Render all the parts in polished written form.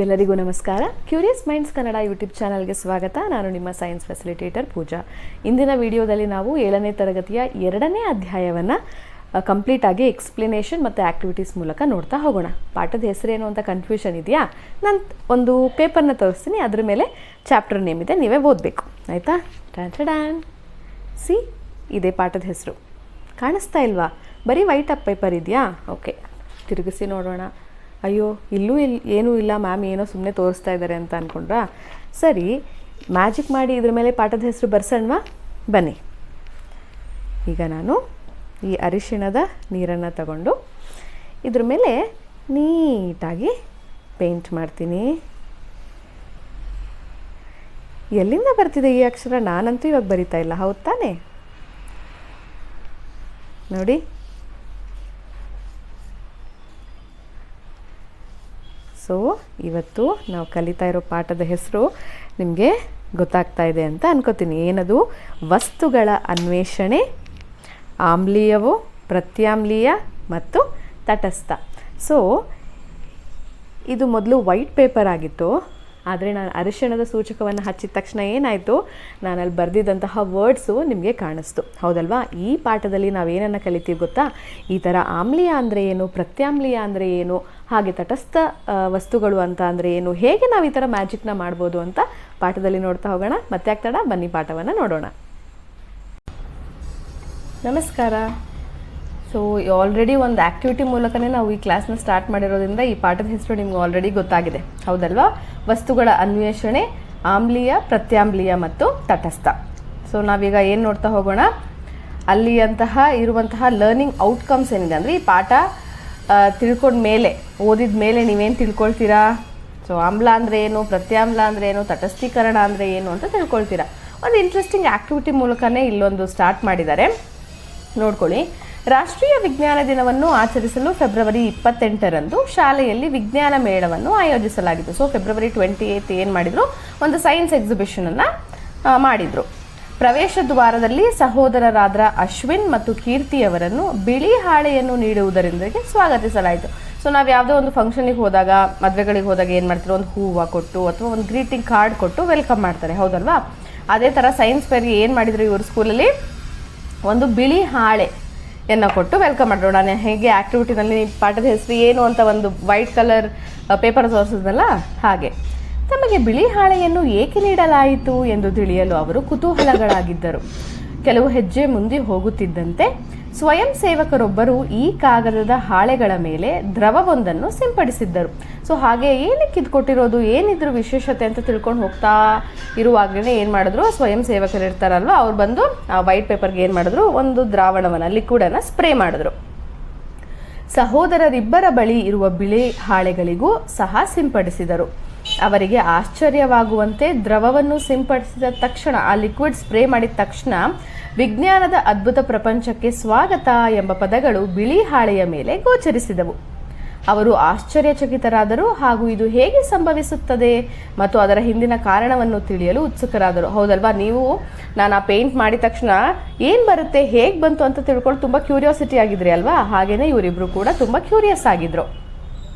ಎಲ್ಲರಿಗೂ ನಮಸ್ಕಾರ. Curious minds Kannada YouTube ಚಾನಲ್ಗೆ ಸ್ವಾಗತ. ನಾನು ನಿಮ್ಮ ಸೈನ್ಸ್ ಫೆಸಿಲಿಟೇಟರ್ ಪೂಜಾ. ಇಂದಿನ ವಿಡಿಯೋದಲ್ಲಿ ನಾವು 7ನೇ ತರಗತಿಯ 2ನೇ ಅಧ್ಯಾಯವನ್ನು ಕಂಪ್ಲೀಟ್ ಆಗಿ ಎಕ್ಸ್ಪ್ಲನೇಷನ್ ಮತ್ತು ಆ್ಯಕ್ಟಿವಿಟೀಸ್ ಮೂಲಕ ನೋಡ್ತಾ ಹೋಗೋಣ. ಪಾಠದ ಹೆಸರೇನು ಅಂತ ಕನ್ಫ್ಯೂಷನ್ ಇದೆಯಾ? ನಾನು ಒಂದು ಪೇಪರ್ನ ತೋರಿಸ್ತೀನಿ, ಅದ್ರ ಮೇಲೆ ಚಾಪ್ಟರ್ ನೇಮ್ ಇದೆ, ನೀವೇ ಓದಬೇಕು, ಆಯಿತಾ? ಡ್ಯಾನ್ ಸಿ, ಇದೇ ಪಾಠದ ಹೆಸರು. ಕಾಣಿಸ್ತಾ ಇಲ್ವಾ? ಬರೀ ವೈಟ್ ಅಪ್ ಪೇಪರ್ ಇದೆಯಾ? ಓಕೆ, ತಿರುಗಿಸಿ ನೋಡೋಣ. ಅಯ್ಯೋ, ಇಲ್ಲೂ ಏನೂ ಇಲ್ಲ ಮ್ಯಾಮ್, ಏನೋ ಸುಮ್ಮನೆ ತೋರಿಸ್ತಾ ಇದ್ದಾರೆ ಅಂತ ಅಂದ್ಕೊಂಡ್ರಾ? ಸರಿ, ಮ್ಯಾಜಿಕ್ ಮಾಡಿ ಇದ್ರ ಮೇಲೆ ಪಾಠದ ಹೆಸರು ಬರ್ಸೋಣವಾ? ಬನ್ನಿ. ಈಗ ನಾನು ಈ ಅರಿಶಿಣದ ನೀರನ್ನು ತಗೊಂಡು ಇದ್ರ ಮೇಲೆ ನೀಟಾಗಿ ಪೇಂಟ್ ಮಾಡ್ತೀನಿ. ಎಲ್ಲಿಂದ ಬರ್ತಿದೆ ಈ ಅಕ್ಷರ? ನಾನಂತೂ ಇವಾಗ ಬರಿತಾ ಇಲ್ಲ, ಹೌದು ತಾನೇ? ನೋಡಿ, ಸೊ ಇವತ್ತು ನಾವು ಕಲಿತಾ ಇರೋ ಪಾಠದ ಹೆಸರು ನಿಮಗೆ ಗೊತ್ತಾಗ್ತಾ ಇದೆ ಅಂತ ಅನ್ಕೋತೀನಿ. ಏನದು? ವಸ್ತುಗಳ ಅನ್ವೇಷಣೆ, ಆಮ್ಲೀಯವು, ಪ್ರತ್ಯಾಮ್ಲೀಯ ಮತ್ತು ತಟಸ್ಥ. ಸೊ ಇದು ಮೊದಲು ವೈಟ್ ಪೇಪರ್ ಆಗಿತ್ತು, ಆದರೆ ನಾನು ಅರಿಶಿಣದ ಸೂಚಕವನ್ನು ಹಚ್ಚಿದ ತಕ್ಷಣ ಏನಾಯಿತು, ನಾನಲ್ಲಿ ಬರೆದಿದ್ದಂತಹ ವರ್ಡ್ಸು ನಿಮಗೆ ಕಾಣಿಸ್ತು, ಹೌದಲ್ವಾ? ಈ ಪಾಠದಲ್ಲಿ ನಾವೇನನ್ನು ಕಲಿತೀವಿ ಗೊತ್ತಾ? ಈ ಥರ ಆಮ್ಲೀಯ ಅಂದರೆ ಏನು, ಪ್ರತ್ಯಾಮ್ಲೀಯ ಅಂದರೆ ಏನು, ಹಾಗೆ ತಟಸ್ಥ ವಸ್ತುಗಳು ಅಂತ ಅಂದರೆ ಏನು, ಹೇಗೆ ನಾವು ಈ ಥರ ಮ್ಯಾಜಿಕ್ನ ಮಾಡ್ಬೋದು ಅಂತ ಪಾಠದಲ್ಲಿ ನೋಡ್ತಾ ಹೋಗೋಣ. ಮತ್ತೆ ಆಗ್ತಾಡ, ಬನ್ನಿ ಪಾಠವನ್ನು ನೋಡೋಣ. ನಮಸ್ಕಾರ. ಸೊ ಆಲ್ರೆಡಿ ಒಂದು ಆ್ಯಕ್ಟಿವಿಟಿ ಮೂಲಕನೇ ನಾವು ಈ ಕ್ಲಾಸ್ನ ಸ್ಟಾರ್ಟ್ ಮಾಡಿರೋದ್ರಿಂದ ಈ ಪಾಠದ ಹೆಸರು ನಿಮ್ಗೆ ಆಲ್ರೆಡಿ ಗೊತ್ತಾಗಿದೆ, ಹೌದಲ್ವಾ? ವಸ್ತುಗಳ ಅನ್ವೇಷಣೆ, ಆಮ್ಲೀಯ, ಪ್ರತ್ಯಾಮ್ಲೀಯ ಮತ್ತು ತಟಸ್ಥ. ಸೊ ನಾವೀಗ ಏನು ನೋಡ್ತಾ ಹೋಗೋಣ, ಅಲ್ಲಿ ಇರುವಂತಹ ಲರ್ನಿಂಗ್ ಔಟ್ಕಮ್ಸ್ ಏನಿದೆ ಅಂದರೆ, ಈ ಪಾಠ ತಿಳ್ಕೊಂಡ ಮೇಲೆ, ಓದಿದ ಮೇಲೆ ನೀವೇನು ತಿಳ್ಕೊಳ್ತೀರಾ? ಸೊ ಆಮ್ಲ ಅಂದರೆ ಏನು, ಪ್ರತ್ಯಾಮ್ಲ ಅಂದರೆ ಏನು, ತಟಸ್ಥೀಕರಣ ಅಂದರೆ ಏನು ಅಂತ ತಿಳ್ಕೊಳ್ತೀರಾ. ಒಂದು ಇಂಟ್ರೆಸ್ಟಿಂಗ್ ಆ್ಯಕ್ಟಿವಿಟಿ ಮೂಲಕನೇ ಇಲ್ಲೊಂದು ಸ್ಟಾರ್ಟ್ ಮಾಡಿದ್ದಾರೆ, ನೋಡ್ಕೊಳ್ಳಿ. ರಾಷ್ಟ್ರೀಯ ವಿಜ್ಞಾನ ದಿನವನ್ನು ಆಚರಿಸಲು ಫೆಬ್ರವರಿ 28ರಂದು ಶಾಲೆಯಲ್ಲಿ ವಿಜ್ಞಾನ ಮೇಳವನ್ನು ಆಯೋಜಿಸಲಾಗಿತ್ತು. ಸೊ ಫೆಬ್ರವರಿ 28 ಏನು ಮಾಡಿದರು, ಒಂದು ಸೈನ್ಸ್ ಎಕ್ಸಿಬಿಷನನ್ನು ಮಾಡಿದರು. ಪ್ರವೇಶ ದ್ವಾರದಲ್ಲಿ ಸಹೋದರರಾದ ಅಶ್ವಿನ್ ಮತ್ತು ಕೀರ್ತಿಯವರನ್ನು ಬಿಳಿ ಹಾಳೆಯನ್ನು ನೀಡುವುದರೊಂದಿಗೆ ಸ್ವಾಗತಿಸಲಾಯಿತು. ಸೊ ನಾವು ಯಾವುದೋ ಒಂದು ಫಂಕ್ಷನಿಗೆ ಹೋದಾಗ, ಮದುವೆಗಳಿಗೆ ಹೋದಾಗ ಏನು ಮಾಡ್ತಾರೆ, ಒಂದು ಹೂವು ಕೊಟ್ಟು ಅಥವಾ ಒಂದು ಗ್ರೀಟಿಂಗ್ ಕಾರ್ಡ್ ಕೊಟ್ಟು ವೆಲ್ಕಮ್ ಮಾಡ್ತಾರೆ, ಹೌದಲ್ವಾ? ಅದೇ ಥರ ಸೈನ್ಸ್ ಫೇರ್ಗೆ ಏನು ಮಾಡಿದರು ಇವರು ಸ್ಕೂಲಲ್ಲಿ, ಒಂದು ಬಿಳಿ ಹಾಳೆಯನ್ನು ಕೊಟ್ಟು ವೆಲ್ಕಮ್ ಮಾಡಿದ್ರು. ನಾನು ಹೇಗೆ ಆ್ಯಕ್ಟಿವಿಟಿನಲ್ಲಿ ಪಾಠದ ಹೆಸರು ಏನು ಅಂತ ಒಂದು ವೈಟ್ ಕಲರ್ ಪೇಪರ್ ತೋರಿಸಿದ್ನಲ್ಲ, ಹಾಗೆ ತಮಗೆ ಬಿಳಿ ಹಾಳೆಯನ್ನು ಏಕೆ ನೀಡಲಾಯಿತು ಎಂದು ತಿಳಿಯಲು ಅವರು ಕುತೂಹಲಗಳಾಗಿದ್ದರು. ಕೆಲವು ಹೆಜ್ಜೆ ಮುಂದೆ ಹೋಗುತ್ತಿದ್ದಂತೆ ಸ್ವಯಂ ಸೇವಕರೊಬ್ಬರು ಈ ಕಾಗದದ ಹಾಳೆಗಳ ಮೇಲೆ ದ್ರವವೊಂದನ್ನು ಸಿಂಪಡಿಸಿದ್ದರು. ಸೊ ಹಾಗೆ ಏನಕ್ಕೆ ಇದು ಕೊಟ್ಟಿರೋದು, ಏನಿದ್ರು ವಿಶೇಷತೆ ಅಂತ ತಿಳ್ಕೊಂಡು ಹೋಗ್ತಾ ಇರುವಾಗಲೇ ಏನು ಮಾಡಿದ್ರು, ಸ್ವಯಂ ಸೇವಕರು ಇರ್ತಾರಲ್ವ, ಅವ್ರು ಬಂದು ಆ ವೈಟ್ ಪೇಪರ್ಗೆ ಏನು ಮಾಡಿದ್ರು, ಒಂದು ದ್ರಾವಣವನ್ನು, ಲಿಕ್ವಿಡನ್ನು ಸ್ಪ್ರೇ ಮಾಡಿದ್ರು. ಸಹೋದರರಿಬ್ಬರ ಬಳಿ ಇರುವ ಬಿಳಿ ಹಾಳೆಗಳಿಗೂ ಸಹ ಸಿಂಪಡಿಸಿದರು. ಅವರಿಗೆ ಆಶ್ಚರ್ಯವಾಗುವಂತೆ ದ್ರವವನ್ನು ಸಿಂಪಡಿಸಿದ ತಕ್ಷಣ, ಆ ಲಿಕ್ವಿಡ್ ಸ್ಪ್ರೇ ಮಾಡಿದ ತಕ್ಷಣ, ವಿಜ್ಞಾನದ ಅದ್ಭುತ ಪ್ರಪಂಚಕ್ಕೆ ಸ್ವಾಗತ ಎಂಬ ಪದಗಳು ಬಿಳಿ ಹಾಳೆಯ ಮೇಲೆ ಗೋಚರಿಸಿದವು. ಅವರು ಆಶ್ಚರ್ಯಚಕಿತರಾದರು ಹಾಗೂ ಇದು ಹೇಗೆ ಸಂಭವಿಸುತ್ತದೆ ಮತ್ತು ಅದರ ಹಿಂದಿನ ಕಾರಣವನ್ನು ತಿಳಿಯಲು ಉತ್ಸುಕರಾದರು. ಹೌದಲ್ವಾ? ನೀವು ನಾನು ಆ ಪೇಂಟ್ ಮಾಡಿದ ತಕ್ಷಣ ಏನು ಬರುತ್ತೆ, ಹೇಗೆ ಬಂತು ಅಂತ ತಿಳ್ಕೊಂಡು ತುಂಬ ಕ್ಯೂರಿಯಾಸಿಟಿ ಆಗಿದ್ರಿ ಅಲ್ವಾ? ಹಾಗೇನೆ ಇವರಿಬ್ಬರು ಕೂಡ ತುಂಬ ಕ್ಯೂರಿಯಸ್ ಆಗಿದ್ರು.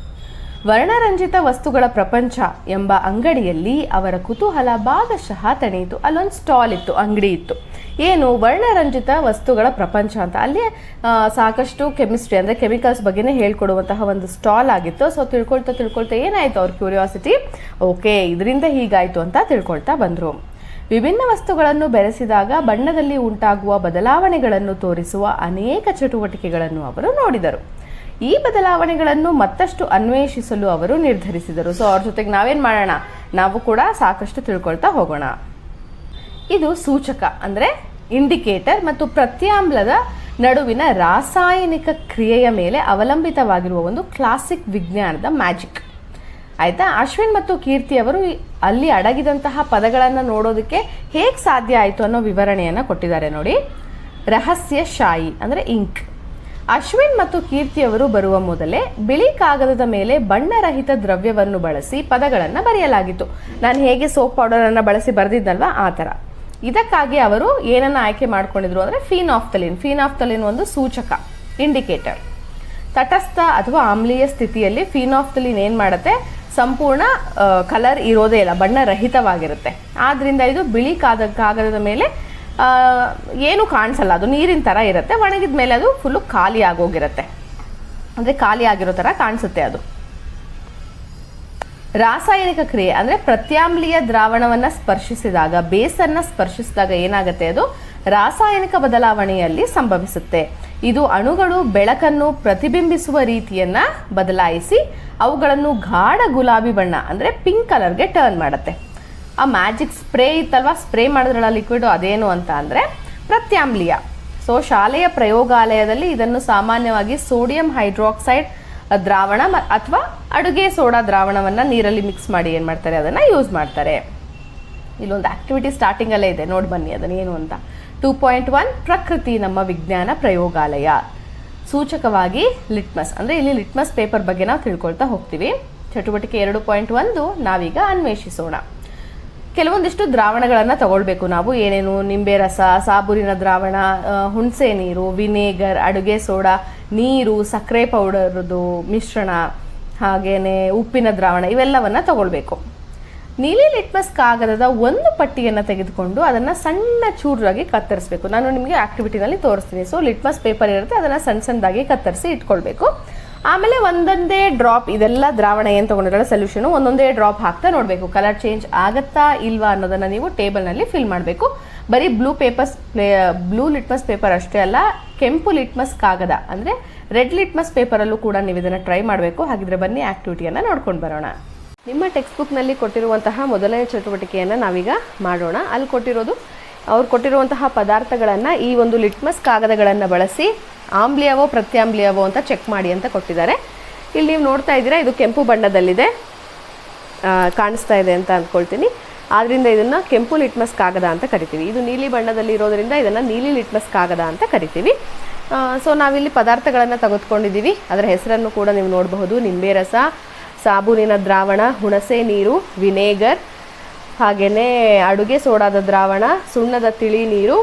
ವರ್ಣರಂಜಿತ ವಸ್ತುಗಳ ಪ್ರಪಂಚ ಎಂಬ ಅಂಗಡಿಯಲ್ಲಿ ಅವರ ಕುತೂಹಲ ಭಾಗಶಃ ತಣಿಯಿತು. ಅಲ್ಲೊಂದು ಸ್ಟಾಲ್ ಇತ್ತು, ಅಂಗಡಿ ಇತ್ತು, ಏನು ವರ್ಣರಂಜಿತ ವಸ್ತುಗಳ ಪ್ರಪಂಚ ಅಂತ. ಅಲ್ಲಿ ಸಾಕಷ್ಟು ಕೆಮಿಸ್ಟ್ರಿ ಅಂದರೆ ಕೆಮಿಕಲ್ಸ್ ಬಗ್ಗೆನೇ ಹೇಳ್ಕೊಡುವಂತಹ ಒಂದು ಸ್ಟಾಲ್ ಆಗಿತ್ತು. ಸೊ ತಿಳ್ಕೊಳ್ತಾ ಏನಾಯಿತು, ಅವ್ರ ಕ್ಯೂರಿಯಾಸಿಟಿ, ಓಕೆ ಇದರಿಂದ ಹೀಗಾಯಿತು ಅಂತ ತಿಳ್ಕೊಳ್ತಾ ಬಂದರು. ವಿಭಿನ್ನ ವಸ್ತುಗಳನ್ನು ಬೆರೆಸಿದಾಗ ಬಣ್ಣದಲ್ಲಿ ಉಂಟಾಗುವ ಬದಲಾವಣೆಗಳನ್ನು ತೋರಿಸುವ ಅನೇಕ ಚಟುವಟಿಕೆಗಳನ್ನು ಅವರು ನೋಡಿದರು. ಈ ಬದಲಾವಣೆಗಳನ್ನು ಮತ್ತಷ್ಟು ಅನ್ವೇಷಿಸಲು ಅವರು ನಿರ್ಧರಿಸಿದರು. ಸೊ ಅವ್ರ ಜೊತೆಗೆ ನಾವೇನು ಮಾಡೋಣ, ನಾವು ಕೂಡ ಸಾಕಷ್ಟು ತಿಳ್ಕೊಳ್ತಾ ಹೋಗೋಣ. ಇದು ಸೂಚಕ ಅಂದರೆ ಇಂಡಿಕೇಟರ್ ಮತ್ತು ಪ್ರತ್ಯಾಮ್ಲದ ನಡುವಿನ ರಾಸಾಯನಿಕ ಕ್ರಿಯೆಯ ಮೇಲೆ ಅವಲಂಬಿತವಾಗಿರುವ ಒಂದು ಕ್ಲಾಸಿಕ್ ವಿಜ್ಞಾನದ ಮ್ಯಾಜಿಕ್, ಆಯಿತಾ? ಅಶ್ವಿನ್ ಮತ್ತು ಕೀರ್ತಿ ಅವರು ಅಲ್ಲಿ ಅಡಗಿದಂತಹ ಪದಗಳನ್ನು ನೋಡೋದಕ್ಕೆ ಹೇಗೆ ಸಾಧ್ಯ ಆಯಿತು ಅನ್ನೋ ವಿವರಣೆಯನ್ನು ಕೊಟ್ಟಿದ್ದಾರೆ ನೋಡಿ. ರಹಸ್ಯಶಾಯಿ ಅಂದರೆ ಇಂಕ್. ಅಶ್ವಿನ್ ಮತ್ತು ಕೀರ್ತಿಯವರು ಬರುವ ಮೊದಲೇ ಬಿಳಿ ಕಾಗದದ ಮೇಲೆ ಬಣ್ಣರಹಿತ ದ್ರವ್ಯವನ್ನು ಬಳಸಿ ಪದಗಳನ್ನು ಬರೆಯಲಾಗಿತ್ತು. ನಾನು ಹೇಗೆ ಸೋಪ್ ಪೌಡರನ್ನು ಬಳಸಿ ಬರೆದಿದ್ದಲ್ವ, ಆ ಥರ. ಇದಕ್ಕಾಗಿ ಅವರು ಏನನ್ನು ಆಯ್ಕೆ ಮಾಡ್ಕೊಂಡಿದ್ರು ಅಂದರೆ ಫೀನಾಫ್ಥಲಿನ್ ಒಂದು ಸೂಚಕ, ಇಂಡಿಕೇಟರ್. ತಟಸ್ಥ ಅಥವಾ ಆಮ್ಲೀಯ ಸ್ಥಿತಿಯಲ್ಲಿ ಫಿನಾಫ್ಥಲಿನ್ ಏನು ಮಾಡುತ್ತೆ, ಸಂಪೂರ್ಣ ಕಲರ್ ಇರೋದೇ ಇಲ್ಲ, ಬಣ್ಣ ರಹಿತವಾಗಿರುತ್ತೆ. ಆದ್ದರಿಂದ ಇದು ಬಿಳಿ ಕಾಗದದ ಮೇಲೆ ಏನು ಕಾಣಿಸಲ್ಲ, ಅದು ನೀರಿನ ಥರ ಇರುತ್ತೆ. ಒಣಗಿದ ಮೇಲೆ ಅದು ಫುಲ್ಲು ಖಾಲಿ ಆಗೋಗಿರುತ್ತೆ, ಅಂದರೆ ಖಾಲಿ ಆಗಿರೋ ಥರ ಕಾಣಿಸುತ್ತೆ ಅದು. ರಾಸಾಯನಿಕ ಕ್ರಿಯೆ ಅಂದರೆ ಪ್ರತ್ಯಾಮ್ಲೀಯ ದ್ರಾವಣವನ್ನು ಸ್ಪರ್ಶಿಸಿದಾಗ, ಬೇಸನ್ನು ಸ್ಪರ್ಶಿಸಿದಾಗ ಏನಾಗುತ್ತೆ, ಅದು ರಾಸಾಯನಿಕ ಬದಲಾವಣೆಯಲ್ಲಿ ಸಂಭವಿಸುತ್ತೆ. ಇದು ಅಣುಗಳು ಬೆಳಕನ್ನು ಪ್ರತಿಬಿಂಬಿಸುವ ರೀತಿಯನ್ನು ಬದಲಾಯಿಸಿ ಅವುಗಳನ್ನು ಗಾಢ ಗುಲಾಬಿ ಬಣ್ಣ ಅಂದರೆ ಪಿಂಕ್ ಕಲರ್ಗೆ ಟರ್ನ್ ಮಾಡುತ್ತೆ. ಆ ಮ್ಯಾಜಿಕ್ ಸ್ಪ್ರೇ ಇತ್ತಲ್ವ, ಸ್ಪ್ರೇ ಮಾಡಿದ್ರಲ್ಲ ಲಿಕ್ವಿಡು, ಅದೇನು ಅಂತ ಅಂದರೆ ಪ್ರತ್ಯಾಮ್ಲೀಯ. ಸೊ ಶಾಲೆಯ ಪ್ರಯೋಗಾಲಯದಲ್ಲಿ ಇದನ್ನು ಸಾಮಾನ್ಯವಾಗಿ ಸೋಡಿಯಂ ಹೈಡ್ರಾಕ್ಸೈಡ್ ದ್ರಾವಣ ಅಥವಾ ಅಡುಗೆ ಸೋಡಾ ದ್ರಾವಣವನ್ನು ನೀರಲ್ಲಿ ಮಿಕ್ಸ್ ಮಾಡಿ ಏನು ಮಾಡ್ತಾರೆ, ಅದನ್ನು ಯೂಸ್ ಮಾಡ್ತಾರೆ. ಇಲ್ಲೊಂದು ಆಕ್ಟಿವಿಟಿ ಸ್ಟಾರ್ಟಿಂಗಲ್ಲೇ ಇದೆ, ನೋಡಿ ಬನ್ನಿ ಅದನ್ನು ಏನು ಅಂತ. 2.1 ಪ್ರಕೃತಿ ನಮ್ಮ ವಿಜ್ಞಾನ ಪ್ರಯೋಗಾಲಯ. ಸೂಚಕವಾಗಿ ಲಿಟ್ಮಸ್, ಅಂದರೆ ಇಲ್ಲಿ ಲಿಟ್ಮಸ್ ಪೇಪರ್ ಬಗ್ಗೆ ನಾವು ತಿಳ್ಕೊಳ್ತಾ ಹೋಗ್ತೀವಿ. ಚಟುವಟಿಕೆ 2.1 ನಾವೀಗ ಅನ್ವೇಷಿಸೋಣ. ಕೆಲವೊಂದಿಷ್ಟು ದ್ರಾವಣಗಳನ್ನು ತಗೊಳ್ಬೇಕು ನಾವು. ಏನೇನು, ನಿಂಬೆ ರಸ, ಸಾಬೂನಿನ ದ್ರಾವಣ, ಹುಣಸೆ ನೀರು, ವಿನೇಗರ್, ಅಡುಗೆ ಸೋಡಾ, ನೀರು, ಸಕ್ಕರೆ ಪೌಡರ್ದು ಮಿಶ್ರಣ, ಹಾಗೆಯೇ ಉಪ್ಪಿನ ದ್ರಾವಣ, ಇವೆಲ್ಲವನ್ನು ತಗೊಳ್ಬೇಕು. ನೀಲಿ ಲಿಟ್ಮಸ್ ಕಾಗದದ ಒಂದು ಪಟ್ಟಿಯನ್ನು ತೆಗೆದುಕೊಂಡು ಅದನ್ನು ಸಣ್ಣ ಚೂರಾಗಿ ಕತ್ತರಿಸಬೇಕು. ನಾನು ನಿಮಗೆ ಆಕ್ಟಿವಿಟಿನಲ್ಲಿ ತೋರಿಸ್ತೀನಿ. ಸೊ ಲಿಟ್ಮಸ್ ಪೇಪರ್ ಇರುತ್ತೆ, ಅದನ್ನು ಸಣ್ಣ ಸಣ್ಣದಾಗಿ ಕತ್ತರಿಸಿ ಇಟ್ಕೊಳ್ಬೇಕು. ಆಮೇಲೆ ಒಂದೊಂದೇ ಡ್ರಾಪ್, ಇದೆಲ್ಲ ದ್ರಾವಣ ಏನು ತೊಗೊಂಡಿರಲ್ಲ ಸೊಲ್ಯೂಷನು, ಒಂದೊಂದೇ ಡ್ರಾಪ್ ಹಾಕ್ತಾ ನೋಡಬೇಕು ಕಲರ್ ಚೇಂಜ್ ಆಗುತ್ತಾ ಇಲ್ವಾ ಅನ್ನೋದನ್ನು ನೀವು ಟೇಬಲ್ನಲ್ಲಿ ಫಿಲ್ ಮಾಡಬೇಕು. ಬರೀ ಬ್ಲೂ ಲಿಟ್ಮಸ್ ಪೇಪರ್ ಅಷ್ಟೇ ಅಲ್ಲ, ಕೆಂಪು ಲಿಟ್ಮಸ್ ಕಾಗದ ಅಂದರೆ ರೆಡ್ ಲಿಟ್ಮಸ್ ಪೇಪರಲ್ಲೂ ಕೂಡ ನೀವು ಇದನ್ನು ಟ್ರೈ ಮಾಡಬೇಕು. ಹಾಗಿದ್ರೆ ಬನ್ನಿ ಆಕ್ಟಿವಿಟಿಯನ್ನು ನೋಡ್ಕೊಂಡು ಬರೋಣ. ನಿಮ್ಮ ಟೆಕ್ಸ್ಟ್ ಬುಕ್ನಲ್ಲಿ ಕೊಟ್ಟಿರುವಂತಹ ಮೊದಲನೇ ಚಟುವಟಿಕೆಯನ್ನು ನಾವೀಗ ಮಾಡೋಣ. ಅಲ್ಲಿ ಅವ್ರು ಕೊಟ್ಟಿರುವಂತಹ ಪದಾರ್ಥಗಳನ್ನು ಈ ಒಂದು ಲಿಟ್ಮಸ್ ಕಾಗದಗಳನ್ನು ಬಳಸಿ ಆಮ್ಲೀಯವೋ ಪ್ರತ್ಯಾಮ್ಲೀಯವೋ ಅಂತ ಚೆಕ್ ಮಾಡಿ ಅಂತ ಕೊಟ್ಟಿದ್ದಾರೆ. ಇಲ್ಲಿ ನೀವು ನೋಡ್ತಾ ಇದ್ದೀರಾ, ಇದು ಕೆಂಪು ಬಣ್ಣದಲ್ಲಿದೆ, ಕಾಣಿಸ್ತಾ ಇದೆ ಅಂತ ಅಂದ್ಕೊಳ್ತೀನಿ. ಆದ್ದರಿಂದ ಇದನ್ನು ಕೆಂಪು ಲಿಟ್ಮಸ್ ಕಾಗದ ಅಂತ ಕರಿತೀವಿ. ಇದು ನೀಲಿ ಬಣ್ಣದಲ್ಲಿ ಇರೋದರಿಂದ ಇದನ್ನು ನೀಲಿ ಲಿಟ್ಮಸ್ ಕಾಗದ ಅಂತ ಕರಿತೀವಿ. ಸೊ ನಾವಿಲ್ಲಿ ಪದಾರ್ಥಗಳನ್ನು ತೆಗೆದುಕೊಂಡಿದ್ದೀವಿ, ಅದರ ಹೆಸರನ್ನು ಕೂಡ ನೀವು ನೋಡಬಹುದು. ನಿಂಬೆ ರಸ, ಸಾಬೂನಿನ ದ್ರಾವಣ, ಹುಣಸೆ ನೀರು, ವಿನೇಗರ್, ಹಾಗೆಯೇ ಅಡುಗೆ ಸೋಡಾದ ದ್ರಾವಣ, ಸುಣ್ಣದ ತಿಳಿ ನೀರು,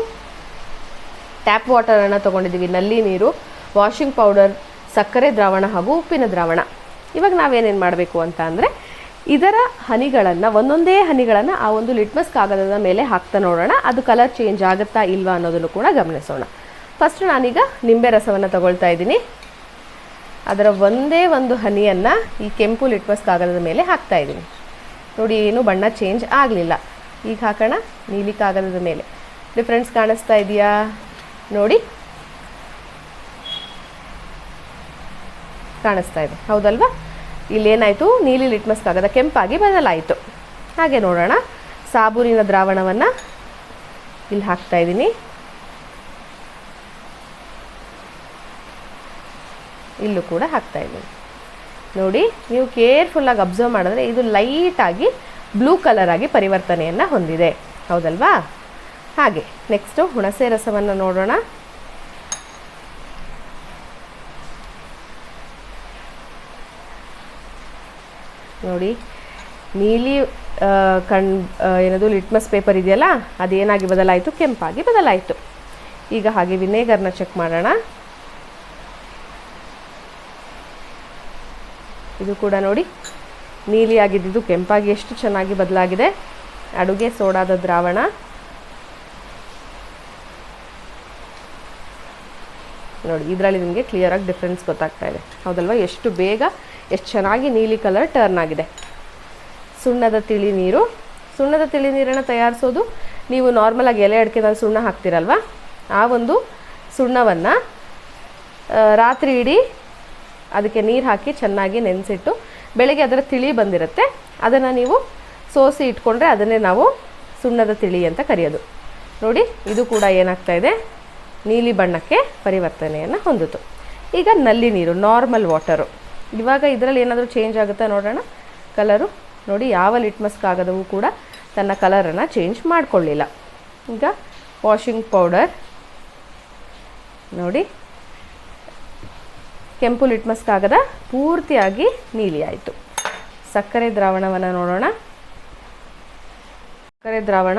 ಟ್ಯಾಪ್ ವಾಟರನ್ನು ತೊಗೊಂಡಿದ್ದೀವಿ, ನಲ್ಲಿ ನೀರು, ವಾಷಿಂಗ್ ಪೌಡರ್, ಸಕ್ಕರೆ ದ್ರಾವಣ ಹಾಗೂ ಉಪ್ಪಿನ ದ್ರಾವಣ. ಇವಾಗ ನಾವೇನೇನು ಮಾಡಬೇಕು ಅಂತ ಅಂದರೆ ಇದರ ಹನಿಗಳನ್ನು, ಒಂದೊಂದೇ ಹನಿಗಳನ್ನು ಆ ಒಂದು ಲಿಟ್ಮಸ್ ಕಾಗದದ ಮೇಲೆ ಹಾಕ್ತಾ ನೋಡೋಣ, ಅದು ಕಲರ್ ಚೇಂಜ್ ಆಗುತ್ತಾ ಇಲ್ವಾ ಅನ್ನೋದನ್ನು ಕೂಡ ಗಮನಿಸೋಣ. ಫಸ್ಟ್ ನಾನೀಗ ನಿಂಬೆ ರಸವನ್ನು ತಗೊಳ್ತಾ ಇದ್ದೀನಿ. ಅದರ ಒಂದೇ ಒಂದು ಹನಿಯನ್ನು ಈ ಕೆಂಪು ಲಿಟ್ಮಸ್ ಕಾಗದದ ಮೇಲೆ ಹಾಕ್ತಾ ಇದ್ದೀನಿ. ನೋಡಿ, ಏನು ಬಣ್ಣ ಚೇಂಜ್ ಆಗಲಿಲ್ಲ. ಈಗ ಹಾಕೋಣ ನೀಲಿ ಕಾಗದದ ಮೇಲೆ. ಡಿಫ್ರೆನ್ಸ್ ಕಾಣಿಸ್ತಾ ಇದೆಯಾ ನೋಡಿ, ಕಾಣಿಸ್ತಾ ಇದೆ ಹೌದಲ್ವಾ? ಇಲ್ಲೇನಾಯಿತು, ನೀಲಿ ಲಿಟ್ಮಸ್ ಕಾಗದ ಕೆಂಪಾಗಿ ಬದಲಾಯಿತು. ಹಾಗೆ ನೋಡೋಣ, ಸಾಬೂನಿನ ದ್ರಾವಣವನ್ನು ಇಲ್ಲಿ ಹಾಕ್ತಾ ಇದ್ದೀನಿ. ಇಲ್ಲೂ ಕೂಡ ಹಾಕ್ತಾ ಇದ್ದೀನಿ. ನೋಡಿ, ನೀವು ಕೇರ್ಫುಲ್ಲಾಗಿ ಅಬ್ಸರ್ವ್ ಮಾಡಿದ್ರೆ ಇದು ಲೈಟಾಗಿ ಬ್ಲೂ ಕಲರ್ ಆಗಿ ಪರಿವರ್ತನೆಯನ್ನು ಹೊಂದಿದೆ ಹೌದಲ್ವಾ? ಹಾಗೆ ನೆಕ್ಸ್ಟು ಹುಣಸೆ ರಸವನ್ನು ನೋಡೋಣ. ನೋಡಿ, ನೀಲಿ ಏನದು ಲಿಟ್ಮಸ್ ಪೇಪರ್ ಇದೆಯಲ್ಲ, ಅದೇನಾಗಿ ಬದಲಾಯಿತು, ಕೆಂಪಾಗಿ ಬದಲಾಯಿತು. ಈಗ ಹಾಗೆ ವಿನೇಗರ್ನ ಚೆಕ್ ಮಾಡೋಣ. ಇದು ಕೂಡ ನೋಡಿ, ನೀಲಿ ಆಗಿದ್ದು ಕೆಂಪಾಗಿ ಎಷ್ಟು ಚೆನ್ನಾಗಿ ಬದಲಾಗಿದೆ. ಅಡುಗೆ ಸೋಡಾದ ದ್ರಾವಣ, ನೋಡಿ ಇದರಲ್ಲಿ ನಿಮಗೆ ಕ್ಲಿಯರಾಗಿ ಡಿಫ್ರೆನ್ಸ್ ಗೊತ್ತಾಗ್ತಾ ಇದೆ ಹೌದಲ್ವಾ? ಎಷ್ಟು ಬೇಗ, ಎಷ್ಟು ಚೆನ್ನಾಗಿ ನೀಲಿ ಕಲರ್ ಟರ್ನ್ ಆಗಿದೆ. ಸುಣ್ಣದ ತಿಳಿ ನೀರು, ಸುಣ್ಣದ ತಿಳಿ ನೀರನ್ನು ತಯಾರಿಸೋದು, ನೀವು ನಾರ್ಮಲಾಗಿ ಎಲೆ ಅಡಿಕೆನಲ್ಲಿ ಸುಣ್ಣ ಹಾಕ್ತಿರಲ್ವ, ಆ ಒಂದು ಸುಣ್ಣವನ್ನು ರಾತ್ರಿ ಇಡೀ ಅದಕ್ಕೆ ನೀರು ಹಾಕಿ ಚೆನ್ನಾಗಿ ನೆನೆಸಿಟ್ಟು ಬೆಳಗ್ಗೆ ಅದರ ತಿಳಿ ಬಂದಿರುತ್ತೆ, ಅದನ್ನು ನೀವು ಸೋಸಿ ಇಟ್ಕೊಂಡ್ರೆ ಅದನ್ನೇ ನಾವು ಸುಣ್ಣದ ತಿಳಿ ಅಂತ ಕರೆಯೋದು. ನೋಡಿ, ಇದು ಕೂಡ ಏನಾಗ್ತಾ ಇದೆ, ನೀಲಿ ಬಣ್ಣಕ್ಕೆ ಪರಿವರ್ತನೆಯನ್ನು ಹೊಂದಿತು. ಈಗ ನಲ್ಲಿ ನೀರು, ನಾರ್ಮಲ್ ವಾಟರು. ಇವಾಗ ಇದರಲ್ಲಿ ಏನಾದರೂ ಚೇಂಜ್ ಆಗುತ್ತಾ ನೋಡೋಣ ಕಲರು. ನೋಡಿ, ಯಾವ ಲಿಟ್ಮಸ್ ಕಾಗದವೂ ಕೂಡ ತನ್ನ ಕಲರನ್ನು ಚೇಂಜ್ ಮಾಡಿಕೊಳ್ಳಿಲ್ಲ. ಈಗ ವಾಷಿಂಗ್ ಪೌಡರ್ ನೋಡಿ, ಕೆಂಪು ಲಿಟ್ಮಸ್ ಕಾಗದ ಪೂರ್ತಿಯಾಗಿ ನೀಲಿ ಆಯಿತು. ಸಕ್ಕರೆ ದ್ರಾವಣವನ್ನು ನೋಡೋಣ. ಸಕ್ಕರೆ ದ್ರಾವಣ,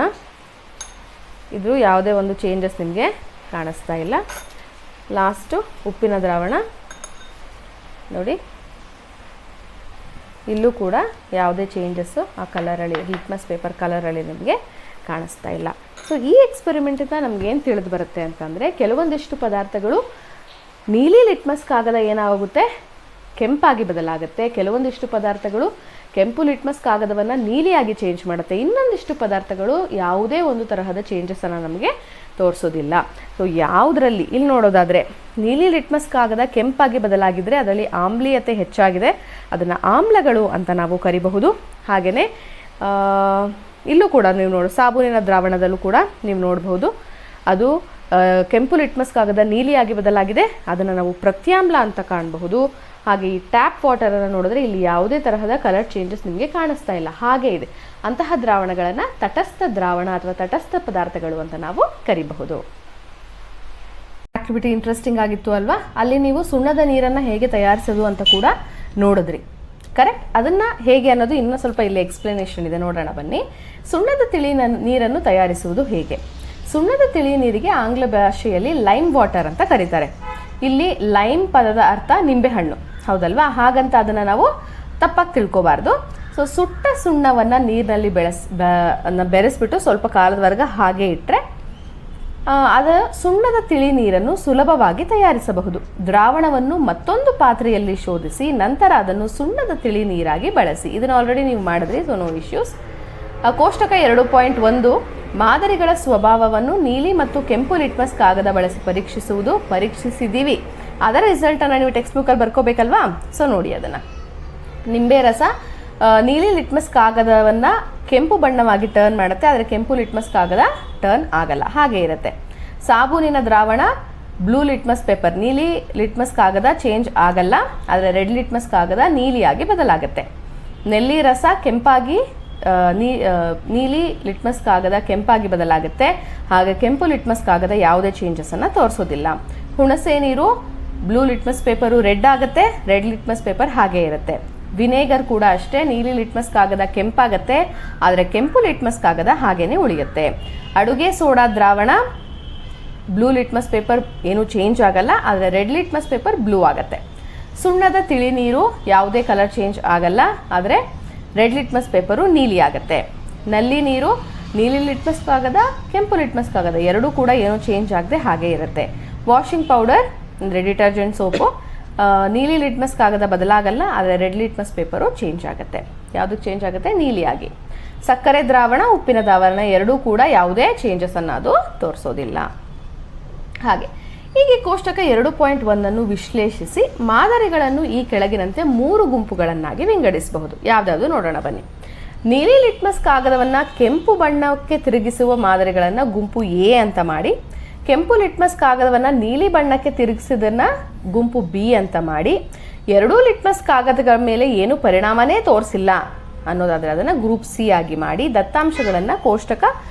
ಇದು ಯಾವುದೇ ಒಂದು ಚೇಂಜಸ್ ನಿಮಗೆ ಕಾಣಿಸ್ತಾ ಇಲ್ಲ. ಲಾಸ್ಟು ಉಪ್ಪಿನ ದ್ರಾವಣ ನೋಡಿ, ಇಲ್ಲೂ ಕೂಡ ಯಾವುದೇ ಚೇಂಜಸ್ಸು ಆ ಕಲರಲ್ಲಿ ಲಿಟ್ಮಸ್ ಪೇಪರ್ ಕಲರಲ್ಲಿ ನಿಮಗೆ ಕಾಣಿಸ್ತಾ ಇಲ್ಲ. ಸೊ ಈ ಎಕ್ಸ್ಪೆರಿಮೆಂಟಿಂದ ನಮಗೇನು ತಿಳಿದು ಬರುತ್ತೆ ಅಂತಂದರೆ, ಕೆಲವೊಂದಿಷ್ಟು ಪದಾರ್ಥಗಳು ನೀಲಿ ಲಿಟ್ಮಸ್ ಕಾಗದ ಏನಾಗುತ್ತೆ, ಕೆಂಪಾಗಿ ಬದಲಾಗುತ್ತೆ. ಕೆಲವೊಂದಿಷ್ಟು ಪದಾರ್ಥಗಳು ಕೆಂಪು ಲಿಟ್ಮಸ್ ಕಾಗದವನ್ನು ನೀಲಿಯಾಗಿ ಚೇಂಜ್ ಮಾಡುತ್ತೆ. ಇನ್ನೊಂದಿಷ್ಟು ಪದಾರ್ಥಗಳು ಯಾವುದೇ ಒಂದು ತರಹದ ಚೇಂಜಸನ್ನು ನಮಗೆ ತೋರಿಸೋದಿಲ್ಲ. ಸೊ ಯಾವುದರಲ್ಲಿ ಇಲ್ಲಿ ನೋಡೋದಾದರೆ, ನೀಲಿ ಲಿಟ್ಮಸ್ ಕಾಗದ ಕೆಂಪಾಗಿ ಬದಲಾಗಿದ್ದರೆ ಅದರಲ್ಲಿ ಆಮ್ಲೀಯತೆ ಹೆಚ್ಚಾಗಿದೆ, ಅದನ್ನು ಆಮ್ಲಗಳು ಅಂತ ನಾವು ಕರಿಬಹುದು. ಹಾಗೆಯೇ ಇಲ್ಲೂ ಕೂಡ ನೀವು ಸಾಬೂನಿನ ದ್ರಾವಣದಲ್ಲೂ ಕೂಡ ನೀವು ನೋಡಬಹುದು, ಅದು ಕೆಂಪು ಲಿಟ್ಮಸ್ ಕಾಗದ ನೀಲಿಯಾಗಿ ಬದಲಾಗಿದೆ, ಅದನ್ನು ನಾವು ಪ್ರತ್ಯಾಮ್ಲ ಅಂತ ಕಾಣಬಹುದು. ಹಾಗೆ ಈ ಟ್ಯಾಪ್ ವಾಟರನ್ನು ನೋಡಿದ್ರೆ ಇಲ್ಲಿ ಯಾವುದೇ ತರಹದ ಕಲರ್ ಚೇಂಜಸ್ ನಿಮಗೆ ಕಾಣಿಸ್ತಾ ಇಲ್ಲ, ಹಾಗೆ ಇದೆ. ಅಂತಹ ದ್ರಾವಣಗಳನ್ನು ತಟಸ್ಥ ದ್ರಾವಣ ಅಥವಾ ತಟಸ್ಥ ಪದಾರ್ಥಗಳು ಅಂತ ನಾವು ಕರಿಬಹುದು. ಆಕ್ಟಿವಿಟಿ ಇಂಟ್ರೆಸ್ಟಿಂಗ್ ಆಗಿತ್ತು ಅಲ್ವಾ? ಅಲ್ಲಿ ನೀವು ಸುಣ್ಣದ ನೀರನ್ನು ಹೇಗೆ ತಯಾರಿಸೋದು ಅಂತ ಕೂಡ ನೋಡಿದ್ರಿ, ಕರೆಕ್ಟ್? ಅದನ್ನು ಹೇಗೆ ಅನ್ನೋದು ಇನ್ನೂ ಸ್ವಲ್ಪ ಇಲ್ಲಿ ಎಕ್ಸ್ಪ್ಲನೇಷನ್ ಇದೆ, ನೋಡೋಣ ಬನ್ನಿ. ಸುಣ್ಣದ ತಿಳಿ ನೀರನ್ನು ತಯಾರಿಸುವುದು ಹೇಗೆ? ಸುಣ್ಣದ ತಿಳಿ ನೀರಿಗೆ ಆಂಗ್ಲ ಭಾಷೆಯಲ್ಲಿ ಲೈಮ್ ವಾಟರ್ ಅಂತ ಕರೀತಾರೆ. ಇಲ್ಲಿ ಲೈಮ್ ಪದದ ಅರ್ಥ ನಿಂಬೆಹಣ್ಣು, ಹೌದಲ್ವಾ? ಹಾಗಂತ ಅದನ್ನು ನಾವು ತಪ್ಪಾಗಿ ತಿಳ್ಕೊಬಾರ್ದು. ಸೊ ಸುಟ್ಟ ಸುಣ್ಣವನ್ನು ನೀರಿನಲ್ಲಿ ಬೆರೆಸ್ಬಿಟ್ಟು ಸ್ವಲ್ಪ ಕಾಲದವರೆಗೆ ಹಾಗೆ ಇಟ್ಟರೆ ಅದು ಸುಣ್ಣದ ತಿಳಿ ನೀರನ್ನು ಸುಲಭವಾಗಿ ತಯಾರಿಸಬಹುದು. ದ್ರಾವಣವನ್ನು ಮತ್ತೊಂದು ಪಾತ್ರೆಯಲ್ಲಿ ಶೋಧಿಸಿ ನಂತರ ಅದನ್ನು ಸುಣ್ಣದ ತಿಳಿ ನೀರಾಗಿ ಬಳಸಿ. ಇದನ್ನು ಆಲ್ರೆಡಿ ನೀವು ಮಾಡಿದ್ರಿ, ಸೊ ನೋ ಇಶ್ಯೂಸ್. ಕೋಷ್ಟಕ 2.1 ಮಾದರಿಗಳ ಸ್ವಭಾವವನ್ನು ನೀಲಿ ಮತ್ತು ಕೆಂಪು ಲಿಟ್ಮಸ್ ಕಾಗದ ಬಳಸಿ ಪರೀಕ್ಷಿಸಿದ್ದೀವಿ. ಅದರ ರಿಸಲ್ಟನ್ನು ನೀವು ಟೆಕ್ಸ್ಟ್ ಬುಕ್ಕಲ್ಲಿ ಬರ್ಕೋಬೇಕಲ್ವಾ? ಸೊ ನೋಡಿ, ಅದನ್ನು ನಿಂಬೆ ರಸ ನೀಲಿ ಲಿಟ್ಮಸ್ ಕಾಗದವನ್ನು ಕೆಂಪು ಬಣ್ಣವಾಗಿ ಟರ್ನ್ ಮಾಡುತ್ತೆ, ಆದರೆ ಕೆಂಪು ಲಿಟ್ಮಸ್ ಕಾಗದ ಟರ್ನ್ ಆಗಲ್ಲ, ಹಾಗೆ ಇರುತ್ತೆ. ಸಾಬೂನಿನ ದ್ರಾವಣ ಬ್ಲೂ ಲಿಟ್ಮಸ್ ಪೇಪರ್, ನೀಲಿ ಲಿಟ್ಮಸ್ ಕಾಗದ ಚೇಂಜ್ ಆಗಲ್ಲ, ಆದರೆ ರೆಡ್ ಲಿಟ್ಮಸ್ ಕಾಗದ ನೀಲಿಯಾಗಿ ಬದಲಾಗುತ್ತೆ. ನೆಲ್ಲಿ ರಸ ಕೆಂಪಾಗಿ ನೀಲಿ ಲಿಟ್ಮಸ್ ಕಾಗದ ಕೆಂಪಾಗಿ ಬದಲಾಗುತ್ತೆ, ಹಾಗೆ ಕೆಂಪು ಲಿಟ್ಮಸ್ ಕಾಗದ ಯಾವುದೇ ಚೇಂಜಸನ್ನು ತೋರಿಸೋದಿಲ್ಲ. ಹುಣಸೆ ನೀರು ಬ್ಲೂ ಲಿಟ್ಮಸ್ ಪೇಪರು ರೆಡ್ ಆಗುತ್ತೆ, ರೆಡ್ ಲಿಟ್ಮಸ್ ಪೇಪರ್ ಹಾಗೆ ಇರುತ್ತೆ. ವಿನೇಗರ್ ಕೂಡ ಅಷ್ಟೇ, ನೀಲಿ ಲಿಟ್ಮಸ್ ಕಾಗದ ಕೆಂಪಾಗತ್ತೆ, ಆದರೆ ಕೆಂಪು ಲಿಟ್ಮಸ್ ಕಾಗದ ಹಾಗೇನೆ ಉಳಿಯುತ್ತೆ. ಅಡುಗೆ ಸೋಡಾ ದ್ರಾವಣ ಬ್ಲೂ ಲಿಟ್ಮಸ್ ಪೇಪರ್ ಏನು ಚೇಂಜ್ ಆಗಲ್ಲ, ಆದರೆ ರೆಡ್ ಲಿಟ್ಮಸ್ ಪೇಪರ್ ಬ್ಲೂ ಆಗುತ್ತೆ. ಸುಣ್ಣದ ತಿಳಿ ನೀರು ಯಾವುದೇ ಕಲರ್ ಚೇಂಜ್ ಆಗಲ್ಲ, ಆದರೆ ರೆಡ್ ಲಿಟ್ಮಸ್ ಪೇಪರು ನೀಲಿ ಆಗುತ್ತೆ. ನಲ್ಲಿ ನೀರು ನೀಲಿ ಲಿಟ್ಮಸ್ ಕಾಗದ ಕೆಂಪು ಲಿಟ್ಮಸ್ ಕಾಗದ ಎರಡೂ ಕೂಡ ಏನೂ ಚೇಂಜ್ ಆಗದೆ ಹಾಗೆ ಇರುತ್ತೆ. ವಾಷಿಂಗ್ ಪೌಡರ್ ಅಂದರೆ ಡಿಟರ್ಜೆಂಟ್ ಸೋಪು ನೀಲಿ ಲಿಟ್ಮಸ್ ಕಾಗದ ಬದಲಾಗಲ್ಲ, ಆದರೆ ರೆಡ್ ಲಿಟ್ಮಸ್ ಪೇಪರು ಚೇಂಜ್ ಆಗುತ್ತೆ. ಯಾವುದಕ್ಕೆ ಚೇಂಜ್ ಆಗುತ್ತೆ? ನೀಲಿಯಾಗಿ. ಸಕ್ಕರೆ ದ್ರಾವಣ ಉಪ್ಪಿನ ದ್ರಾವಣ ಎರಡೂ ಕೂಡ ಯಾವುದೇ ಚೇಂಜಸನ್ನು ಅದು ತೋರಿಸೋದಿಲ್ಲ. ಹಾಗೆ ಹೀಗೆ ಕೋಷ್ಟಕ 2.1 ವಿಶ್ಲೇಷಿಸಿ ಮಾದರಿಗಳನ್ನು ಈ ಕೆಳಗಿನಂತೆ 3 ಗುಂಪುಗಳನ್ನಾಗಿ ವಿಂಗಡಿಸಬಹುದು. ಯಾವುದಾದ್ರು ನೋಡೋಣ ಬನ್ನಿ. ನೀಲಿ ಲಿಟ್ಮಸ್ ಕಾಗದವನ್ನು ಕೆಂಪು ಬಣ್ಣಕ್ಕೆ ತಿರುಗಿಸುವ ಮಾದರಿಗಳನ್ನು ಗುಂಪು ಎ ಅಂತ ಮಾಡಿ, ಕೆಂಪು ಲಿಟ್ಮಸ್ ಕಾಗದವನ್ನು ನೀಲಿ ಬಣ್ಣಕ್ಕೆ ತಿರುಗಿಸಿದನ್ನು ಗುಂಪು ಬಿ ಅಂತ ಮಾಡಿ, ಎರಡೂ ಲಿಟ್ಮಸ್ ಕಾಗದಗಳ ಮೇಲೆ ಏನು ಪರಿಣಾಮನೇ ತೋರಿಸಿಲ್ಲ ಅನ್ನೋದಾದರೆ ಅದನ್ನು ಗ್ರೂಪ್ ಸಿ ಆಗಿ ಮಾಡಿ ದತ್ತಾಂಶಗಳನ್ನು ಕೋಷ್ಟಕ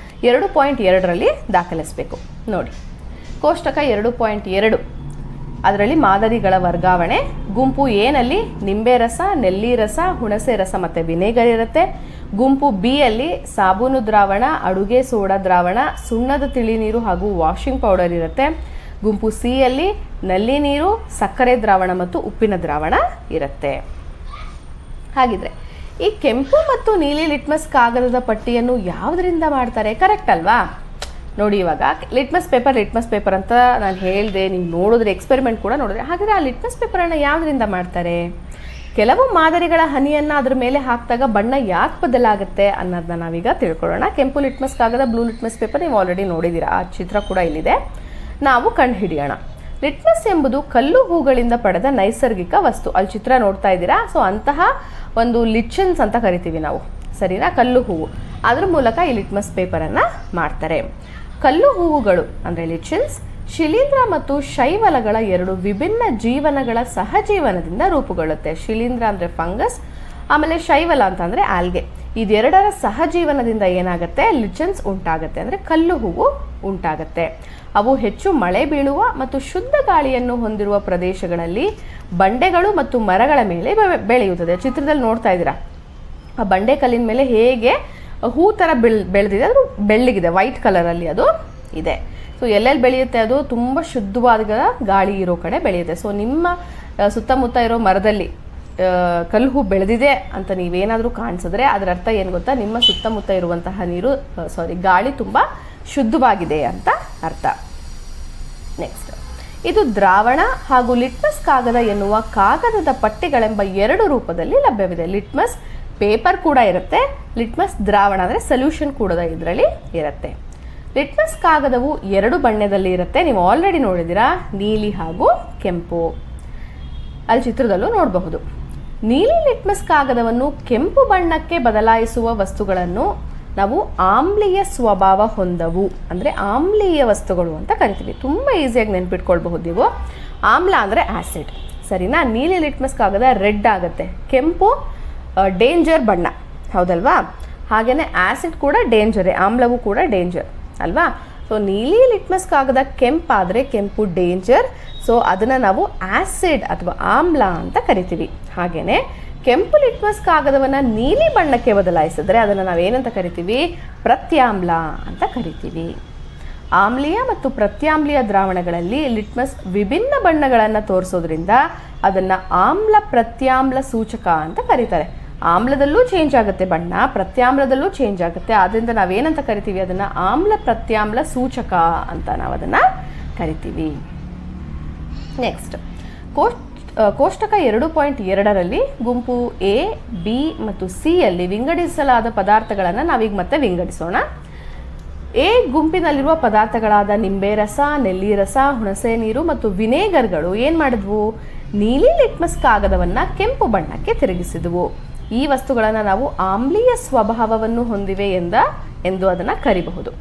2.2ರಲ್ಲಿ ದಾಖಲಿಸಬೇಕು. ನೋಡಿ, ಕೋಷ್ಟಕ 2.2 ಅದರಲ್ಲಿ ಮಾದರಿಗಳ ವರ್ಗಾವಣೆ. ಗುಂಪು ಎನಲ್ಲಿ ನಿಂಬೆ ರಸ, ನೆಲ್ಲಿ ರಸ, ಹುಣಸೆ ರಸ ಮತ್ತು ವಿನೆಗರ್ ಇರುತ್ತೆ. ಗುಂಪು ಬಿ ಯಲ್ಲಿ ಸಾಬೂನು ದ್ರಾವಣ, ಅಡುಗೆ ಸೋಡಾ ದ್ರಾವಣ, ಸುಣ್ಣದ ತಿಳಿ ನೀರು ಹಾಗೂ ವಾಷಿಂಗ್ ಪೌಡರ್ ಇರುತ್ತೆ. ಗುಂಪು ಸಿ ಯಲ್ಲಿ ನಲ್ಲಿ ನೀರು, ಸಕ್ಕರೆ ದ್ರಾವಣ ಮತ್ತು ಉಪ್ಪಿನ ದ್ರಾವಣ ಇರುತ್ತೆ. ಹಾಗಿದ್ರೆ ಈ ಕೆಂಪು ಮತ್ತು ನೀಲಿ ಲಿಟ್ಮಸ್ ಕಾಗದದ ಪಟ್ಟಿಯನ್ನು ಯಾವುದರಿಂದ ಮಾಡ್ತಾರೆ? ಕರೆಕ್ಟ್ ಅಲ್ವಾ? ನೋಡಿ, ಇವಾಗ ಲಿಟ್ಮಸ್ ಪೇಪರ್ ಅಂತ ನಾನು ಹೇಳಿದೆ, ನೀವು ನೋಡಿದ್ರೆ ಎಕ್ಸ್ಪೆರಿಮೆಂಟ್ ಕೂಡ ನೋಡಿದ್ರೆ. ಹಾಗಾದರೆ ಆ ಲಿಟ್ಮಸ್ ಪೇಪರನ್ನು ಯಾವುದರಿಂದ ಮಾಡ್ತಾರೆ? ಕೆಲವು ಮಾದರಿಗಳ ಹನಿಯನ್ನು ಅದ್ರ ಮೇಲೆ ಹಾಕಿದಾಗ ಬಣ್ಣ ಯಾಕೆ ಬದಲಾಗುತ್ತೆ ಅನ್ನೋದನ್ನ ನಾವೀಗ ತಿಳ್ಕೊಳ್ಳೋಣ. ಕೆಂಪು ಲಿಟ್ಮಸ್ ಕಾಗದ, ಬ್ಲೂ ಲಿಟ್ಮಸ್ ಪೇಪರ್ ನೀವು ಆಲ್ರೆಡಿ ನೋಡಿದ್ದೀರಾ, ಆ ಚಿತ್ರ ಕೂಡ ಇಲ್ಲಿದೆ. ನಾವು ಕಂಡು ಹಿಡಿಯೋಣ. ಲಿಟ್ಮಸ್ ಎಂಬುದು ಕಲ್ಲು ಹೂಗಳಿಂದ ಪಡೆದ ನೈಸರ್ಗಿಕ ವಸ್ತು. ಅಲ್ಲಿ ಚಿತ್ರ ನೋಡ್ತಾ ಇದ್ದೀರಾ. ಸೊ ಅಂತಹ ಒಂದು ಲಿಚನ್ಸ್ ಅಂತ ಕರಿತೀವಿ ನಾವು, ಸರಿನಾ? ಕಲ್ಲು ಹೂವು, ಅದ್ರ ಮೂಲಕ ಈ ಲಿಟ್ಮಸ್ ಪೇಪರನ್ನು ಮಾಡ್ತಾರೆ. ಕಲ್ಲು ಹೂವುಗಳು ಅಂದರೆ ಲಿಚನ್ಸ್ ಶಿಲೀಂಧ್ರ ಮತ್ತು ಶೈವಲಗಳ 2 ವಿಭಿನ್ನ ಜೀವನಗಳ ಸಹಜೀವನದಿಂದ ರೂಪುಗೊಳ್ಳುತ್ತೆ. ಶಿಲೀಂಧ್ರ ಅಂದರೆ ಫಂಗಸ್, ಆಮೇಲೆ ಶೈವಲ ಅಂತಂದರೆ ಆಲ್ಗೆ. ಇದೆರಡರ ಸಹಜೀವನದಿಂದ ಏನಾಗುತ್ತೆ? ಲಿಚನ್ಸ್ ಉಂಟಾಗುತ್ತೆ, ಅಂದರೆ ಕಲ್ಲು ಹೂವು ಉಂಟಾಗುತ್ತೆ. ಅವು ಹೆಚ್ಚು ಮಳೆ ಬೀಳುವ ಮತ್ತು ಶುದ್ಧ ಗಾಳಿಯನ್ನು ಹೊಂದಿರುವ ಪ್ರದೇಶಗಳಲ್ಲಿ ಬಂಡೆಗಳು ಮತ್ತು ಮರಗಳ ಮೇಲೆ ಬೆಳೆಯುತ್ತದೆ. ಚಿತ್ರದಲ್ಲಿ ನೋಡ್ತಾ ಇದ್ದೀರಾ, ಆ ಬಂಡೆ ಕಲ್ಲಿನ ಮೇಲೆ ಹೇಗೆ ಹೂ ಥರ ಬೆಳೆದಿದೆ, ಅದು ಬೆಳ್ಳಗಿದೆ, ವೈಟ್ ಕಲರಲ್ಲಿ ಅದು ಇದೆ. ಸೊ ಎಲ್ಲೆಲ್ಲಿ ಬೆಳೆಯುತ್ತೆ? ಅದು ತುಂಬ ಶುದ್ಧವಾದ ಗಾಳಿ ಇರೋ ಕಡೆ ಬೆಳೆಯುತ್ತೆ. ಸೊ ನಿಮ್ಮ ಸುತ್ತಮುತ್ತ ಇರೋ ಮರದಲ್ಲಿ ಕಲ್ಲು ಬೆಳೆದಿದೆ ಅಂತ ನೀವೇನಾದರೂ ಕಾಣಿಸಿದ್ರೆ ಅದರ ಅರ್ಥ ಏನು ಗೊತ್ತಾ, ನಿಮ್ಮ ಸುತ್ತಮುತ್ತ ಇರುವಂತಹ ಗಾಳಿ ತುಂಬ ಶುದ್ಧವಾಗಿದೆ ಅಂತ ಅರ್ಥ. ನೆಕ್ಸ್ಟ್, ಇದು ದ್ರಾವಣ ಹಾಗೂ ಲಿಟ್ಮಸ್ ಕಾಗದ ಎನ್ನುವ ಕಾಗದದ ಪಟ್ಟಿಗಳೆಂಬ 2 ರೂಪದಲ್ಲಿ ಲಭ್ಯವಿದೆ. ಲಿಟ್ಮಸ್ ಪೇಪರ್ ಕೂಡ ಇರುತ್ತೆ, ಲಿಟ್ಮಸ್ ದ್ರಾವಣ ಅಂದರೆ ಸೊಲ್ಯೂಷನ್ ಕೂಡ ಇದರಲ್ಲಿ ಇರುತ್ತೆ. ಲಿಟ್ಮಸ್ ಕಾಗದವು 2 ಬಣ್ಣದಲ್ಲಿ ಇರುತ್ತೆ. ನೀವು ಆಲ್ರೆಡಿ ನೋಡಿದ್ದೀರಾ, ನೀಲಿ ಹಾಗೂ ಕೆಂಪು. ಅಲ್ಲಿ ಚಿತ್ರದಲ್ಲೂ ನೋಡಬಹುದು. ನೀಲಿ ಲಿಟ್ಮಸ್ ಕಾಗದವನ್ನು ಕೆಂಪು ಬಣ್ಣಕ್ಕೆ ಬದಲಾಯಿಸುವ ವಸ್ತುಗಳನ್ನು ನಾವು ಆಮ್ಲೀಯ ಸ್ವಭಾವ ಹೊಂದವು, ಅಂದರೆ ಆಮ್ಲೀಯ ವಸ್ತುಗಳು ಅಂತ ಕರಿತೀವಿ. ತುಂಬ ಈಸಿಯಾಗಿ ನೆನ್ಪಿಟ್ಕೊಳ್ಬಹುದು ನೀವು. ಆಮ್ಲ ಅಂದರೆ ಆ್ಯಸಿಡ್, ಸರಿನಾ? ನೀಲಿ ಲಿಟ್ಮಸ್ ಕಾಗದ ರೆಡ್ ಆಗುತ್ತೆ, ಕೆಂಪು ಡೇಂಜರ್ ಬಣ್ಣ, ಹೌದಲ್ವಾ? ಹಾಗೆಯೇ ಆ್ಯಸಿಡ್ ಕೂಡ ಡೇಂಜರೇ, ಆಮ್ಲವೂ ಕೂಡ ಡೇಂಜರ್ ಅಲ್ವಾ? ಸೊ ನೀಲಿ ಲಿಟ್ಮಸ್ ಕಾಗದ ಕೆಂಪಾದರೆ ಕೆಂಪು ಡೇಂಜರ್, ಸೊ ಅದನ್ನು ನಾವು ಆ್ಯಸಿಡ್ ಅಥವಾ ಆಮ್ಲ ಅಂತ ಕರಿತೀವಿ. ಹಾಗೆಯೇ ಕೆಂಪು ಲಿಟ್ಮಸ್ ಕಾಗದವನ್ನು ನೀಲಿ ಬಣ್ಣಕ್ಕೆ ಬದಲಾಯಿಸಿದ್ರೆ ಅದನ್ನು ನಾವೇನಂತ ಕರಿತೀವಿ? ಪ್ರತ್ಯಾಮ್ಲ ಅಂತ ಕರಿತೀವಿ. ಆಮ್ಲೀಯ ಮತ್ತು ಪ್ರತ್ಯಾಮ್ಲೀಯ ದ್ರಾವಣಗಳಲ್ಲಿ ಲಿಟ್ಮಸ್ ವಿಭಿನ್ನ ಬಣ್ಣಗಳನ್ನು ತೋರಿಸೋದ್ರಿಂದ ಅದನ್ನು ಆಮ್ಲ ಪ್ರತ್ಯಾಮ್ಲ ಸೂಚಕ ಅಂತ ಕರೀತಾರೆ. ಆಮ್ಲದಲ್ಲೂ ಚೇಂಜ್ ಆಗುತ್ತೆ ಬಣ್ಣ, ಪ್ರತ್ಯಾಮ್ಲದಲ್ಲೂ ಚೇಂಜ್ ಆಗುತ್ತೆ. ಆದ್ದರಿಂದ ನಾವೇನಂತ ಕರಿತೀವಿ? ಅದನ್ನು ಆಮ್ಲ ಪ್ರತ್ಯಾಮ್ಲ ಸೂಚಕ ಅಂತ ನಾವು ಅದನ್ನು ಕರಿತೀವಿ. ನೆಕ್ಸ್ಟ್, ಕೋಷ್ಟಕ 2.2ರಲ್ಲಿ ಗುಂಪು ಎ, ಬಿ ಮತ್ತು ಸಿ ಯಲ್ಲಿ ವಿಂಗಡಿಸಲಾದ ಪದಾರ್ಥಗಳನ್ನು ನಾವೀಗ ಮತ್ತೆ ವಿಂಗಡಿಸೋಣ. ಎ ಗುಂಪಿನಲ್ಲಿರುವ ಪದಾರ್ಥಗಳಾದ ನಿಂಬೆ ರಸ, ನೆಲ್ಲಿ ರಸ, ಹುಣಸೆ ನೀರು ಮತ್ತು ವಿನೇಗರ್ಗಳು ಏನು ಮಾಡಿದ್ವು? ನೀಲಿ ಲಿಟ್ಮಸ್ ಕಾಗದವನ್ನು ಕೆಂಪು ಬಣ್ಣಕ್ಕೆ ತಿರುಗಿಸಿದವು. ಈ ವಸ್ತುಗಳನ್ನು ನಾವು ಆಮ್ಲೀಯ ಸ್ವಭಾವವನ್ನು ಹೊಂದಿವೆ ಎಂದು ಅದನ್ನು ಕರಿಬಹುದು.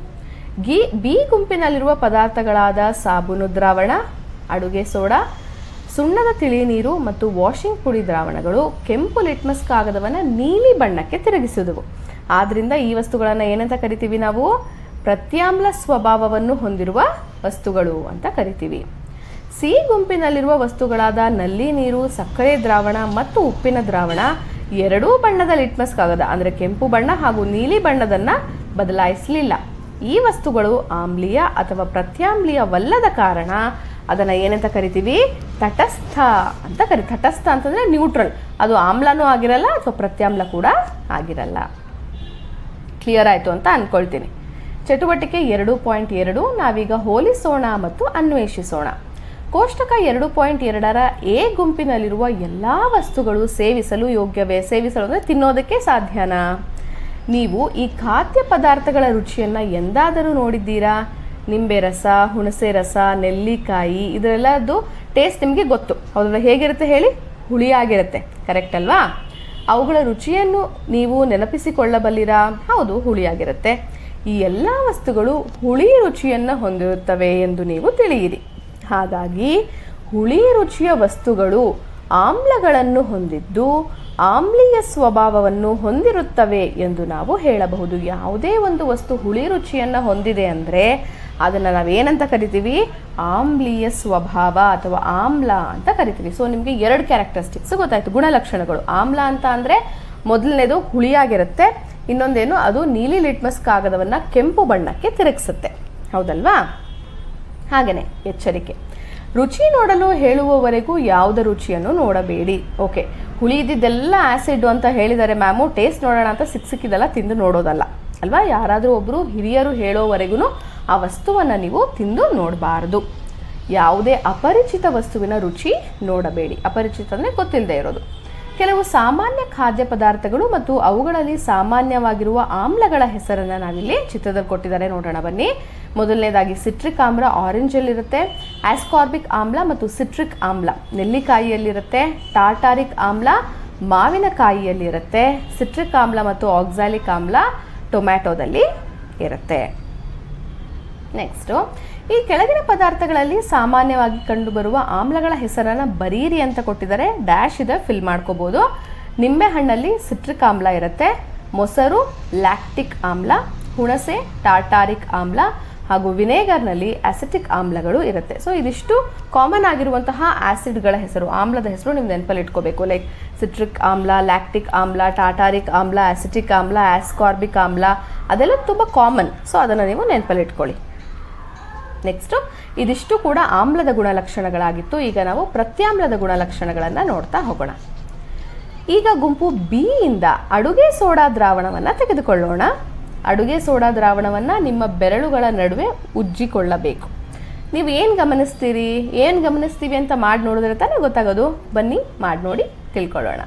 ಬಿ ಗುಂಪಿನಲ್ಲಿರುವ ಪದಾರ್ಥಗಳಾದ ಸಾಬೂನು ದ್ರಾವಣ, ಅಡುಗೆ ಸೋಡಾ, ಸುಣ್ಣದ ತಿಳಿ ನೀರು ಮತ್ತು ವಾಷಿಂಗ್ ಪುಡಿ ದ್ರಾವಣಗಳು ಕೆಂಪು ಲಿಟ್ಮಸ್ ಕಾಗದವನ್ನು ನೀಲಿ ಬಣ್ಣಕ್ಕೆ ತಿರುಗಿಸಿದವು. ಆದ್ದರಿಂದ ಈ ವಸ್ತುಗಳನ್ನು ಏನಂತ ಕರಿತೀವಿ? ನಾವು ಪ್ರತ್ಯಾಮ್ಲ ಸ್ವಭಾವವನ್ನು ಹೊಂದಿರುವ ವಸ್ತುಗಳು ಅಂತ ಕರಿತೀವಿ. ಸಿ ಗುಂಪಿನಲ್ಲಿರುವ ವಸ್ತುಗಳಾದ ನಲ್ಲಿ ನೀರು, ಸಕ್ಕರೆ ದ್ರಾವಣ ಮತ್ತು ಉಪ್ಪಿನ ದ್ರಾವಣ 2 ಬಣ್ಣದ ಲಿಟ್ಮಸ್ ಕಾಗದ ಅಂದರೆ ಕೆಂಪು ಬಣ್ಣ ಹಾಗೂ ನೀಲಿ ಬಣ್ಣದನ್ನು ಬದಲಾಯಿಸಲಿಲ್ಲ. ಈ ವಸ್ತುಗಳು ಆಮ್ಲೀಯ ಅಥವಾ ಪ್ರತ್ಯಾಮ್ಲೀಯವಲ್ಲದ ಕಾರಣ ಅದನ್ನು ಏನಂತ ಕರಿತೀವಿ? ತಟಸ್ಥ ಅಂತ ತಟಸ್ಥ ಅಂತಂದರೆ ನ್ಯೂಟ್ರಲ್, ಅದು ಆಮ್ಲನೂ ಆಗಿರಲ್ಲ ಅಥವಾ ಪ್ರತ್ಯಾಮ್ಲ ಕೂಡ ಆಗಿರಲ್ಲ. ಕ್ಲಿಯರ್ ಆಯಿತು ಅಂತ ಅಂದ್ಕೊಳ್ತೀನಿ. ಚಟುವಟಿಕೆ 2.2 ನಾವೀಗ ಹೋಲಿಸೋಣ ಮತ್ತು ಅನ್ವೇಷಿಸೋಣ. ಕೋಷ್ಟಕ 2.2ರ ಎ ಗುಂಪಿನಲ್ಲಿರುವ ಎಲ್ಲ ವಸ್ತುಗಳು ಸೇವಿಸಲು ಯೋಗ್ಯವೇ? ಸೇವಿಸಲು ಅಂದರೆ ತಿನ್ನೋದಕ್ಕೆ ಸಾಧ್ಯನಾ? ನೀವು ಈ ಖಾದ್ಯ ಪದಾರ್ಥಗಳ ರುಚಿಯನ್ನು ಎಂದಾದರೂ ನೋಡಿದ್ದೀರಾ? ನಿಂಬೆ ರಸ, ಹುಣಸೆ ರಸ, ನೆಲ್ಲಿಕಾಯಿ ಇದರೆಲ್ಲದ್ದು ಟೇಸ್ಟ್ ನಿಮಗೆ ಗೊತ್ತು, ಹೌದಲ್ಲ? ಹೇಗಿರುತ್ತೆ ಹೇಳಿ? ಹುಳಿಯಾಗಿರುತ್ತೆ, ಕರೆಕ್ಟ್ ಅಲ್ವಾ? ಅವುಗಳ ರುಚಿಯನ್ನು ನೀವು ನೆನಪಿಸಿಕೊಳ್ಳಬಲ್ಲಿರಾ? ಹೌದು, ಹುಳಿಯಾಗಿರುತ್ತೆ. ಈ ಎಲ್ಲ ವಸ್ತುಗಳು ಹುಳಿ ರುಚಿಯನ್ನು ಹೊಂದಿರುತ್ತವೆ ಎಂದು ನೀವು ತಿಳಿಯಿರಿ. ಹಾಗಾಗಿ ಹುಳಿ ರುಚಿಯ ವಸ್ತುಗಳು ಆಮ್ಲಗಳನ್ನು ಹೊಂದಿದ್ದು ಆಮ್ಲೀಯ ಸ್ವಭಾವವನ್ನು ಹೊಂದಿರುತ್ತವೆ ಎಂದು ನಾವು ಹೇಳಬಹುದು. ಯಾವುದೇ ಒಂದು ವಸ್ತು ಹುಳಿ ರುಚಿಯನ್ನು ಹೊಂದಿದೆ ಅಂದರೆ ಅದನ್ನು ನಾವೇನಂತ ಕರಿತೀವಿ? ಆಮ್ಲೀಯ ಸ್ವಭಾವ ಅಥವಾ ಆಮ್ಲ ಅಂತ ಕರಿತೀವಿ. ಸೊ ನಿಮಗೆ 2 ಕ್ಯಾರೆಕ್ಟರಿಸ್ಟಿಕ್ಸ್ ಗೊತ್ತಾಯಿತು, ಗುಣಲಕ್ಷಣಗಳು. ಆಮ್ಲ ಅಂತ ಅಂದರೆ ಮೊದಲನೇದು ಹುಳಿಯಾಗಿರುತ್ತೆ, ಇನ್ನೊಂದೇನು ಅದು ನೀಲಿ ಲಿಟ್ಮಸ್ ಕಾಗದವನ್ನು ಕೆಂಪು ಬಣ್ಣಕ್ಕೆ ತಿರುಗಿಸುತ್ತೆ, ಹೌದಲ್ವಾ? ಹಾಗೆಯೇ ಎಚ್ಚರಿಕೆ, ರುಚಿ ನೋಡಲು ಹೇಳುವವರೆಗೂ ಯಾವುದೇ ರುಚಿಯನ್ನು ನೋಡಬೇಡಿ. ಓಕೆ, ಹುಳಿ ಇದ್ದಿದ್ದೆಲ್ಲ ಆ್ಯಸಿಡ್ ಅಂತ ಹೇಳಿದ್ದಾರೆ ಮ್ಯಾಮು, ಟೇಸ್ಟ್ ನೋಡೋಣ ಅಂತ ಸಿಕ್ಕಿದೆಲ್ಲ ತಿಂದು ನೋಡೋದಲ್ಲ ಅಲ್ವಾ? ಯಾರಾದರೂ ಒಬ್ಬರು ಹಿರಿಯರು ಹೇಳೋವರೆಗೂ ಆ ವಸ್ತುವನ್ನು ನೀವು ತಿಂದು ನೋಡಬಾರ್ದು. ಯಾವುದೇ ಅಪರಿಚಿತ ವಸ್ತುವಿನ ರುಚಿ ನೋಡಬೇಡಿ. ಅಪರಿಚಿತ ಅಂದರೆ ಗೊತ್ತಿಲ್ಲದೆ ಇರೋದು. ಕೆಲವು ಸಾಮಾನ್ಯ ಖಾದ್ಯ ಪದಾರ್ಥಗಳು ಮತ್ತು ಅವುಗಳಲ್ಲಿ ಸಾಮಾನ್ಯವಾಗಿರುವ ಆಮ್ಲಗಳ ಹೆಸರನ್ನು ನಾವಿಲ್ಲಿ ಚಿತ್ರದಲ್ಲಿ ಕೊಟ್ಟಿದ್ದಾರೆ, ನೋಡೋಣ ಬನ್ನಿ. ಮೊದಲನೇದಾಗಿ ಸಿಟ್ರಿಕ್ ಆಮ್ಲ ಆರೆಂಜಲ್ಲಿರುತ್ತೆ, ಆಸ್ಕಾರ್ಬಿಕ್ ಆಮ್ಲ ಮತ್ತು ಸಿಟ್ರಿಕ್ ಆಮ್ಲ ನೆಲ್ಲಿಕಾಯಿಯಲ್ಲಿರುತ್ತೆ, ಟಾರ್ಟಾರಿಕ್ ಆಮ್ಲ ಮಾವಿನಕಾಯಿಯಲ್ಲಿರುತ್ತೆ, ಸಿಟ್ರಿಕ್ ಆಮ್ಲ ಮತ್ತು ಆಕ್ಸಾಲಿಕ್ ಆಮ್ಲ ಟೊಮ್ಯಾಟೊದಲ್ಲಿ ಇರುತ್ತೆ. ನೆಕ್ಸ್ಟು, ಈ ಕೆಳಗಿನ ಪದಾರ್ಥಗಳಲ್ಲಿ ಸಾಮಾನ್ಯವಾಗಿ ಕಂಡುಬರುವ ಆಮ್ಲಗಳ ಹೆಸರನ್ನು ಬರೀರಿ ಅಂತ ಕೊಟ್ಟಿದ್ದಾರೆ. ಡ್ಯಾಶ್ ಇದೆ, ಫಿಲ್ ಮಾಡ್ಕೋಬೋದು. ನಿಂಬೆಹಣ್ಣಲ್ಲಿ ಸಿಟ್ರಿಕ್ ಆಮ್ಲ ಇರುತ್ತೆ, ಮೊಸರು ಲ್ಯಾಕ್ಟಿಕ್ ಆಮ್ಲ, ಹುಣಸೆ ಟಾರ್ಟಾರಿಕ್ ಆಮ್ಲ ಹಾಗೂ ವಿನೇಗರ್ನಲ್ಲಿ ಅಸಿಟಿಕ್ ಆಮ್ಲಗಳು ಇರುತ್ತೆ. ಸೊ ಇದಿಷ್ಟು ಕಾಮನ್ ಆಗಿರುವಂತಹ ಆ್ಯಸಿಡ್ಗಳ ಹೆಸರು, ಆಮ್ಲದ ಹೆಸರು ನೀವು ನೆನಪಲ್ಲಿ ಇಟ್ಕೋಬೇಕು. ಲೈಕ್ ಸಿಟ್ರಿಕ್ ಆಮ್ಲ, ಲ್ಯಾಕ್ಟಿಕ್ ಆಮ್ಲ, ಟಾರ್ಟಾರಿಕ್ ಆಮ್ಲ, ಅಸಿಟಿಕ್ ಆಮ್ಲ, ಆಸ್ಕಾರ್ಬಿಕ್ ಆಮ್ಲ, ಅದೆಲ್ಲ ತುಂಬ ಕಾಮನ್. ಸೊ ಅದನ್ನು ನೀವು ನೆನಪಲ್ಲಿ ಇಟ್ಕೊಳ್ಳಿ. ನೆಕ್ಸ್ಟು, ಇದಿಷ್ಟು ಕೂಡ ಆಮ್ಲದ ಗುಣಲಕ್ಷಣಗಳಾಗಿತ್ತು. ಈಗ ನಾವು ಪ್ರತ್ಯಾಮ್ಲದ ಗುಣಲಕ್ಷಣಗಳನ್ನು ನೋಡ್ತಾ ಹೋಗೋಣ. ಈಗ ಗುಂಪು ಬಿ ಇಂದ ಅಡುಗೆ ಸೋಡಾ ದ್ರಾವಣವನ್ನು ತೆಗೆದುಕೊಳ್ಳೋಣ. ಅಡುಗೆ ಸೋಡಾ ದ್ರಾವಣವನ್ನು ನಿಮ್ಮ ಬೆರಳುಗಳ ನಡುವೆ ಉಜ್ಜಿಕೊಳ್ಳಬೇಕು. ನೀವು ಏನು ಗಮನಿಸ್ತೀವಿ ಅಂತ ಮಾಡಿ ನೋಡಿದ್ರೆ ತಾನೇ ಗೊತ್ತಾಗೋದು. ಬನ್ನಿ ಮಾಡಿ ನೋಡಿ ತಿಳ್ಕೊಳ್ಳೋಣ.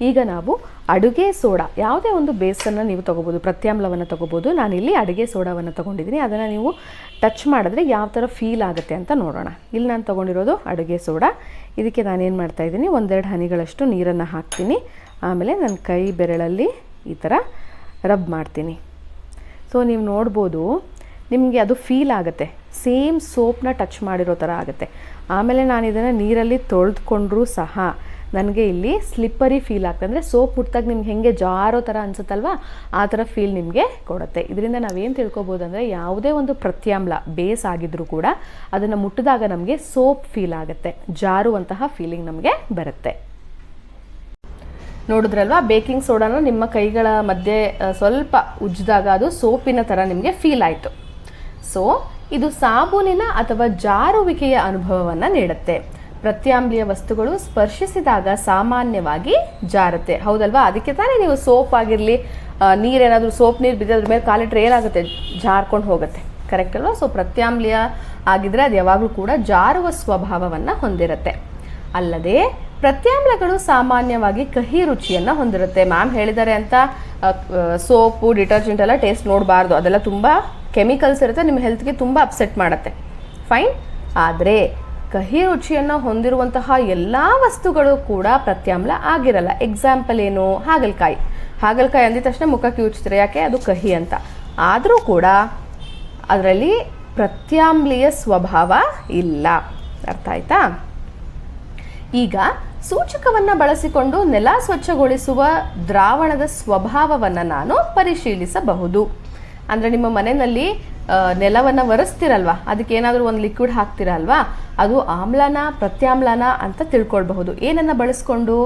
ಈಗ ನಾವು ಅಡುಗೆ ಸೋಡಾ, ಯಾವುದೇ ಒಂದು ಬೇಸನ್ನು ನೀವು ತೊಗೋಬೋದು, ಪ್ರತ್ಯಾಮ್ಲವನ್ನು ತೊಗೋಬೋದು. ನಾನಿಲ್ಲಿ ಅಡುಗೆ ಸೋಡಾವನ್ನು ತೊಗೊಂಡಿದ್ದೀನಿ. ಅದನ್ನು ನೀವು ಟಚ್ ಮಾಡಿದ್ರೆ ಯಾವ ಥರ ಫೀಲ್ ಆಗುತ್ತೆ ಅಂತ ನೋಡೋಣ. ಇಲ್ಲಿ ನಾನು ತೊಗೊಂಡಿರೋದು ಅಡುಗೆ ಸೋಡಾ. ಇದಕ್ಕೆ ನಾನೇನು ಮಾಡ್ತಾಯಿದ್ದೀನಿ, ಒಂದೆರಡು ಹನಿಗಳಷ್ಟು ನೀರನ್ನು ಹಾಕ್ತೀನಿ. ಆಮೇಲೆ ನನ್ನ ಕೈ ಬೆರಳಲ್ಲಿ ಈ ಥರ ರಬ್ ಮಾಡ್ತೀನಿ. ಸೊ ನೀವು ನೋಡ್ಬೋದು, ನಿಮಗೆ ಅದು ಫೀಲ್ ಆಗುತ್ತೆ, ಸೇಮ್ ಸೋಪ್ನ ಟಚ್ ಮಾಡಿರೋ ಥರ ಆಗುತ್ತೆ. ಆಮೇಲೆ ನಾನು ಇದನ್ನು ನೀರಲ್ಲಿ ತೊಳೆದುಕೊಂಡ್ರೂ ಸಹ ನನಗೆ ಇಲ್ಲಿ ಸ್ಲಿಪ್ಪರಿ ಫೀಲ್ ಆಗ್ತದೆ. ಅಂದರೆ ಸೋಪ್ ಮುಟ್ಟಾಗ ನಿಮ್ಗೆ ಹೇಗೆ ಜಾರೋ ಥರ ಅನಿಸುತ್ತಲ್ವ, ಆ ಥರ ಫೀಲ್ ನಿಮಗೆ ಕೊಡುತ್ತೆ. ಇದರಿಂದ ನಾವೇನು ತಿಳ್ಕೊಬೋದು ಅಂದರೆ, ಯಾವುದೇ ಒಂದು ಪ್ರತ್ಯಾಮ್ಲ ಬೇಸ್ ಆಗಿದ್ರೂ ಕೂಡ ಅದನ್ನು ಮುಟ್ಟಿದಾಗ ನಮಗೆ ಸೋಪ್ ಫೀಲ್ ಆಗುತ್ತೆ, ಜಾರುವಂತಹ ಫೀಲಿಂಗ್ ನಮಗೆ ಬರುತ್ತೆ. ನೋಡಿದ್ರಲ್ವಾ, ಬೇಕಿಂಗ್ ಸೋಡಾನ ನಿಮ್ಮ ಕೈಗಳ ಮಧ್ಯೆ ಸ್ವಲ್ಪ ಉಜ್ಜಿದಾಗ ಅದು ಸೋಪಿನ ಥರ ನಿಮಗೆ ಫೀಲ್ ಆಯಿತು. ಸೊ ಇದು ಸಾಬೂನಿನ ಅಥವಾ ಜಾರುವಿಕೆಯ ಅನುಭವವನ್ನು ನೀಡುತ್ತೆ. ಪ್ರತ್ಯಾಮ್ಲೀಯ ವಸ್ತುಗಳು ಸ್ಪರ್ಶಿಸಿದಾಗ ಸಾಮಾನ್ಯವಾಗಿ ಜಾರುತ್ತೆ, ಹೌದಲ್ವಾ? ಅದಕ್ಕೆ ತಾನೇ ನೀವು ಸೋಪ್ ಆಗಿರಲಿ, ನೀರೇನಾದರೂ ಸೋಪ್ ನೀರು ಬಿದ್ದೋದ್ರ ಮೇಲೆ ಕಾಲಿಟ್ರೆ ಏನಾಗುತ್ತೆ, ಜಾರ್ಕೊಂಡು ಹೋಗುತ್ತೆ, ಕರೆಕ್ಟ್ ಅಲ್ವಾ? ಸೊ ಪ್ರತ್ಯಾಮ್ಲೀಯ ಆಗಿದ್ರೆ ಅದು ಯಾವಾಗಲೂ ಕೂಡ ಜಾರುವ ಸ್ವಭಾವವನ್ನು ಹೊಂದಿರುತ್ತೆ. ಅಲ್ಲದೆ ಪ್ರತ್ಯಾಮ್ಲಗಳು ಸಾಮಾನ್ಯವಾಗಿ ಕಹಿ ರುಚಿಯನ್ನು ಹೊಂದಿರುತ್ತೆ. ಮ್ಯಾಮ್ ಹೇಳಿದ್ದಾರೆ ಅಂತ ಸೋಪು, ಡಿಟರ್ಜೆಂಟ್ ಎಲ್ಲ ಟೇಸ್ಟ್ ನೋಡಬಾರ್ದು, ಅದೆಲ್ಲ ತುಂಬ ಕೆಮಿಕಲ್ಸ್ ಇರುತ್ತೆ, ನಿಮ್ಮ ಹೆಲ್ತ್ಗೆ ತುಂಬ ಅಪ್ಸೆಟ್ ಮಾಡುತ್ತೆ. ಫೈನ್. ಆದರೆ ಕಹಿ ರುಚಿಯನ್ನು ಹೊಂದಿರುವಂತಹ ಎಲ್ಲ ವಸ್ತುಗಳು ಕೂಡ ಪ್ರತ್ಯಾಮ್ಲ ಆಗಿರಲ್ಲ. ಎಕ್ಸಾಂಪಲ್ ಏನು? ಹಾಗಲಕಾಯಿ ಅಂದಿದ ತಕ್ಷಣ ಮುಖಕ್ಕೆ ಉಚ್ಚಿದ್ರೆ, ಯಾಕೆ? ಅದು ಕಹಿ ಅಂತ. ಆದರೂ ಕೂಡ ಅದರಲ್ಲಿ ಪ್ರತ್ಯಾಮ್ಲೀಯ ಸ್ವಭಾವ ಇಲ್ಲ. ಅರ್ಥ ಆಯ್ತಾ? ಈಗ ಸೂಚಕವನ್ನು ಬಳಸಿಕೊಂಡು ನೆಲ ಸ್ವಚ್ಛಗೊಳಿಸುವ ದ್ರಾವಣದ ಸ್ವಭಾವವನ್ನು ನಾನು ಪರಿಶೀಲಿಸಬಹುದು. ಅಂದರೆ ನಿಮ್ಮ ಮನೆಯಲ್ಲಿ ನೆಲವನ್ನು ಒರೆಸ್ತಿರಲ್ವಾ, ಅದಕ್ಕೆ ಏನಾದರೂ ಒಂದು ಲಿಕ್ವಿಡ್ ಹಾಕ್ತಿರಲ್ವಾ, ಅದು ಆಮ್ಲನ ಪ್ರತ್ಯಾಮ್ಲನ ಅಂತ ತಿಳ್ಕೊಳ್ಬಹುದು. ಏನನ್ನು ಬಳಸ್ಕೊಂಡು?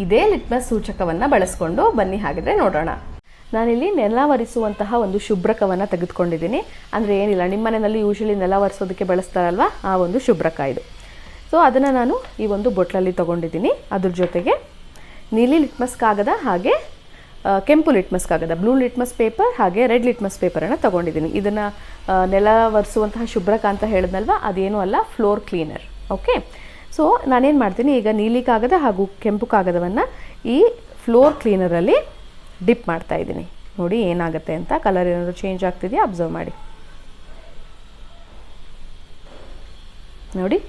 ಇದೇ ಲಿಟ್ಮಸ್ ಸೂಚಕವನ್ನು ಬಳಸ್ಕೊಂಡು. ಬನ್ನಿ ಹಾಗಿದ್ರೆ ನೋಡೋಣ. ನಾನಿಲ್ಲಿ ನೆಲ ಒರೆಸುವಂತಹ ಒಂದು ಶುಭ್ರಕವನ್ನು ತೆಗೆದುಕೊಂಡಿದ್ದೀನಿ. ಅಂದರೆ ಏನಿಲ್ಲ, ನಿಮ್ಮ ಮನೆಯಲ್ಲಿ ಯೂಶಲಿ ನೆಲ ಒರೆಸೋದಕ್ಕೆ ಬಳಸ್ತಾರಲ್ವ, ಆ ಒಂದು ಶುಭ್ರಕ ಇದು. ಸೊ ಅದನ್ನು ನಾನು ಈ ಒಂದು ಬೊಟ್ಲಲ್ಲಿ ತೊಗೊಂಡಿದ್ದೀನಿ. ಅದ್ರ ಜೊತೆಗೆ ನೀಲಿ ಲಿಟ್ಮಸ್ ಕಾಗದ, ಹಾಗೆ ಕೆಂಪು ಲಿಟ್ಮಸ್ ಕಾಗದ, ಬ್ಲೂ ಲಿಟ್ಮಸ್ ಪೇಪರ್, ಹಾಗೆ ರೆಡ್ ಲಿಟ್ಮಸ್ ಪೇಪರನ್ನು ತೊಗೊಂಡಿದ್ದೀನಿ. ಇದನ್ನು ನೆಲ ಒರೆಸುವಂತಹ ಶುಭ್ರಕ ಅಂತ ಹೇಳಿದ್ನಲ್ವ, ಅದೇನೂ ಅಲ್ಲ, ಫ್ಲೋರ್ ಕ್ಲೀನರ್. ಓಕೆ. ಸೊ ನಾನೇನು ಮಾಡ್ತೀನಿ, ಈಗ ನೀಲಿ ಕಾಗದ ಹಾಗೂ ಕೆಂಪು ಕಾಗದವನ್ನು ಈ ಫ್ಲೋರ್ ಕ್ಲೀನರಲ್ಲಿ ಡಿಪ್ ಮಾಡ್ತಾ ಇದ್ದೀನಿ. ನೋಡಿ ಏನಾಗುತ್ತೆ ಅಂತ. ಕಲರ್ ಏನಾದರೂ ಚೇಂಜ್ ಆಗ್ತಿದೆಯಾ ಅಬ್ಸರ್ವ್ ಮಾಡಿ. ನೋಡಿ,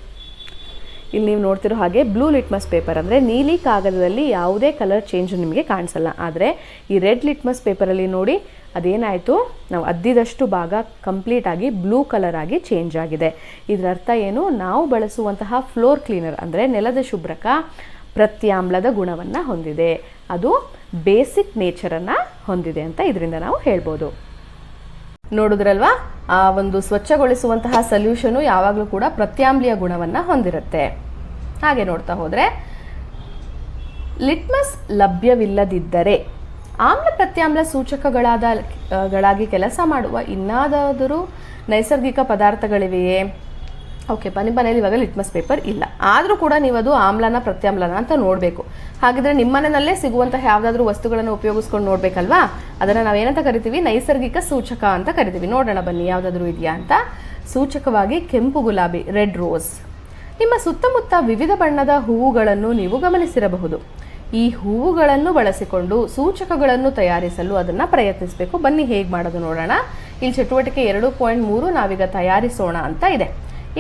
ಇಲ್ಲಿ ನೀವು ನೋಡ್ತಿರೋ ಹಾಗೆ ಬ್ಲೂ ಲಿಟ್ಮಸ್ ಪೇಪರ್ ಅಂದರೆ ನೀಲಿ ಕಾಗದದಲ್ಲಿ ಯಾವುದೇ ಕಲರ್ ಚೇಂಜ್ ನಿಮಗೆ ಕಾಣಿಸಲ್ಲ. ಆದರೆ ಈ ರೆಡ್ ಲಿಟ್ಮಸ್ ಪೇಪರಲ್ಲಿ ನೋಡಿ ಅದೇನಾಯಿತು, ನಾವು ಅದ್ದಿದಷ್ಟು ಭಾಗ ಕಂಪ್ಲೀಟಾಗಿ ಬ್ಲೂ ಕಲರ್ ಆಗಿ ಚೇಂಜ್ ಆಗಿದೆ. ಇದರ ಅರ್ಥ ಏನು? ನಾವು ಬಳಸುವಂತಹ ಫ್ಲೋರ್ ಕ್ಲೀನರ್ ಅಂದರೆ ನೆಲದ ಶುಭ್ರಕ ಪ್ರತ್ಯಾಮ್ಲದ ಗುಣವನ್ನು ಹೊಂದಿದೆ, ಅದು ಬೇಸಿಕ್ ನೇಚರನ್ನು ಹೊಂದಿದೆ ಅಂತ ಇದರಿಂದ ನಾವು ಹೇಳ್ಬೋದು. ನೋಡಿದ್ರಲ್ವಾ, ಆ ಒಂದು ಸ್ವಚ್ಛಗೊಳಿಸುವಂತಹ ಸೊಲ್ಯೂಷನು ಯಾವಾಗಲೂ ಕೂಡ ಪ್ರತ್ಯಾಮ್ಲೀಯ ಗುಣವನ್ನು ಹೊಂದಿರುತ್ತೆ. ಹಾಗೆ ನೋಡ್ತಾ ಹೋದರೆ, ಲಿಟ್ಮಸ್ ಲಭ್ಯವಿಲ್ಲದಿದ್ದರೆ ಆಮ್ಲ ಪ್ರತ್ಯಾಮ್ಲ ಸೂಚಕಗಳಾಗಿ ಕೆಲಸ ಮಾಡುವ ಇನ್ನಾದರೂ ನೈಸರ್ಗಿಕ ಪದಾರ್ಥಗಳಿವೆಯೇ? ಓಕೆ, ನಿಮ್ಮ ಮನೇಲಿ ಇವಾಗ ಲಿಟ್ಮಸ್ ಪೇಪರ್ ಇಲ್ಲ, ಆದರೂ ಕೂಡ ನೀವು ಅದು ಆಮ್ಲನ ಪ್ರತ್ಯಾಮ್ಲನ ಅಂತ ನೋಡಬೇಕು. ಹಾಗಿದ್ರೆ ನಿಮ್ಮ ಮನೆಯಲ್ಲೇ ಸಿಗುವಂತಹ ಯಾವುದಾದ್ರೂ ವಸ್ತುಗಳನ್ನು ಉಪಯೋಗಿಸ್ಕೊಂಡು ನೋಡಬೇಕಲ್ವಾ? ಅದನ್ನು ನಾವೇನಂತ ಕರಿತೀವಿ? ನೈಸರ್ಗಿಕ ಸೂಚಕ ಅಂತ ಕರಿತೀವಿ. ನೋಡೋಣ ಬನ್ನಿ ಯಾವುದಾದ್ರೂ ಇದೆಯಾ ಅಂತ. ಸೂಚಕವಾಗಿ ಕೆಂಪು ಗುಲಾಬಿ, ರೆಡ್ ರೋಸ್. ನಿಮ್ಮ ಸುತ್ತಮುತ್ತ ವಿವಿಧ ಬಣ್ಣದ ಹೂವುಗಳನ್ನು ನೀವು ಗಮನಿಸಿರಬಹುದು. ಈ ಹೂವುಗಳನ್ನು ಬಳಸಿಕೊಂಡು ಸೂಚಕಗಳನ್ನು ತಯಾರಿಸಲು ಅದನ್ನು ಪ್ರಯತ್ನಿಸಬೇಕು. ಬನ್ನಿ ಹೇಗೆ ಮಾಡೋದು ನೋಡೋಣ. ಇಲ್ಲಿ ಚಟುವಟಿಕೆ 2.3 ನಾವೀಗ ತಯಾರಿಸೋಣ ಅಂತ ಇದೆ.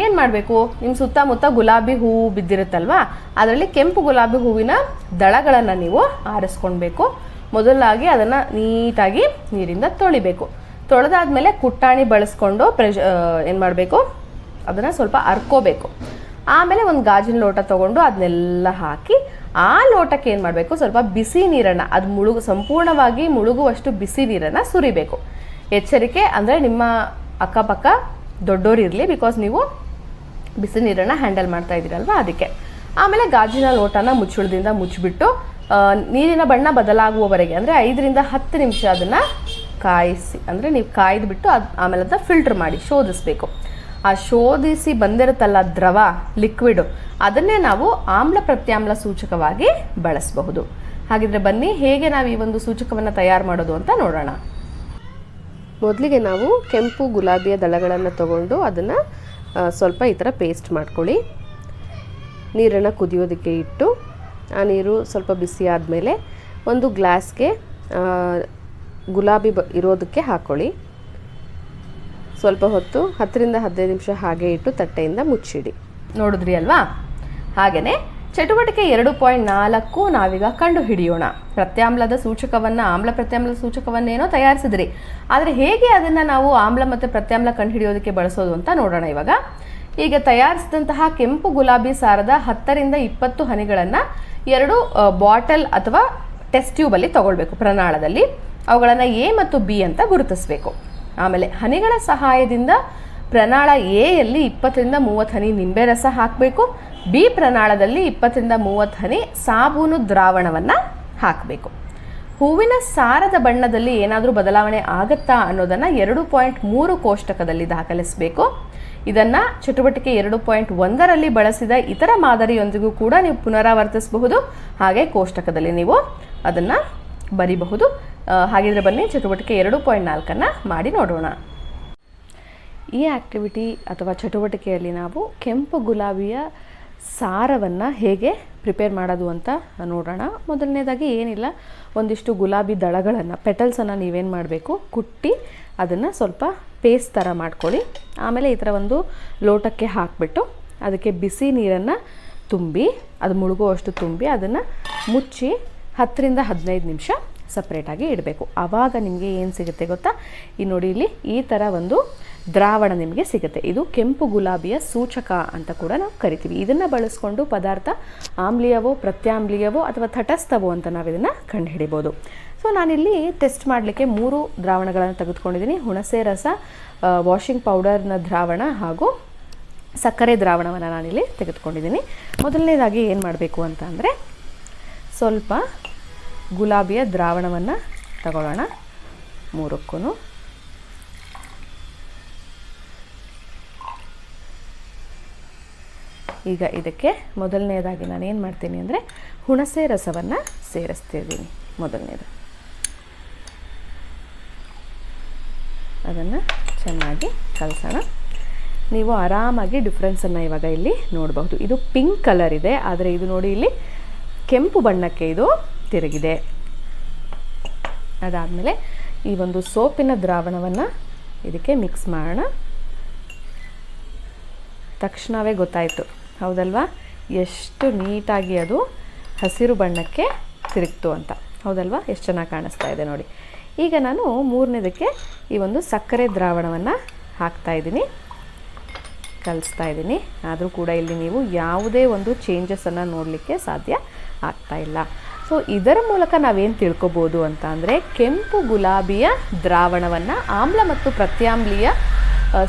ಏನು ಮಾಡಬೇಕು? ನಿಮ್ಮ ಸುತ್ತಮುತ್ತ ಗುಲಾಬಿ ಹೂವು ಬಿದ್ದಿರುತ್ತಲ್ವಾ, ಅದರಲ್ಲಿ ಕೆಂಪು ಗುಲಾಬಿ ಹೂವಿನ ದಳಗಳನ್ನು ನೀವು ಆರಿಸ್ಕೊಳ್ಬೇಕು. ಮೊದಲಾಗಿ ಅದನ್ನು ನೀಟಾಗಿ ನೀರಿಂದ ತೊಳಿಬೇಕು. ತೊಳೆದಾದ್ಮೇಲೆ ಕುಟ್ಟಾಣಿ ಬಳಸ್ಕೊಂಡು ಏನು ಮಾಡಬೇಕು, ಅದನ್ನು ಸ್ವಲ್ಪ ಅರ್ಕೋಬೇಕು. ಆಮೇಲೆ ಒಂದು ಗಾಜಿನ ಲೋಟ ತೊಗೊಂಡು ಅದನ್ನೆಲ್ಲ ಹಾಕಿ, ಆ ಲೋಟಕ್ಕೆ ಏನು ಮಾಡಬೇಕು, ಸ್ವಲ್ಪ ಬಿಸಿ ನೀರನ್ನು, ಅದು ಸಂಪೂರ್ಣವಾಗಿ ಮುಳುಗುವಷ್ಟು ಬಿಸಿ ನೀರನ್ನು ಸುರಿಬೇಕು. ಎಚ್ಚರಿಕೆ ಅಂದರೆ ನಿಮ್ಮ ಅಕ್ಕಪಕ್ಕ ದೊಡ್ಡೋರಿರಲಿ, ಬಿಕಾಸ್ ನೀವು ಬಿಸಿ ನೀರನ್ನು ಹ್ಯಾಂಡಲ್ ಮಾಡ್ತಾ ಇದ್ದೀರಲ್ವ, ಅದಕ್ಕೆ. ಆಮೇಲೆ ಗಾಜಿನ ಲೋಟನ ಮುಚ್ಚಳದಿಂದ ಮುಚ್ಚಿಬಿಟ್ಟು ನೀರಿನ ಬಣ್ಣ ಬದಲಾಗುವವರೆಗೆ ಅಂದರೆ 5 ರಿಂದ 10 ನಿಮಿಷ ಅದನ್ನು ಕಾಯಿಸಿ, ಅಂದರೆ ನೀವು ಕಾಯ್ದುಬಿಟ್ಟು ಆಮೇಲೆ ಅದನ್ನ ಫಿಲ್ಟರ್ ಮಾಡಿ ಶೋಧಿಸಬೇಕು. ಆ ಶೋಧಿಸಿ ಬಂದಿರುತ್ತಲ್ಲ ದ್ರವ ಲಿಕ್ವಿಡು, ಅದನ್ನೇ ನಾವು ಆಮ್ಲ ಪ್ರತ್ಯಾಮ್ಲ ಸೂಚಕವಾಗಿ ಬಳಸಬಹುದು. ಹಾಗಿದ್ರೆ ಬನ್ನಿ ಹೇಗೆ ನಾವು ಈ ಒಂದು ಸೂಚಕವನ್ನು ತಯಾರು ಮಾಡೋದು ಅಂತ ನೋಡೋಣ. ಮೊದಲಿಗೆ ನಾವು ಕೆಂಪು ಗುಲಾಬಿಯ ದಳಗಳನ್ನು ತಗೊಂಡು ಅದನ್ನು ಸ್ವಲ್ಪ ಈ ಥರ ಪೇಸ್ಟ್ ಮಾಡ್ಕೊಳ್ಳಿ. ನೀರನ್ನು ಕುದಿಯೋದಕ್ಕೆ ಇಟ್ಟು ಆ ನೀರು ಸ್ವಲ್ಪ ಬಿಸಿ ಆದಮೇಲೆ ಒಂದು ಗ್ಲಾಸ್ಗೆ ಗುಲಾಬಿ ಇರೋದಕ್ಕೆ ಹಾಕ್ಕೊಳ್ಳಿ. ಸ್ವಲ್ಪ ಹೊತ್ತು 10 ರಿಂದ 15 ನಿಮಿಷ ಹಾಗೆ ಇಟ್ಟು ತಟ್ಟೆಯಿಂದ ಮುಚ್ಚಿಡಿ. ನೋಡಿದ್ರಿ ಅಲ್ವಾ? ಹಾಗೆಯೇ ಚಟುವಟಿಕೆ 2.4 ನಾವೀಗ ಕಂಡು ಹಿಡಿಯೋಣ. ಪ್ರತ್ಯಾಮ್ಲದ ಸೂಚಕವನ್ನು, ಆಮ್ಲ ಪ್ರತ್ಯಾಮ್ಲದ ಸೂಚಕವನ್ನೇನೋ ತಯಾರಿಸಿದ್ರಿ, ಆದರೆ ಹೇಗೆ ಅದನ್ನು ನಾವು ಆಮ್ಲ ಮತ್ತು ಪ್ರತ್ಯಾಮ್ಲ ಕಂಡು ಹಿಡಿಯೋದಕ್ಕೆ ಬಳಸೋದು ಅಂತ ನೋಡೋಣ ಇವಾಗ. ಈಗ ತಯಾರಿಸಿದಂತಹ ಕೆಂಪು ಗುಲಾಬಿ ಸಾರದ 10 ರಿಂದ 20 ಹನಿಗಳನ್ನು 2 ಬಾಟಲ್ ಅಥವಾ ಟೆಸ್ಟ್ ಟ್ಯೂಬಲ್ಲಿ ತಗೊಳ್ಬೇಕು ಪ್ರನಾಳದಲ್ಲಿ. ಅವುಗಳನ್ನು ಎ ಮತ್ತು ಬಿ ಅಂತ ಗುರುತಿಸಬೇಕು. ಆಮೇಲೆ ಹನಿಗಳ ಸಹಾಯದಿಂದ ಪ್ರನಾಳ ಎಯಲ್ಲಿ 20 ರಿಂದ 30 ಹನಿ ನಿಂಬೆ ರಸ ಹಾಕಬೇಕು. ಬಿ ಪ್ರನಾಳದಲ್ಲಿ 20 ರಿಂದ 30 ಹನಿ ಸಾಬೂನು ದ್ರಾವಣವನ್ನು ಹಾಕಬೇಕು. ಹೂವಿನ ಸಾರದ ಬಣ್ಣದಲ್ಲಿ ಏನಾದರೂ ಬದಲಾವಣೆ ಆಗುತ್ತಾ ಅನ್ನೋದನ್ನು 2.3 ಕೋಷ್ಟಕದಲ್ಲಿ ದಾಖಲಿಸಬೇಕು. ಇದನ್ನು ಚಟುವಟಿಕೆ 2.1ರಲ್ಲಿ ಬಳಸಿದ ಇತರ ಮಾದರಿಯೊಂದಿಗೂ ಕೂಡ ನೀವು ಪುನರಾವರ್ತಿಸಬಹುದು. ಹಾಗೆ ಕೋಷ್ಟಕದಲ್ಲಿ ನೀವು ಅದನ್ನು ಬರಿಬಹುದು. ಹಾಗಿದ್ರೆ ಬನ್ನಿ ಚಟುವಟಿಕೆ 2.4 ಮಾಡಿ ನೋಡೋಣ. ಈ ಆ್ಯಕ್ಟಿವಿಟಿ ಅಥವಾ ಚಟುವಟಿಕೆಯಲ್ಲಿ ನಾವು ಕೆಂಪು ಗುಲಾಬಿಯ ಸಾರವನ್ನು ಹೇಗೆ ಪ್ರಿಪೇರ್ ಮಾಡೋದು ಅಂತ ನೋಡೋಣ. ಮೊದಲನೇದಾಗಿ ಏನಿಲ್ಲ, ಒಂದಿಷ್ಟು ಗುಲಾಬಿ ದಳಗಳನ್ನು, ಪೆಟಲ್ಸನ್ನು ನೀವೇನು ಮಾಡಬೇಕು, ಕುಟ್ಟಿ ಅದನ್ನು ಸ್ವಲ್ಪ ಪೇಸ್ಟ್ ಥರ ಮಾಡ್ಕೊಳ್ಳಿ. ಆಮೇಲೆ ಈ ಥರ ಒಂದು ಲೋಟಕ್ಕೆ ಹಾಕಿಬಿಟ್ಟು ಅದಕ್ಕೆ ಬಿಸಿ ನೀರನ್ನು ತುಂಬಿ, ಅದು ಮುಳುಗುವಷ್ಟು ತುಂಬಿ ಅದನ್ನು ಮುಚ್ಚಿ 10 ರಿಂದ 15 ನಿಮಿಷ ಸಪ್ರೇಟಾಗಿ ಇಡಬೇಕು. ಆವಾಗ ನಿಮಗೆ ಏನು ಸಿಗುತ್ತೆ ಗೊತ್ತಾ? ಈ ನೋಡಿ, ಇಲ್ಲಿ ಈ ಥರ ಒಂದು ದ್ರಾವಣ ನಿಮಗೆ ಸಿಗುತ್ತೆ. ಇದು ಕೆಂಪು ಗುಲಾಬಿಯ ಸೂಚಕ ಅಂತ ಕೂಡ ನಾವು ಕರಿತೀವಿ. ಇದನ್ನು ಬಳಸ್ಕೊಂಡು ಪದಾರ್ಥ ಆಮ್ಲೀಯವೋ, ಪ್ರತ್ಯಾಮ್ಲೀಯವೋ ಅಥವಾ ತಟಸ್ಥವೋ ಅಂತ ನಾವು ಇದನ್ನು ಕಂಡುಹಿಡಿಬೋದು. ಸೊ ನಾನಿಲ್ಲಿ ಟೆಸ್ಟ್ ಮಾಡಲಿಕ್ಕೆ 3 ದ್ರಾವಣಗಳನ್ನು ತೆಗೆದುಕೊಂಡಿದ್ದೀನಿ. ಹುಣಸೆ ರಸ, ವಾಷಿಂಗ್ ಪೌಡರ್ನ ದ್ರಾವಣ ಹಾಗೂ ಸಕ್ಕರೆ ದ್ರಾವಣವನ್ನು ನಾನಿಲ್ಲಿ ತೆಗೆದುಕೊಂಡಿದ್ದೀನಿ. ಮೊದಲನೇದಾಗಿ ಏನು ಮಾಡಬೇಕು ಅಂತ ಅಂದರೆ, ಸ್ವಲ್ಪ ಗುಲಾಬಿಯ ದ್ರಾವಣವನ್ನು ತಗೊಳ್ಳೋಣ. 3ಕ್ಕೂ ಈಗ ಇದಕ್ಕೆ ಮೊದಲನೇದಾಗಿ ನಾನು ಏನು ಮಾಡ್ತೀನಿ ಅಂದರೆ ಹುಣಸೆ ರಸವನ್ನು ಸೇರಿಸ್ತಿದ್ದೀನಿ. ಮೊದಲನೇದು ಅದನ್ನು ಚೆನ್ನಾಗಿ ಕಲಸೋಣ. ನೀವು ಆರಾಮಾಗಿ ಡಿಫ್ರೆನ್ಸನ್ನು ಇವಾಗ ಇಲ್ಲಿ ನೋಡಬಹುದು. ಇದು ಪಿಂಕ್ ಕಲರ್ ಇದೆ, ಆದರೆ ಇದು ನೋಡಿ ಇಲ್ಲಿ ಕೆಂಪು ಬಣ್ಣಕ್ಕೆ ಇದು ತಿರುಗಿದೆ. ಅದಾದಮೇಲೆ ಈ ಒಂದು ಸೋಪಿನ ದ್ರಾವಣವನ್ನು ಇದಕ್ಕೆ ಮಿಕ್ಸ್ ಮಾಡೋಣ. ತಕ್ಷಣವೇ ಗೊತ್ತಾಯಿತು ಹೌದಲ್ವಾ, ಎಷ್ಟು ನೀಟಾಗಿ ಅದು ಹಸಿರು ಬಣ್ಣಕ್ಕೆ ತಿರುಗ್ತು ಅಂತ. ಹೌದಲ್ವಾ, ಎಷ್ಟು ಚೆನ್ನಾಗಿ ಕಾಣಿಸ್ತಾ ಇದೆ ನೋಡಿ. ಈಗ ನಾನು 3ನೇದಕ್ಕೆ ಈ ಒಂದು ಸಕ್ಕರೆ ದ್ರಾವಣವನ್ನು ಹಾಕ್ತಾಯಿದ್ದೀನಿ, ಕಲಿಸ್ತಾ ಇದ್ದೀನಿ. ಆದರೂ ಕೂಡ ಇಲ್ಲಿ ನೀವು ಯಾವುದೇ ಒಂದು ಚೇಂಜಸನ್ನು ನೋಡಲಿಕ್ಕೆ ಸಾಧ್ಯ ಆಗ್ತಾಯಿಲ್ಲ. ಸೊ ಇದರ ಮೂಲಕ ನಾವೇನು ತಿಳ್ಕೊಬೋದು ಅಂತ ಅಂದರೆ, ಕೆಂಪು ಗುಲಾಬಿಯ ದ್ರಾವಣವನ್ನು ಆಮ್ಲ ಮತ್ತು ಪ್ರತ್ಯಾಮ್ಲೀಯ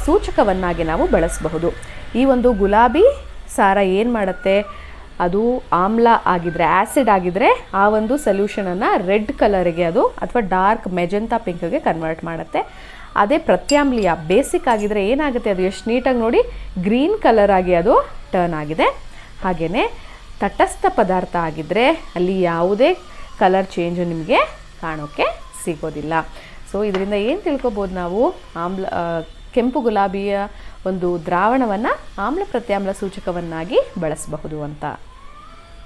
ಸೂಚಕವನ್ನಾಗಿ ನಾವು ಬಳಸಬಹುದು. ಈ ಒಂದು ಗುಲಾಬಿ ಸಾರ ಏನು ಮಾಡುತ್ತೆ, ಅದು ಆಮ್ಲ ಆಗಿದ್ದರೆ, ಆ್ಯಸಿಡ್ ಆಗಿದ್ದರೆ ಆ ಒಂದು ಸೊಲ್ಯೂಷನನ್ನು ರೆಡ್ ಕಲರಿಗೆ ಅದು ಅಥವಾ ಡಾರ್ಕ್ ಮೆಜೆಂತಾ ಪಿಂಕ್ಗೆ ಕನ್ವರ್ಟ್ ಮಾಡುತ್ತೆ. ಅದೇ ಪ್ರತ್ಯಾಮ್ಲೀಯ ಬೇಸಿಕ್ ಆಗಿದ್ದರೆ ಏನಾಗುತ್ತೆ, ಅದು ಎಷ್ಟು ನೀಟಾಗಿ ನೋಡಿ ಗ್ರೀನ್ ಕಲರ್ ಆಗಿ ಅದು ಟರ್ನ್ ಆಗಿದೆ. ಹಾಗೆಯೇ ತಟಸ್ಥ ಪದಾರ್ಥ ಆಗಿದ್ದರೆ ಅಲ್ಲಿ ಯಾವುದೇ ಕಲರ್ ಚೇಂಜು ನಿಮಗೆ ಕಾಣೋಕ್ಕೆ ಸಿಗೋದಿಲ್ಲ. ಸೊ ಇದರಿಂದ ಏನು ತಿಳ್ಕೊಬೋದು ನಾವು, ಕೆಂಪು ಗುಲಾಬಿಯ ಒಂದು ದ್ರಾವಣವನ್ನು ಆಮ್ಲ ಪ್ರತ್ಯಾಮ್ಲ ಸೂಚಕವನ್ನಾಗಿ ಬಳಸಬಹುದು ಅಂತ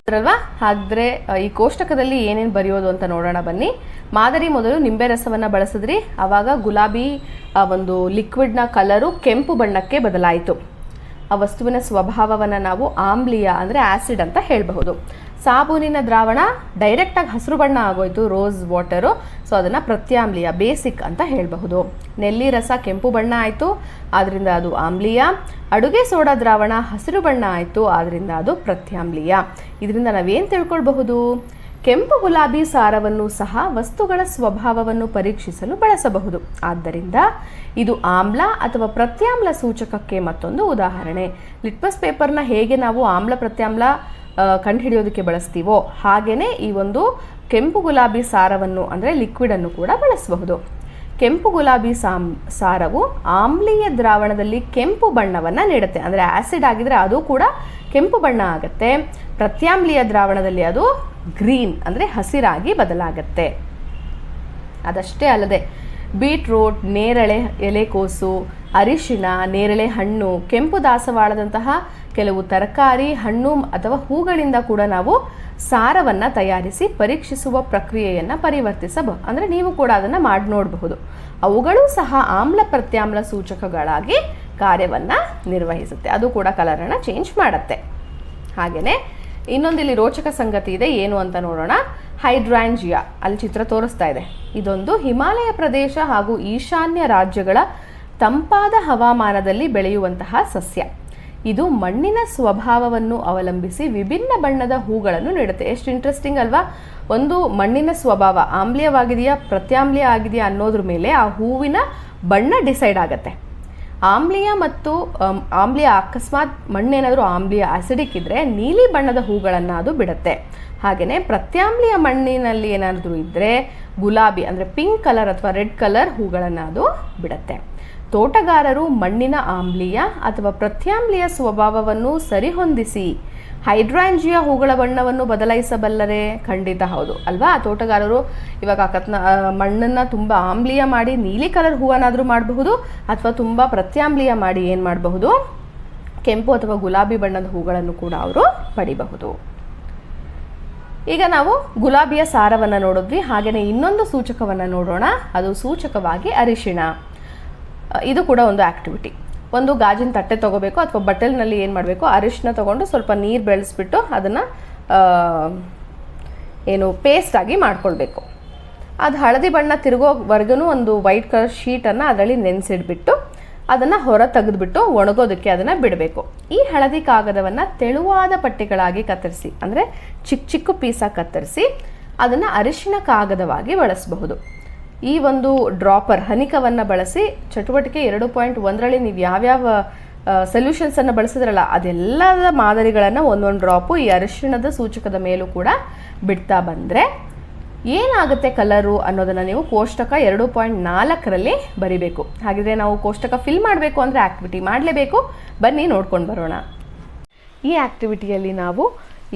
ಅಲ್ವಾ. ಹಾಗಿದ್ರೆ ಈ ಕೋಷ್ಟಕದಲ್ಲಿ ಏನೇನು ಬರೆಯೋದು ಅಂತ ನೋಡೋಣ ಬನ್ನಿ. ಮಾದರಿ ಮೊದಲು ನಿಂಬೆ ರಸವನ್ನು ಬಳಸಿದ್ರಿ, ಆವಾಗ ಗುಲಾಬಿ ಒಂದು ಲಿಕ್ವಿಡ್ನ ಕಲರು ಕೆಂಪು ಬಣ್ಣಕ್ಕೆ ಬದಲಾಯಿತು. ಆ ವಸ್ತುವಿನ ಸ್ವಭಾವವನ್ನು ನಾವು ಆಮ್ಲೀಯ ಅಂದರೆ ಆ್ಯಸಿಡ್ ಅಂತ ಹೇಳಬಹುದು. ಸಾಬೂನಿನ ದ್ರಾವಣ ಡೈರೆಕ್ಟಾಗಿ ಹಸಿರು ಬಣ್ಣ ಆಗೋಯ್ತು, ರೋಸ್ ವಾಟರು, ಸೊ ಅದನ್ನು ಪ್ರತ್ಯಾಮ್ಲೀಯ ಬೇಸಿಕ್ ಅಂತ ಹೇಳಬಹುದು. ನೆಲ್ಲಿ ರಸ ಕೆಂಪು ಬಣ್ಣ ಆಯಿತು, ಆದ್ದರಿಂದ ಅದು ಆಮ್ಲೀಯ. ಅಡುಗೆ ಸೋಡಾ ದ್ರಾವಣ ಹಸಿರು ಬಣ್ಣ ಆಯಿತು, ಆದ್ದರಿಂದ ಅದು ಪ್ರತ್ಯಾಮ್ಲೀಯ. ಇದರಿಂದ ನಾವೇನು ತಿಳ್ಕೊಳ್ಬಹುದು, ಕೆಂಪು ಗುಲಾಬಿ ಸಾರವನ್ನು ಸಹ ವಸ್ತುಗಳ ಸ್ವಭಾವವನ್ನು ಪರೀಕ್ಷಿಸಲು ಬಳಸಬಹುದು. ಆದ್ದರಿಂದ ಇದು ಆಮ್ಲ ಅಥವಾ ಪ್ರತ್ಯಾಮ್ಲ ಸೂಚಕಕ್ಕೆ ಮತ್ತೊಂದು ಉದಾಹರಣೆ. ಲಿಟ್ಮಸ್ ಪೇಪರ್ನ ಹೇಗೆ ನಾವು ಆಮ್ಲ ಪ್ರತ್ಯಾಮ್ಲ ಕಂಡುಹಿಡಿಯೋದಕ್ಕೆ ಬಳಸ್ತೀವೋ ಹಾಗೆಯೇ ಈ ಒಂದು ಕೆಂಪು ಗುಲಾಬಿ ಸಾರವನ್ನು ಅಂದರೆ ಲಿಕ್ವಿಡನ್ನು ಕೂಡ ಬಳಸಬಹುದು. ಕೆಂಪು ಗುಲಾಬಿ ಸಾರವು ಆಮ್ಲೀಯ ದ್ರಾವಣದಲ್ಲಿ ಕೆಂಪು ಬಣ್ಣವನ್ನು ನೀಡುತ್ತೆ. ಅಂದರೆ ಆ್ಯಸಿಡ್ ಆಗಿದ್ರೆ ಅದು ಕೂಡ ಕೆಂಪು ಬಣ್ಣ ಆಗುತ್ತೆ. ಪ್ರತ್ಯಾಮ್ಲೀಯ ದ್ರಾವಣದಲ್ಲಿ ಅದು ಗ್ರೀನ್ ಅಂದರೆ ಹಸಿರಾಗಿ ಬದಲಾಗುತ್ತೆ. ಅದಷ್ಟೇ ಅಲ್ಲದೆ ಬೀಟ್ರೂಟ್, ನೇರಳೆ ಎಲೆಕೋಸು, ಅರಿಶಿಣ, ನೇರಳೆ ಹಣ್ಣು, ಕೆಂಪು ದಾಸವಾಳದಂತಹ ಕೆಲವು ತರಕಾರಿ, ಹಣ್ಣು ಅಥವಾ ಹೂಗಳಿಂದ ಕೂಡ ನಾವು ಸಾರವನ್ನು ತಯಾರಿಸಿ ಪರೀಕ್ಷಿಸುವ ಪ್ರಕ್ರಿಯೆಯನ್ನು ಪರಿವರ್ತಿಸಬಹುದು. ಅಂದರೆ ನೀವು ಕೂಡ ಅದನ್ನು ಮಾಡಿ ನೋಡಬಹುದು. ಅವುಗಳು ಸಹ ಆಮ್ಲ ಪ್ರತ್ಯಾಮ್ಲ ಸೂಚಕಗಳಾಗಿ ಕಾರ್ಯವನ್ನು ನಿರ್ವಹಿಸುತ್ತೆ. ಅದು ಕೂಡ ಕಲರನ್ನು ಚೇಂಜ್ ಮಾಡುತ್ತೆ. ಹಾಗೆಯೇ ಇನ್ನೊಂದಿಲ್ಲಿ ರೋಚಕ ಸಂಗತಿ ಇದೆ, ಏನು ಅಂತ ನೋಡೋಣ. ಹೈಡ್ರಾಂಜಿಯಾ, ಅಲ್ಲಿ ಚಿತ್ರ ತೋರಿಸ್ತಾ ಇದೆ. ಇದೊಂದು ಹಿಮಾಲಯ ಪ್ರದೇಶ ಹಾಗೂ ಈಶಾನ್ಯ ರಾಜ್ಯಗಳ ತಂಪಾದ ಹವಾಮಾನದಲ್ಲಿ ಬೆಳೆಯುವಂತಹ ಸಸ್ಯ. ಇದು ಮಣ್ಣಿನ ಸ್ವಭಾವವನ್ನು ಅವಲಂಬಿಸಿ ವಿಭಿನ್ನ ಬಣ್ಣದ ಹೂಗಳನ್ನು ನೀಡುತ್ತೆ. ಎಷ್ಟು ಇಂಟ್ರೆಸ್ಟಿಂಗ್ ಅಲ್ವಾ? ಒಂದು ಮಣ್ಣಿನ ಸ್ವಭಾವ ಆಮ್ಲೀಯವಾಗಿದೆಯಾ ಪ್ರತ್ಯಾಮ್ಲೀಯ ಆಗಿದೆಯಾ ಅನ್ನೋದ್ರ ಮೇಲೆ ಆ ಹೂವಿನ ಬಣ್ಣ ಡಿಸೈಡ್ ಆಗುತ್ತೆ. ಆಮ್ಲೀಯ ಮತ್ತು ಆಮ್ಲೀಯ ಅಕಸ್ಮಾತ್ ಮಣ್ಣೇನಾದರೂ ಆಮ್ಲೀಯ ಆಸಿಡಿಕ್ ಇದ್ದರೆ ನೀಲಿ ಬಣ್ಣದ ಹೂಗಳನ್ನು ಅದು ಬಿಡುತ್ತೆ. ಹಾಗೆಯೇ ಪ್ರತ್ಯಾಮ್ಲೀಯ ಮಣ್ಣಿನಲ್ಲಿ ಏನಾದರೂ ಇದ್ದರೆ ಗುಲಾಬಿ ಅಂದರೆ ಪಿಂಕ್ ಕಲರ್ ಅಥವಾ ರೆಡ್ ಕಲರ್ ಹೂಗಳನ್ನು ಅದು ಬಿಡುತ್ತೆ. ತೋಟಗಾರರು ಮಣ್ಣಿನ ಆಮ್ಲೀಯ ಅಥವಾ ಪ್ರತ್ಯಾಮ್ಲೀಯ ಸ್ವಭಾವವನ್ನು ಸರಿಹೊಂದಿಸಿ ಹೈಡ್ರಾಂಜಿಯಾ ಹೂಗಳ ಬಣ್ಣವನ್ನು ಬದಲಾಯಿಸಬಲ್ಲರೆ? ಖಂಡಿತ ಹೌದು ಅಲ್ವಾ? ತೋಟಗಾರರು ಇವಾಗ ಮಣ್ಣನ್ನು ತುಂಬ ಆಮ್ಲೀಯ ಮಾಡಿ ನೀಲಿ ಕಲರ್ ಹೂವನ್ನಾದರೂ ಮಾಡಬಹುದು, ಅಥವಾ ತುಂಬ ಪ್ರತ್ಯಾಮ್ಲೀಯ ಮಾಡಿ ಏನು ಮಾಡಬಹುದು, ಕೆಂಪು ಅಥವಾ ಗುಲಾಬಿ ಬಣ್ಣದ ಹೂಗಳನ್ನು ಕೂಡ ಅವರು ಪಡಿಬಹುದು. ಈಗ ನಾವು ಗುಲಾಬಿಯ ಸಾರವನ್ನು ನೋಡಿದ್ವಿ. ಹಾಗೆಯೇ ಇನ್ನೊಂದು ಸೂಚಕವನ್ನು ನೋಡೋಣ. ಅದು ಸೂಚಕವಾಗಿ ಅರಿಶಿಣ. ಇದು ಕೂಡ ಒಂದು ಆ್ಯಕ್ಟಿವಿಟಿ. ಒಂದು ಗಾಜಿನ ತಟ್ಟೆ ತೊಗೋಬೇಕು ಅಥವಾ ಬಟ್ಟಲಿನಲ್ಲಿ ಏನು ಮಾಡಬೇಕು, ಅರಿಶಿನ ತೊಗೊಂಡು ಸ್ವಲ್ಪ ನೀರು ಬೆಳೆಸ್ಬಿಟ್ಟು ಅದನ್ನು ಪೇಸ್ಟಾಗಿ ಮಾಡ್ಕೊಳ್ಬೇಕು. ಅದು ಹಳದಿ ಬಣ್ಣ ತಿರುಗೋವರೆಗೂ ಒಂದು ವೈಟ್ ಕಲರ್ ಶೀಟನ್ನು ಅದರಲ್ಲಿ ನೆನೆಸಿಡ್ಬಿಟ್ಟು ಅದನ್ನು ಹೊರ ತೆಗೆದುಬಿಟ್ಟು ಒಣಗೋದಕ್ಕೆ ಅದನ್ನು ಬಿಡಬೇಕು. ಈ ಹಳದಿ ಕಾಗದವನ್ನು ತೆಳುವಾದ ಪಟ್ಟಿಗಳಾಗಿ ಕತ್ತರಿಸಿ, ಅಂದರೆ ಚಿಕ್ಕ ಚಿಕ್ಕ ಪೀಸಾಗಿ ಕತ್ತರಿಸಿ ಅದನ್ನು ಅರಿಶಿಣ ಕಾಗದವಾಗಿ ಬಳಸಬಹುದು. ಈ ಒಂದು ಡ್ರಾಪರ್ ಹನಿಕವನ್ನು ಬಳಸಿ ಚಟುವಟಿಕೆ 2.1ರಲ್ಲಿ ನೀವು ಯಾವ್ಯಾವ ಸೊಲ್ಯೂಷನ್ಸನ್ನು ಬಳಸಿದ್ರಲ್ಲ ಅದೆಲ್ಲದ ಮಾದರಿಗಳನ್ನು ಒಂದೊಂದು ಡ್ರಾಪು ಈ ಅರಿಶಿಣದ ಸೂಚಕದ ಮೇಲೂ ಕೂಡ ಬಿಡ್ತಾ ಬಂದರೆ ಏನಾಗುತ್ತೆ ಕಲರು ಅನ್ನೋದನ್ನು ನೀವು ಕೋಷ್ಟಕ 2.4ರಲ್ಲಿ ಬರಿಬೇಕು. ಹಾಗಿದ್ರೆ ನಾವು ಕೋಷ್ಟಕ ಫಿಲ್ ಮಾಡಬೇಕು ಅಂದರೆ ಆ್ಯಕ್ಟಿವಿಟಿ ಮಾಡಲೇಬೇಕು. ಬನ್ನಿ ನೋಡ್ಕೊಂಡು ಬರೋಣ. ಈ ಆ್ಯಕ್ಟಿವಿಟಿಯಲ್ಲಿ ನಾವು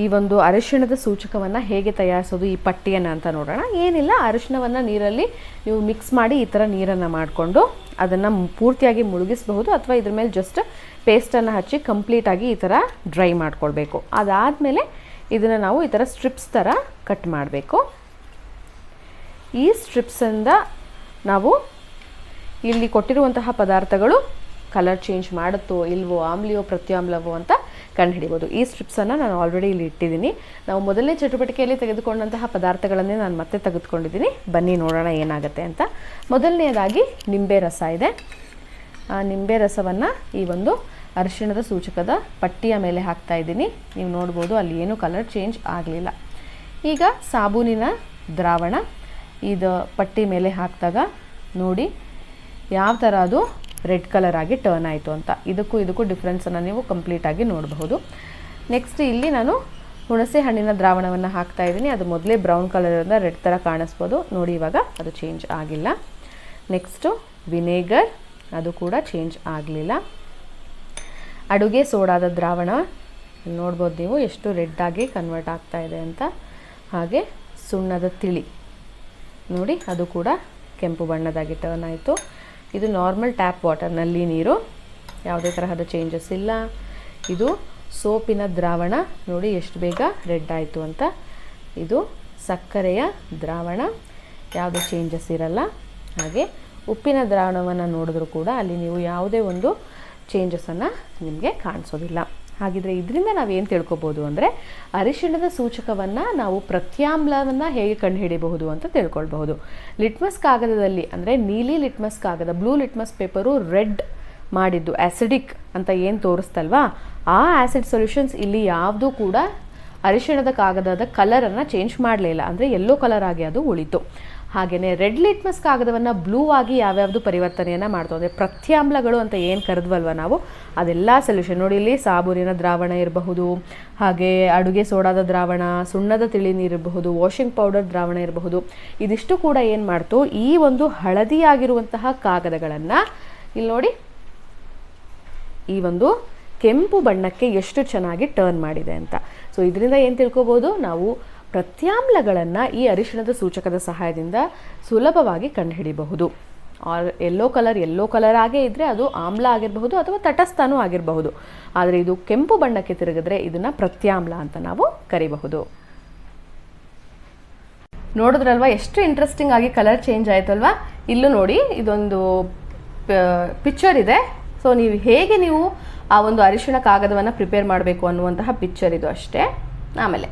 ಈ ಒಂದು ಅರಿಶಿಣದ ಸೂಚಕವನ್ನು ಹೇಗೆ ತಯಾರಿಸೋದು, ಈ ಪಟ್ಟಿಯನ್ನು ಅಂತ ನೋಡೋಣ. ಏನಿಲ್ಲ, ಅರಿಶಿಣವನ್ನು ನೀರಲ್ಲಿ ನೀವು ಮಿಕ್ಸ್ ಮಾಡಿ ಈ ಥರ ನೀರನ್ನು ಮಾಡಿಕೊಂಡು ಅದನ್ನು ಪೂರ್ತಿಯಾಗಿ ಮುಳುಗಿಸಬಹುದು, ಅಥವಾ ಇದ್ರ ಮೇಲೆ ಜಸ್ಟ್ ಪೇಸ್ಟನ್ನು ಹಚ್ಚಿ ಕಂಪ್ಲೀಟಾಗಿ ಈ ಥರ ಡ್ರೈ ಮಾಡ್ಕೊಳ್ಬೇಕು. ಅದಾದಮೇಲೆ ಇದನ್ನು ನಾವು ಈ ಥರ ಸ್ಟ್ರಿಪ್ಸ್ ಥರ ಕಟ್ ಮಾಡಬೇಕು. ಈ ಸ್ಟ್ರಿಪ್ಸಿಂದ ನಾವು ಇಲ್ಲಿ ಕೊಟ್ಟಿರುವಂತಹ ಪದಾರ್ಥಗಳು ಕಲರ್ ಚೇಂಜ್ ಮಾಡುತ್ತೋ ಇಲ್ವೋ, ಆಮ್ಲಿಯೋ ಪ್ರತ್ಯಾಮ್ಲವೋ ಅಂತ ಕಂಡುಹಿಡಿಬೋದು. ಈ ಸ್ಟ್ರಿಪ್ಸನ್ನು ನಾನು ಆಲ್ರೆಡಿ ಇಲ್ಲಿ ಇಟ್ಟಿದ್ದೀನಿ. ನಾವು ಮೊದಲನೇ ಚಟುವಟಿಕೆಯಲ್ಲಿ ತೆಗೆದುಕೊಂಡಂತಹ ಪದಾರ್ಥಗಳನ್ನೇ ನಾನು ಮತ್ತೆ ತೆಗೆದುಕೊಂಡಿದ್ದೀನಿ. ಬನ್ನಿ ನೋಡೋಣ ಏನಾಗುತ್ತೆ ಅಂತ. ಮೊದಲನೆಯದಾಗಿ ನಿಂಬೆ ರಸ ಇದೆ. ಆ ನಿಂಬೆ ರಸವನ್ನು ಈ ಒಂದು ಅರಿಶಿಣದ ಸೂಚಕದ ಪಟ್ಟಿಯ ಮೇಲೆ ಹಾಕ್ತಾ ಇದ್ದೀನಿ. ನೀವು ನೋಡ್ಬೋದು ಅಲ್ಲಿ ಏನೂ ಕಲರ್ ಚೇಂಜ್ ಆಗಲಿಲ್ಲ. ಈಗ ಸಾಬೂನಿನ ದ್ರಾವಣ ಇದು ಪಟ್ಟಿ ಮೇಲೆ ಹಾಕಿದಾಗ ನೋಡಿ ಯಾವ ಥರ ಅದು ರೆಡ್ ಕಲರ್ ಆಗಿ ಟರ್ನ್ ಆಯಿತು ಅಂತ. ಇದಕ್ಕೂ ಡಿಫ್ರೆನ್ಸನ್ನು ನೀವು ಕಂಪ್ಲೀಟಾಗಿ ನೋಡಬಹುದು. ನೆಕ್ಸ್ಟ್ ಇಲ್ಲಿ ನಾನು ಹುಣಸೆ ಹಣ್ಣಿನ ದ್ರಾವಣವನ್ನು ಹಾಕ್ತಾ ಇದ್ದೀನಿ. ಅದು ಮೊದಲೇ ಬ್ರೌನ್ ಕಲರಿಂದ ರೆಡ್ ಥರ ಕಾಣಿಸ್ಬೋದು. ನೋಡಿ ಇವಾಗ ಅದು ಚೇಂಜ್ ಆಗಿಲ್ಲ. ನೆಕ್ಸ್ಟು ವಿನೇಗರ್, ಅದು ಕೂಡ ಚೇಂಜ್ ಆಗಲಿಲ್ಲ. ಅಡುಗೆ ಸೋಡಾದ ದ್ರಾವಣ ನೋಡ್ಬೋದು ನೀವು ಎಷ್ಟು ರೆಡ್ಡಾಗಿ ಕನ್ವರ್ಟ್ ಆಗ್ತಾ ಇದೆ ಅಂತ. ಹಾಗೆ ಸುಣ್ಣದ ತಿಳಿ ನೋಡಿ ಅದು ಕೂಡ ಕೆಂಪು ಬಣ್ಣದಾಗಿ ಟರ್ನ್ ಆಯಿತು. ಇದು ನಾರ್ಮಲ್ ಟ್ಯಾಪ್ ವಾಟರ್, ನಲ್ಲಿ ನೀರು, ಯಾವುದೇ ತರಹದ ಚೇಂಜಸ್ ಇಲ್ಲ. ಇದು ಸೋಪಿನ ದ್ರಾವಣ ನೋಡಿ ಎಷ್ಟು ಬೇಗ ರೆಡ್ ಆಯಿತು ಅಂತ. ಇದು ಸಕ್ಕರೆಯ ದ್ರಾವಣ, ಯಾವುದೇ ಚೇಂಜಸ್ ಇರಲ್ಲ. ಹಾಗೆ ಉಪ್ಪಿನ ದ್ರಾವಣವನ್ನು ನೋಡಿದ್ರೂ ಕೂಡ ಅಲ್ಲಿ ನೀವು ಯಾವುದೇ ಒಂದು ಚೇಂಜಸನ್ನು ನಿಮಗೆ ಕಾಣಿಸೋದಿಲ್ಲ. ಹಾಗಿದ್ರೆ ಇದರಿಂದ ನಾವೇನು ತಿಳ್ಕೊಬೋದು ಅಂದರೆ ಅರಿಶಿಣದ ಸೂಚಕವನ್ನು ನಾವು ಪ್ರತ್ಯಾಮ್ಲವನ್ನು ಹೇಗೆ ಕಂಡುಹಿಡಿಯಬಹುದು ಅಂತ ತಿಳ್ಕೊಳ್ಬಹುದು. ಲಿಟ್ಮಸ್ ಕಾಗದದಲ್ಲಿ ಅಂದರೆ ನೀಲಿ ಲಿಟ್ಮಸ್ ಕಾಗದ, ಬ್ಲೂ ಲಿಟ್ಮಸ್ ಪೇಪರು ರೆಡ್ ಮಾಡಿದ್ದು ಆ್ಯಸಿಡಿಕ್ ಅಂತ ಏನು ತೋರಿಸ್ತಲ್ವಾ, ಆ ಆ್ಯಸಿಡ್ ಸೊಲ್ಯೂಷನ್ಸ್ ಇಲ್ಲಿ ಯಾವುದೂ ಕೂಡ ಅರಿಶಿಣದ ಕಾಗದದ ಕಲರನ್ನು ಚೇಂಜ್ ಮಾಡಲಿಲ್ಲ. ಅಂದರೆ ಯೆಲ್ಲೋ ಕಲರ್ ಆಗಿ ಅದು ಉಳಿತು. ಹಾಗೆಯೇ ರೆಡ್ ಲಿಟ್ಮಸ್ ಕಾಗದವನ್ನು ಬ್ಲೂ ಆಗಿ ಯಾವ್ಯಾವುದು ಪರಿವರ್ತನೆಯನ್ನು ಮಾಡ್ತು ಅಂದರೆ ಪ್ರತ್ಯಾಮ್ಲಗಳು ಅಂತ ಏನು ಕರೆದ್ವಲ್ವ ನಾವು, ಅದೆಲ್ಲ ಸೊಲ್ಯೂಷನ್ ನೋಡಿ. ಇಲ್ಲಿ ಸಾಬೂನಿನ ದ್ರಾವಣ ಇರಬಹುದು, ಹಾಗೆ ಅಡುಗೆ ಸೋಡಾದ ದ್ರಾವಣ, ಸುಣ್ಣದ ತಿಳಿ ನೀರು ಇರಬಹುದು, ವಾಷಿಂಗ್ ಪೌಡರ್ ದ್ರಾವಣ ಇರಬಹುದು. ಇದಿಷ್ಟು ಕೂಡ ಏನು ಮಾಡ್ತು, ಈ ಒಂದು ಹಳದಿಯಾಗಿರುವಂತಹ ಕಾಗದಗಳನ್ನು ಇಲ್ಲಿ ನೋಡಿ ಈ ಒಂದು ಕೆಂಪು ಬಣ್ಣಕ್ಕೆ ಎಷ್ಟು ಚೆನ್ನಾಗಿ ಟರ್ನ್ ಮಾಡಿದೆ ಅಂತ. ಸೊ ಇದರಿಂದ ಏನು ತಿಳ್ಕೊಬೋದು, ನಾವು ಪ್ರತ್ಯಾಮ್ಲಗಳನ್ನು ಈ ಅರಿಶಿಣದ ಸೂಚಕದ ಸಹಾಯದಿಂದ ಸುಲಭವಾಗಿ ಕಂಡುಹಿಡಿಯಬಹುದು. ಆರ್ ಯೆಲ್ಲೋ ಕಲರ್ ಆಗೇ ಇದ್ದರೆ ಅದು ಆಮ್ಲ ಆಗಿರಬಹುದು ಅಥವಾ ತಟಸ್ಥನೂ ಆಗಿರಬಹುದು. ಆದರೆ ಇದು ಕೆಂಪು ಬಣ್ಣಕ್ಕೆ ತಿರುಗಿದ್ರೆ ಇದನ್ನು ಪ್ರತ್ಯಾಮ್ಲ ಅಂತ ನಾವು ಕರಿಬಹುದು. ನೋಡಿದ್ರಲ್ವಾ ಎಷ್ಟು ಇಂಟ್ರೆಸ್ಟಿಂಗ್ ಆಗಿ ಕಲರ್ ಚೇಂಜ್ ಆಯ್ತಲ್ವಾ. ಇಲ್ಲೂ ನೋಡಿ ಇದೊಂದು ಪಿಕ್ಚರ್ ಇದೆ. ಸೊ ಹೇಗೆ ನೀವು ಆ ಒಂದು ಅರಿಶಿಣ ಕಾಗದವನ್ನು ಪ್ರಿಪೇರ್ ಮಾಡಬೇಕು ಅನ್ನುವಂತಹ ಪಿಕ್ಚರ್ ಇದು ಅಷ್ಟೇ. ಆಮೇಲೆ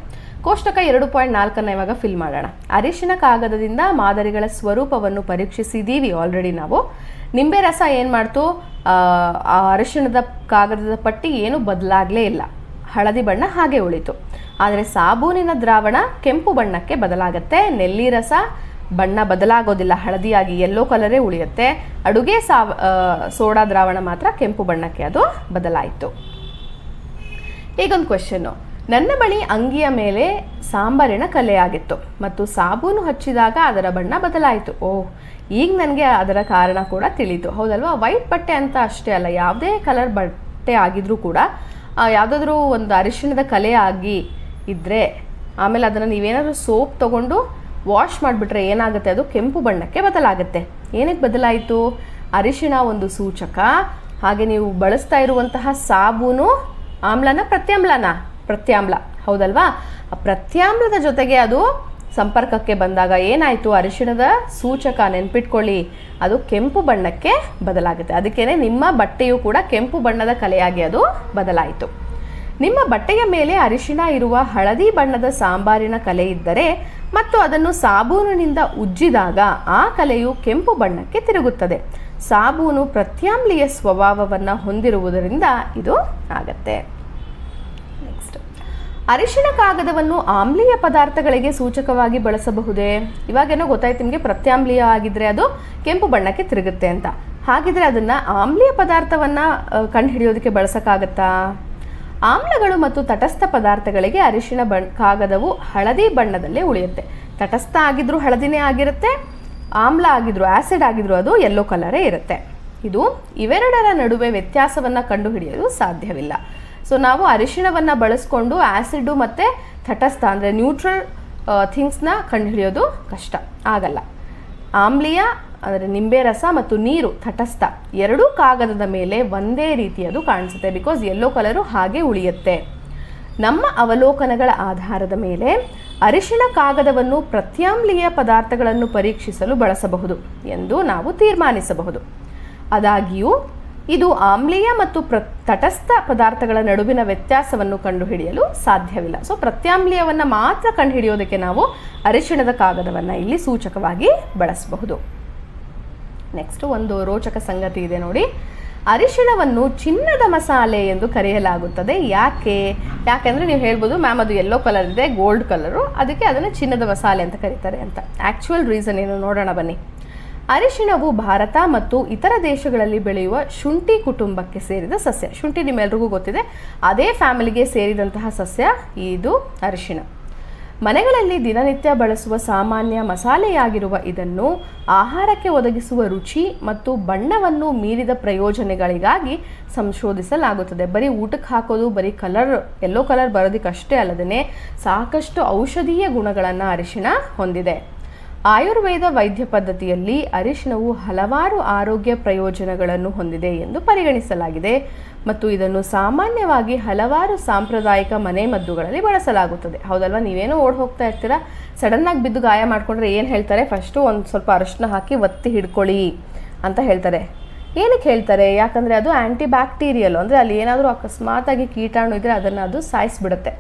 ಕೋಷ್ಟಕ 2.4 ಇವಾಗ ಫಿಲ್ ಮಾಡೋಣ. ಅರಿಶಿಣ ಕಾಗದದಿಂದ ಮಾದರಿಗಳ ಸ್ವರೂಪವನ್ನು ಪರೀಕ್ಷಿಸಿದ್ದೀವಿ ಆಲ್ರೆಡಿ ನಾವು. ನಿಂಬೆ ರಸ ಏನು ಮಾಡ್ತು, ಆ ಅರಿಶಿಣದ ಕಾಗದದ ಪಟ್ಟಿ ಏನು ಬದಲಾಗಲೇ ಇಲ್ಲ, ಹಳದಿ ಬಣ್ಣ ಹಾಗೆ ಉಳಿತು. ಆದರೆ ಸಾಬೂನಿನ ದ್ರಾವಣ ಕೆಂಪು ಬಣ್ಣಕ್ಕೆ ಬದಲಾಗುತ್ತೆ, ನೆಲ್ಲಿ ರಸ ಬಣ್ಣ ಬದಲಾಗೋದಿಲ್ಲ, ಹಳದಿಯಾಗಿ ಯೆಲ್ಲೋ ಕಲರೇ ಉಳಿಯುತ್ತೆ. ಅಡುಗೆ ಸೋಡಾ ದ್ರಾವಣ ಮಾತ್ರ ಕೆಂಪು ಬಣ್ಣಕ್ಕೆ ಅದು ಬದಲಾಯಿತು. ಈಗೊಂದು ಕ್ವೆಶ್ಚನ್ನು, ನನ್ನ ಬಳಿ ಅಂಗಿಯ ಮೇಲೆ ಸಾಂಬಾರಿನ ಕಲೆಯಾಗಿತ್ತು ಮತ್ತು ಸಾಬೂನು ಹಚ್ಚಿದಾಗ ಅದರ ಬಣ್ಣ ಬದಲಾಯಿತು. ಈಗ ನನಗೆ ಅದರ ಕಾರಣ ಕೂಡ ತಿಳಿಯಿತು. ಹೌದಲ್ವಾ, ವೈಟ್ ಬಟ್ಟೆ ಅಂತ ಅಷ್ಟೇ ಅಲ್ಲ, ಯಾವುದೇ ಕಲರ್ ಬಟ್ಟೆ ಆಗಿದ್ರೂ ಕೂಡ ಯಾವುದಾದ್ರೂ ಒಂದು ಅರಿಶಿಣದ ಕಲೆ ಆಗಿ ಇದ್ದರೆ ಆಮೇಲೆ ಅದನ್ನು ನೀವೇನಾದರೂ ಸೋಪ್ ತೊಗೊಂಡು ವಾಶ್ ಮಾಡಿಬಿಟ್ರೆ ಏನಾಗುತ್ತೆ, ಅದು ಕೆಂಪು ಬಣ್ಣಕ್ಕೆ ಬದಲಾಗುತ್ತೆ. ಏನಕ್ಕೆ ಬದಲಾಯಿತು, ಅರಿಶಿಣ ಒಂದು ಸೂಚಕ, ಹಾಗೆ ನೀವು ಬಳಸ್ತಾ ಇರುವಂತಹ ಸಾಬೂನು ಆಮ್ಲನ ಪ್ರತ್ಯಾಮ್ಲ ಹೌದಲ್ವಾ. ಆ ಪ್ರತ್ಯಾಮ್ಲದ ಜೊತೆಗೆ ಅದು ಸಂಪರ್ಕಕ್ಕೆ ಬಂದಾಗ ಏನಾಯಿತು, ಅರಿಶಿಣದ ಸೂಚಕ ನೆನ್ಪಿಟ್ಕೊಳ್ಳಿ ಅದು ಕೆಂಪು ಬಣ್ಣಕ್ಕೆ ಬದಲಾಗುತ್ತೆ. ಅದಕ್ಕೇನೆ ನಿಮ್ಮ ಬಟ್ಟೆಯು ಕೂಡ ಕೆಂಪು ಬಣ್ಣದ ಕಲೆಯಾಗಿ ಅದು ಬದಲಾಯಿತು. ನಿಮ್ಮ ಬಟ್ಟೆಯ ಮೇಲೆ ಅರಿಶಿಣ ಇರುವ ಹಳದಿ ಬಣ್ಣದ ಸಾಂಬಾರಿನ ಕಲೆ ಇದ್ದರೆ ಮತ್ತು ಅದನ್ನು ಸಾಬೂನಿನಿಂದ ಉಜ್ಜಿದಾಗ ಆ ಕಲೆಯು ಕೆಂಪು ಬಣ್ಣಕ್ಕೆ ತಿರುಗುತ್ತದೆ. ಸಾಬೂನು ಪ್ರತ್ಯಾಮ್ಲೀಯ ಸ್ವಭಾವವನ್ನು ಹೊಂದಿರುವುದರಿಂದ ಇದು ಆಗತ್ತೆ. ನೆಕ್ಸ್ಟ್, ಅರಿಶಿಣ ಕಾಗದವನ್ನು ಆಮ್ಲೀಯ ಪದಾರ್ಥಗಳಿಗೆ ಸೂಚಕವಾಗಿ ಬಳಸಬಹುದೇ? ಇವಾಗೇನೋ ಗೊತ್ತಾಯ್ತು ನಿಮಗೆ, ಪ್ರತ್ಯಾಮ್ಲೀಯ ಆಗಿದ್ರೆ ಅದು ಕೆಂಪು ಬಣ್ಣಕ್ಕೆ ತಿರುಗುತ್ತೆ ಅಂತ. ಹಾಗಿದ್ರೆ ಅದನ್ನು ಆಮ್ಲೀಯ ಪದಾರ್ಥವನ್ನು ಕಂಡುಹಿಡಿಯೋದಕ್ಕೆ ಬಳಸೋಕ್ಕಾಗತ್ತಾ? ಆಮ್ಲಗಳು ಮತ್ತು ತಟಸ್ಥ ಪದಾರ್ಥಗಳಿಗೆ ಅರಿಶಿಣ ಕಾಗದವು ಹಳದಿ ಬಣ್ಣದಲ್ಲೇ ಉಳಿಯುತ್ತೆ. ತಟಸ್ಥ ಆಗಿದ್ರೂ ಹಳದಿನೇ ಆಗಿರುತ್ತೆ, ಆಮ್ಲ ಆಗಿದ್ರು ಆ್ಯಸಿಡ್ ಆಗಿದ್ರು ಅದು ಯೆಲ್ಲೋ ಕಲರೇ ಇರುತ್ತೆ. ಇದು ಇವೆರಡರ ನಡುವೆ ವ್ಯತ್ಯಾಸವನ್ನು ಕಂಡುಹಿಡಿಯಲು ಸಾಧ್ಯವಿಲ್ಲ. ಸೊ ನಾವು ಅರಿಶಿಣವನ್ನು ಬಳಸ್ಕೊಂಡು ಆ್ಯಸಿಡ್ಡು ಮತ್ತು ತಟಸ್ಥ ಅಂದರೆ ನ್ಯೂಟ್ರಲ್ ಥಿಂಗ್ಸ್ನ ಕಂಡುಹಿಡಿಯೋದು ಕಷ್ಟ ಆಗಲ್ಲ. ಆಮ್ಲೀಯ ಅಂದರೆ ನಿಂಬೆ ರಸ ಮತ್ತು ನೀರು ತಟಸ್ಥ, ಎರಡೂ ಕಾಗದದ ಮೇಲೆ ಒಂದೇ ರೀತಿಯದು ಕಾಣಿಸುತ್ತೆ, ಬಿಕಾಸ್ ಯೆಲ್ಲೋ ಕಲರು ಹಾಗೆ ಉಳಿಯುತ್ತೆ. ನಮ್ಮ ಅವಲೋಕನಗಳ ಆಧಾರದ ಮೇಲೆ ಅರಿಶಿಣ ಕಾಗದವನ್ನು ಪ್ರತ್ಯಾಮ್ಲೀಯ ಪದಾರ್ಥಗಳನ್ನು ಪರೀಕ್ಷಿಸಲು ಬಳಸಬಹುದು ಎಂದು ನಾವು ತೀರ್ಮಾನಿಸಬಹುದು. ಆದಾಗ್ಯೂ ಇದು ಆಮ್ಲೀಯ ಮತ್ತು ತಟಸ್ಥ ಪದಾರ್ಥಗಳ ನಡುವಿನ ವ್ಯತ್ಯಾಸವನ್ನು ಕಂಡುಹಿಡಿಯಲು ಸಾಧ್ಯವಿಲ್ಲ. ಸೊ ಪ್ರತ್ಯಾಮ್ಲೀಯವನ್ನು ಮಾತ್ರ ಕಂಡುಹಿಡಿಯೋದಕ್ಕೆ ನಾವು ಅರಿಶಿಣದ ಕಾಗದವನ್ನು ಇಲ್ಲಿ ಸೂಚಕವಾಗಿ ಬಳಸಬಹುದು. ನೆಕ್ಸ್ಟ್ ಒಂದು ರೋಚಕ ಸಂಗತಿ ಇದೆ ನೋಡಿ. ಅರಿಶಿಣವನ್ನು ಚಿನ್ನದ ಮಸಾಲೆ ಎಂದು ಕರೆಯಲಾಗುತ್ತದೆ. ಯಾಕೆಂದರೆ ನೀವು ಹೇಳ್ಬೋದು ಮ್ಯಾಮ್ ಅದು ಯೆಲ್ಲೋ ಕಲರ್ ಇದೆ, ಗೋಲ್ಡ್ ಕಲರು, ಅದಕ್ಕೆ ಅದನ್ನು ಚಿನ್ನದ ಮಸಾಲೆ ಅಂತ ಕರೀತಾರೆ ಅಂತ. ಆ್ಯಕ್ಚುಯಲ್ ರೀಸನ್ ಏನು ನೋಡೋಣ ಬನ್ನಿ. ಅರಿಶಿಣವು ಭಾರತ ಮತ್ತು ಇತರ ದೇಶಗಳಲ್ಲಿ ಬೆಳೆಯುವ ಶುಂಠಿ ಕುಟುಂಬಕ್ಕೆ ಸೇರಿದ ಸಸ್ಯ. ಶುಂಠಿ ನಿಮ್ಮೆಲ್ರಿಗೂ ಗೊತ್ತಿದೆ, ಅದೇ ಫ್ಯಾಮಿಲಿಗೆ ಸೇರಿದಂತಹ ಸಸ್ಯ ಇದು ಅರಿಶಿಣ. ಮನೆಗಳಲ್ಲಿ ದಿನನಿತ್ಯ ಬಳಸುವ ಸಾಮಾನ್ಯ ಮಸಾಲೆಯಾಗಿರುವ ಇದನ್ನು ಆಹಾರಕ್ಕೆ ಒದಗಿಸುವ ರುಚಿ ಮತ್ತು ಬಣ್ಣವನ್ನು ಮೀರಿದ ಪ್ರಯೋಜನಗಳಿಗಾಗಿ ಸಂಶೋಧಿಸಲಾಗುತ್ತದೆ. ಬರೀ ಊಟಕ್ಕೆ ಹಾಕೋದು, ಬರೀ ಕಲರ್ ಯೆಲ್ಲೋ ಕಲರ್ ಬರೋದಕ್ಕಷ್ಟೇ ಅಲ್ಲದೇ ಸಾಕಷ್ಟು ಔಷಧೀಯ ಗುಣಗಳನ್ನು ಅರಿಶಿಣ ಹೊಂದಿದೆ. ಆಯುರ್ವೇದ ವೈದ್ಯ ಪದ್ಧತಿಯಲ್ಲಿ ಅರಿಶಿಣವು ಹಲವಾರು ಆರೋಗ್ಯ ಪ್ರಯೋಜನಗಳನ್ನು ಹೊಂದಿದೆ ಎಂದು ಪರಿಗಣಿಸಲಾಗಿದೆ ಮತ್ತು ಇದನ್ನು ಸಾಮಾನ್ಯವಾಗಿ ಹಲವಾರು ಸಾಂಪ್ರದಾಯಿಕ ಮನೆಮದ್ದುಗಳಲ್ಲಿ ಬಳಸಲಾಗುತ್ತದೆ. ಹೌದಲ್ವಾ, ನೀವೇನೋ ಓಡ್ ಹೋಗ್ತಾ ಇರ್ತೀರಾ, ಸಡನ್ನಾಗಿ ಬಿದ್ದು ಗಾಯ ಮಾಡಿಕೊಂಡ್ರೆ ಏನು ಹೇಳ್ತಾರೆ, ಫಸ್ಟು ಒಂದು ಸ್ವಲ್ಪ ಅರಿಶಿಣ ಹಾಕಿ ಒತ್ತಿ ಹಿಡ್ಕೊಳ್ಳಿ ಅಂತ ಹೇಳ್ತಾರೆ. ಏನಕ್ಕೆ ಹೇಳ್ತಾರೆ? ಯಾಕಂದರೆ ಅದು ಆ್ಯಂಟಿ ಬ್ಯಾಕ್ಟೀರಿಯಲ್, ಅಂದರೆ ಅಲ್ಲಿ ಏನಾದರೂ ಅಕಸ್ಮಾತಾಗಿ ಕೀಟಾಣು ಇದ್ದರೆ ಅದನ್ನು ಅದು ಸಾಯಿಸಿಬಿಡುತ್ತೆ.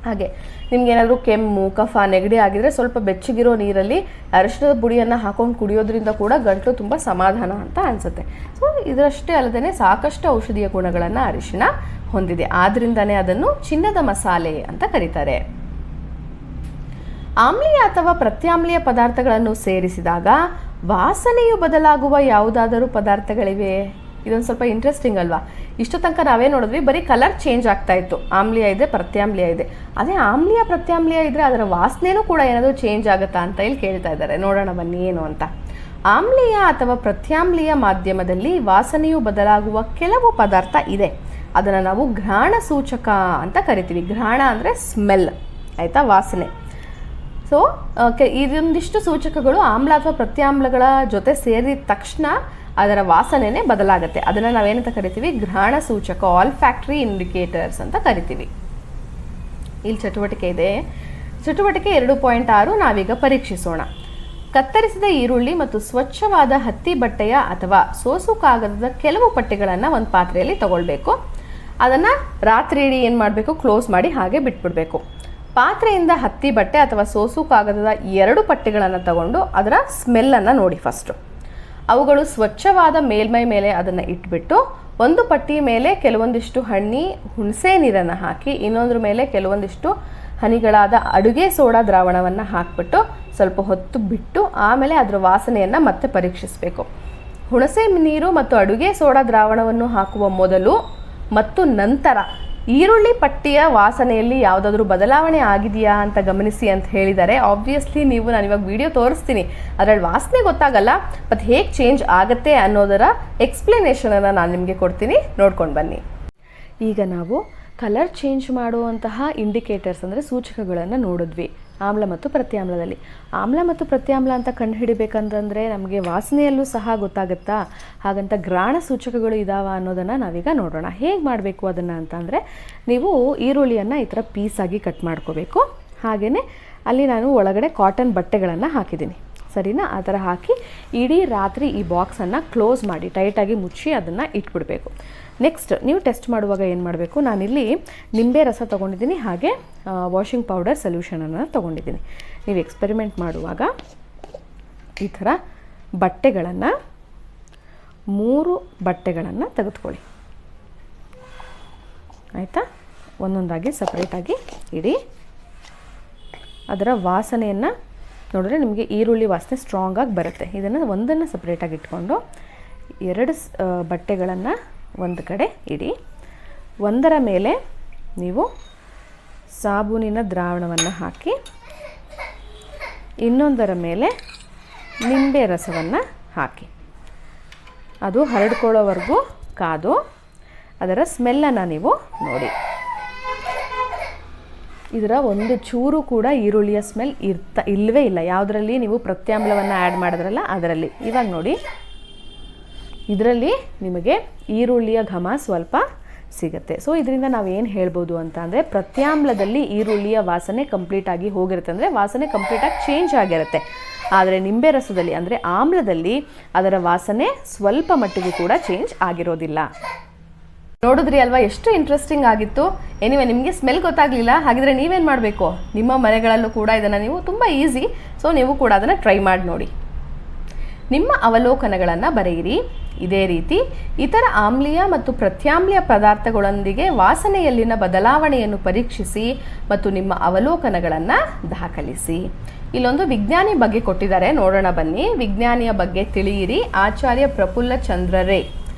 ಹಾಗೆ ನಿಮ್ಗೇನಾದರೂ ಕೆಮ್ಮು, ಕಫ, ನೆಗಡಿ ಆಗಿದ್ರೆ ಸ್ವಲ್ಪ ಬೆಚ್ಚಗಿರೋ ನೀರಲ್ಲಿ ಅರಿಶಿಣದ ಪುಡಿಯನ್ನು ಹಾಕೊಂಡು ಕುಡಿಯೋದ್ರಿಂದ ಕೂಡ ಗಂಟಲು ತುಂಬ ಸಮಾಧಾನ ಅಂತ ಅನಿಸುತ್ತೆ. ಸೊ ಇದರಷ್ಟೇ ಅಲ್ಲದೆ ಸಾಕಷ್ಟು ಔಷಧೀಯ ಗುಣಗಳನ್ನು ಅರಿಶಿಣ ಹೊಂದಿದೆ. ಆದ್ದರಿಂದನೇ ಅದನ್ನು ಚಿನ್ನದ ಮಸಾಲೆ ಅಂತ ಕರೀತಾರೆ. ಆಮ್ಲೀಯ ಅಥವಾ ಪ್ರತ್ಯಾಮ್ಲೀಯ ಪದಾರ್ಥಗಳನ್ನು ಸೇರಿಸಿದಾಗ ವಾಸನೆಯು ಬದಲಾಗುವ ಯಾವುದಾದರೂ ಪದಾರ್ಥಗಳಿವೆ? ಇದೊಂದು ಸ್ವಲ್ಪ ಇಂಟ್ರೆಸ್ಟಿಂಗ್ ಅಲ್ವಾ? ಇಷ್ಟು ತನಕ ನಾವೇ ನೋಡಿದ್ವಿ ಬರೀ ಕಲರ್ ಚೇಂಜ್ ಆಗ್ತಾ ಇತ್ತು, ಆಮ್ಲೀಯ ಇದೆ ಪ್ರತ್ಯಾಮ್ಲೀಯ ಇದೆ. ಅದೇ ಆಮ್ಲೀಯ ಪ್ರತ್ಯಾಮ್ಲೀಯ ಇದ್ದರೆ ಅದರ ವಾಸನೆಯೂ ಕೂಡ ಏನಾದರೂ ಚೇಂಜ್ ಆಗುತ್ತಾ ಅಂತ ಇಲ್ಲಿ ಕೇಳ್ತಾ ಇದ್ದಾರೆ. ನೋಡೋಣ ಬನ್ನಿ ಏನು ಅಂತ. ಆಮ್ಲೀಯ ಅಥವಾ ಪ್ರತ್ಯಾಮ್ಲೀಯ ಮಾಧ್ಯಮದಲ್ಲಿ ವಾಸನೆಯು ಬದಲಾಗುವ ಕೆಲವು ಪದಾರ್ಥ ಇದೆ. ಅದನ್ನು ನಾವು ಘ್ರಾಣ ಸೂಚಕ ಅಂತ ಕರಿತೀವಿ. ಘ್ರಾಣ ಅಂದರೆ ಸ್ಮೆಲ್, ಆಯಿತಾ, ವಾಸನೆ. ಸೊ ಇದೊಂದಿಷ್ಟು ಸೂಚಕಗಳು ಆಮ್ಲ ಅಥವಾ ಪ್ರತ್ಯಾಮ್ಲಗಳ ಜೊತೆ ಸೇರಿದ ತಕ್ಷಣ ಅದರ ವಾಸನೆನೇ ಬದಲಾಗುತ್ತೆ. ಅದನ್ನು ನಾವೇನಂತ ಕರಿತೀವಿ? ಘ್ರಾಣ ಸೂಚಕ, ಆಲ್ಫ್ಯಾಕ್ಟರಿ ಇಂಡಿಕೇಟರ್ಸ್ ಅಂತ ಕರಿತೀವಿ. ಇಲ್ಲಿ ಚಟುವಟಿಕೆ ಇದೆ. ಚಟುವಟಿಕೆ 2.6 ನಾವೀಗ ಪರೀಕ್ಷಿಸೋಣ. ಕತ್ತರಿಸಿದ ಈರುಳ್ಳಿ ಮತ್ತು ಸ್ವಚ್ಛವಾದ ಹತ್ತಿ ಬಟ್ಟೆಯ ಅಥವಾ ಸೋಸು ಕಾಗದದ ಕೆಲವು ಪಟ್ಟಿಗಳನ್ನು ಒಂದು ಪಾತ್ರೆಯಲ್ಲಿ ತಗೊಳ್ಬೇಕು. ಅದನ್ನು ರಾತ್ರಿ ಇಡೀ ಏನು ಮಾಡಬೇಕು? ಕ್ಲೋಸ್ ಮಾಡಿ ಹಾಗೆ ಬಿಟ್ಬಿಡಬೇಕು. ಪಾತ್ರೆಯಿಂದ ಹತ್ತಿ ಬಟ್ಟೆ ಅಥವಾ ಸೋಸು ಕಾಗದದ 2 ಪಟ್ಟಿಗಳನ್ನು ತಗೊಂಡು ಅದರ ಸ್ಮೆಲ್ಲನ್ನು ನೋಡಿ ಫಸ್ಟು. ಅವುಗಳು ಸ್ವಚ್ಛವಾದ ಮೇಲ್ಮೈ ಮೇಲೆ ಅದನ್ನು ಇಟ್ಬಿಟ್ಟು ಒಂದು ಪಟ್ಟಿ ಮೇಲೆ ಕೆಲವೊಂದಿಷ್ಟು ಹುಣಸೆ ನೀರನ್ನು ಹಾಕಿ ಇನ್ನೊಂದ್ರ ಮೇಲೆ ಕೆಲವೊಂದಿಷ್ಟು ಹನಿಗಳಾದ ಅಡುಗೆ ಸೋಡಾ ದ್ರಾವಣವನ್ನು ಹಾಕಿಬಿಟ್ಟು ಸ್ವಲ್ಪ ಹೊತ್ತು ಬಿಟ್ಟು ಆಮೇಲೆ ಅದರ ವಾಸನೆಯನ್ನು ಮತ್ತೆ ಪರೀಕ್ಷಿಸಬೇಕು. ಹುಣಸೆ ನೀರು ಮತ್ತು ಅಡುಗೆ ಸೋಡಾ ದ್ರಾವಣವನ್ನು ಹಾಕುವ ಮೊದಲು ಮತ್ತು ನಂತರ ಈರುಳ್ಳಿ ಪಟ್ಟಿಯ ವಾಸನೆಯಲ್ಲಿ ಯಾವುದಾದ್ರೂ ಬದಲಾವಣೆ ಆಗಿದೆಯಾ ಅಂತ ಗಮನಿಸಿ ಅಂತ ಹೇಳಿದ್ದಾರೆ. ಆಬ್ವಿಯಸ್ಲಿ ನಾನು ಇವಾಗ ವಿಡಿಯೋ ತೋರಿಸ್ತೀನಿ, ಅದರಲ್ಲಿ ವಾಸನೆ ಗೊತ್ತಾಗಲ್ಲ, ಬಟ್ ಹೇಗೆ ಚೇಂಜ್ ಆಗುತ್ತೆ ಅನ್ನೋದರ ಎಕ್ಸ್ಪ್ಲನೇಷನನ್ನು ನಾನು ನಿಮಗೆ ಕೊಡ್ತೀನಿ, ನೋಡ್ಕೊಂಡು ಬನ್ನಿ. ಈಗ ನಾವು ಕಲರ್ ಚೇಂಜ್ ಮಾಡುವಂತಹ ಇಂಡಿಕೇಟರ್ಸ್ ಅಂದರೆ ಸೂಚಕಗಳನ್ನು ನೋಡಿದ್ವಿ ಆಮ್ಲ ಮತ್ತು ಪ್ರತ್ಯಾಮ್ಲದಲ್ಲಿ. ಆಮ್ಲ ಮತ್ತು ಪ್ರತ್ಯಾಮ್ಲ ಅಂತ ಕಂಡುಹಿಡಿಬೇಕಂತಂದರೆ ನಮಗೆ ವಾಸನೆಯಲ್ಲೂ ಸಹ ಗೊತ್ತಾಗುತ್ತಾ? ಹಾಗಂತ ಘ್ರಾಣ ಸೂಚಕಗಳು ಇದಾವ ಅನ್ನೋದನ್ನು ನಾವೀಗ ನೋಡೋಣ. ಹೇಗೆ ಮಾಡಬೇಕು ಅದನ್ನು ಅಂತಂದರೆ, ನೀವು ಈರುಳ್ಳಿಯನ್ನು ಈ ಥರ ಪೀಸಾಗಿ ಕಟ್ ಮಾಡ್ಕೋಬೇಕು. ಹಾಗೆಯೇ ಅಲ್ಲಿ ನಾನು ಒಳಗಡೆ ಕಾಟನ್ ಬಟ್ಟೆಗಳನ್ನು ಹಾಕಿದ್ದೀನಿ, ಸರಿನಾ? ಆ ಥರ ಹಾಕಿ ಇಡೀ ರಾತ್ರಿ ಈ ಬಾಕ್ಸನ್ನು ಕ್ಲೋಸ್ ಮಾಡಿ ಟೈಟಾಗಿ ಮುಚ್ಚಿ ಅದನ್ನು ಇಟ್ಬಿಡಬೇಕು. ನೆಕ್ಸ್ಟ್ ನೀವು ಟೆಸ್ಟ್ ಮಾಡುವಾಗ ಏನು ಮಾಡಬೇಕು? ನಾನಿಲ್ಲಿ ನಿಂಬೆ ರಸ ತೊಗೊಂಡಿದ್ದೀನಿ, ಹಾಗೆ ವಾಷಿಂಗ್ ಪೌಡರ್ ಸೊಲ್ಯೂಷನನ್ನು ತೊಗೊಂಡಿದ್ದೀನಿ. ನೀವು ಎಕ್ಸ್ಪೆರಿಮೆಂಟ್ ಮಾಡುವಾಗ ಈ ಥರ ಬಟ್ಟೆಗಳನ್ನು 3 ಬಟ್ಟೆಗಳನ್ನು ತೆಗೆದುಕೊಳ್ಳಿ, ಆಯಿತಾ? ಒಂದೊಂದಾಗಿ ಸಪ್ರೇಟಾಗಿ ಇಡಿ. ಅದರ ವಾಸನೆಯನ್ನು ನೋಡಿದ್ರೆ ನಿಮಗೆ ಈರುಳ್ಳಿ ವಾಸನೆ ಸ್ಟ್ರಾಂಗಾಗಿ ಬರುತ್ತೆ. ಇದನ್ನು ಒಂದನ್ನು ಸಪ್ರೇಟಾಗಿ ಇಟ್ಕೊಂಡು 2 ಬಟ್ಟೆಗಳನ್ನು ಒಂದು ಕಡೆ ಇಡಿ. ಒಂದರ ಮೇಲೆ ನೀವು ಸಾಬೂನಿನ ದ್ರಾವಣವನ್ನು ಹಾಕಿ ಇನ್ನೊಂದರ ಮೇಲೆ ನಿಂಬೆ ರಸವನ್ನು ಹಾಕಿ ಅದು ಹರಡ್ಕೊಳ್ಳೋವರೆಗೂ ಕಾದು ಅದರ ಸ್ಮೆಲ್ಲನ್ನು ನೀವು ನೋಡಿ. ಇದರ ಒಂದು ಚೂರು ಕೂಡ ಈರುಳ್ಳಿಯ ಸ್ಮೆಲ್ ಇಲ್ಲವೇ ಇಲ್ಲ. ಯಾವುದರಲ್ಲಿ ನೀವು ಪ್ರತ್ಯಾಮ್ಲವನ್ನು ಆ್ಯಡ್ ಮಾಡಿದ್ರಲ್ಲ ಅದರಲ್ಲಿ. ಇವಾಗ ನೋಡಿ, ಇದರಲ್ಲಿ ನಿಮಗೆ ಈರುಳ್ಳಿಯ ಘಮ ಸ್ವಲ್ಪ ಸಿಗುತ್ತೆ. ಸೊ ಇದರಿಂದ ನಾವೇನು ಹೇಳ್ಬೋದು ಅಂತ ಅಂದರೆ, ಪ್ರತ್ಯಾಮ್ಲದಲ್ಲಿ ಈರುಳ್ಳಿಯ ವಾಸನೆ ಕಂಪ್ಲೀಟಾಗಿ ಹೋಗಿರುತ್ತೆ, ಅಂದರೆ ವಾಸನೆ ಕಂಪ್ಲೀಟಾಗಿ ಚೇಂಜ್ ಆಗಿರುತ್ತೆ. ಆದರೆ ನಿಂಬೆ ರಸದಲ್ಲಿ ಅಂದರೆ ಆಮ್ಲದಲ್ಲಿ ಅದರ ವಾಸನೆ ಸ್ವಲ್ಪ ಮಟ್ಟಿಗೂ ಕೂಡ ಚೇಂಜ್ ಆಗಿರೋದಿಲ್ಲ. ನೋಡಿದ್ರಿ ಅಲ್ವಾ, ಎಷ್ಟು ಇಂಟ್ರೆಸ್ಟಿಂಗ್ ಆಗಿತ್ತು. ಎನಿವೆ, ನಿಮಗೆ ಸ್ಮೆಲ್ ಗೊತ್ತಾಗಲಿಲ್ಲ, ಹಾಗಿದ್ರೆ ನೀವೇನು ಮಾಡಬೇಕು? ನಿಮ್ಮ ಮನೆಗಳಲ್ಲೂ ಕೂಡ ಇದನ್ನು ನೀವು ತುಂಬ ಈಸಿ, ಸೊ ನೀವು ಕೂಡ ಅದನ್ನು ಟ್ರೈ ಮಾಡಿ ನೋಡಿ. ನಿಮ್ಮ ಅವಲೋಕನಗಳನ್ನು ಬರೆಯಿರಿ. ಇದೇ ರೀತಿ ಇತರ ಆಮ್ಲೀಯ ಮತ್ತು ಪ್ರತ್ಯಾಮ್ಲೀಯ ಪದಾರ್ಥಗಳೊಂದಿಗೆ ವಾಸನೆಯಲ್ಲಿನ ಬದಲಾವಣೆಯನ್ನು ಪರೀಕ್ಷಿಸಿ ಮತ್ತು ನಿಮ್ಮ ಅವಲೋಕನಗಳನ್ನು ದಾಖಲಿಸಿ. ಇಲ್ಲೊಂದು ವಿಜ್ಞಾನಿ ಬಗ್ಗೆ ಕೊಟ್ಟಿದ್ದಾರೆ, ನೋಡೋಣ ಬನ್ನಿ. ವಿಜ್ಞಾನಿಯ ಬಗ್ಗೆ ತಿಳಿಯಿರಿ. ಆಚಾರ್ಯ ಪ್ರಫುಲ್ಲ ಚಂದ್ರ ರೇ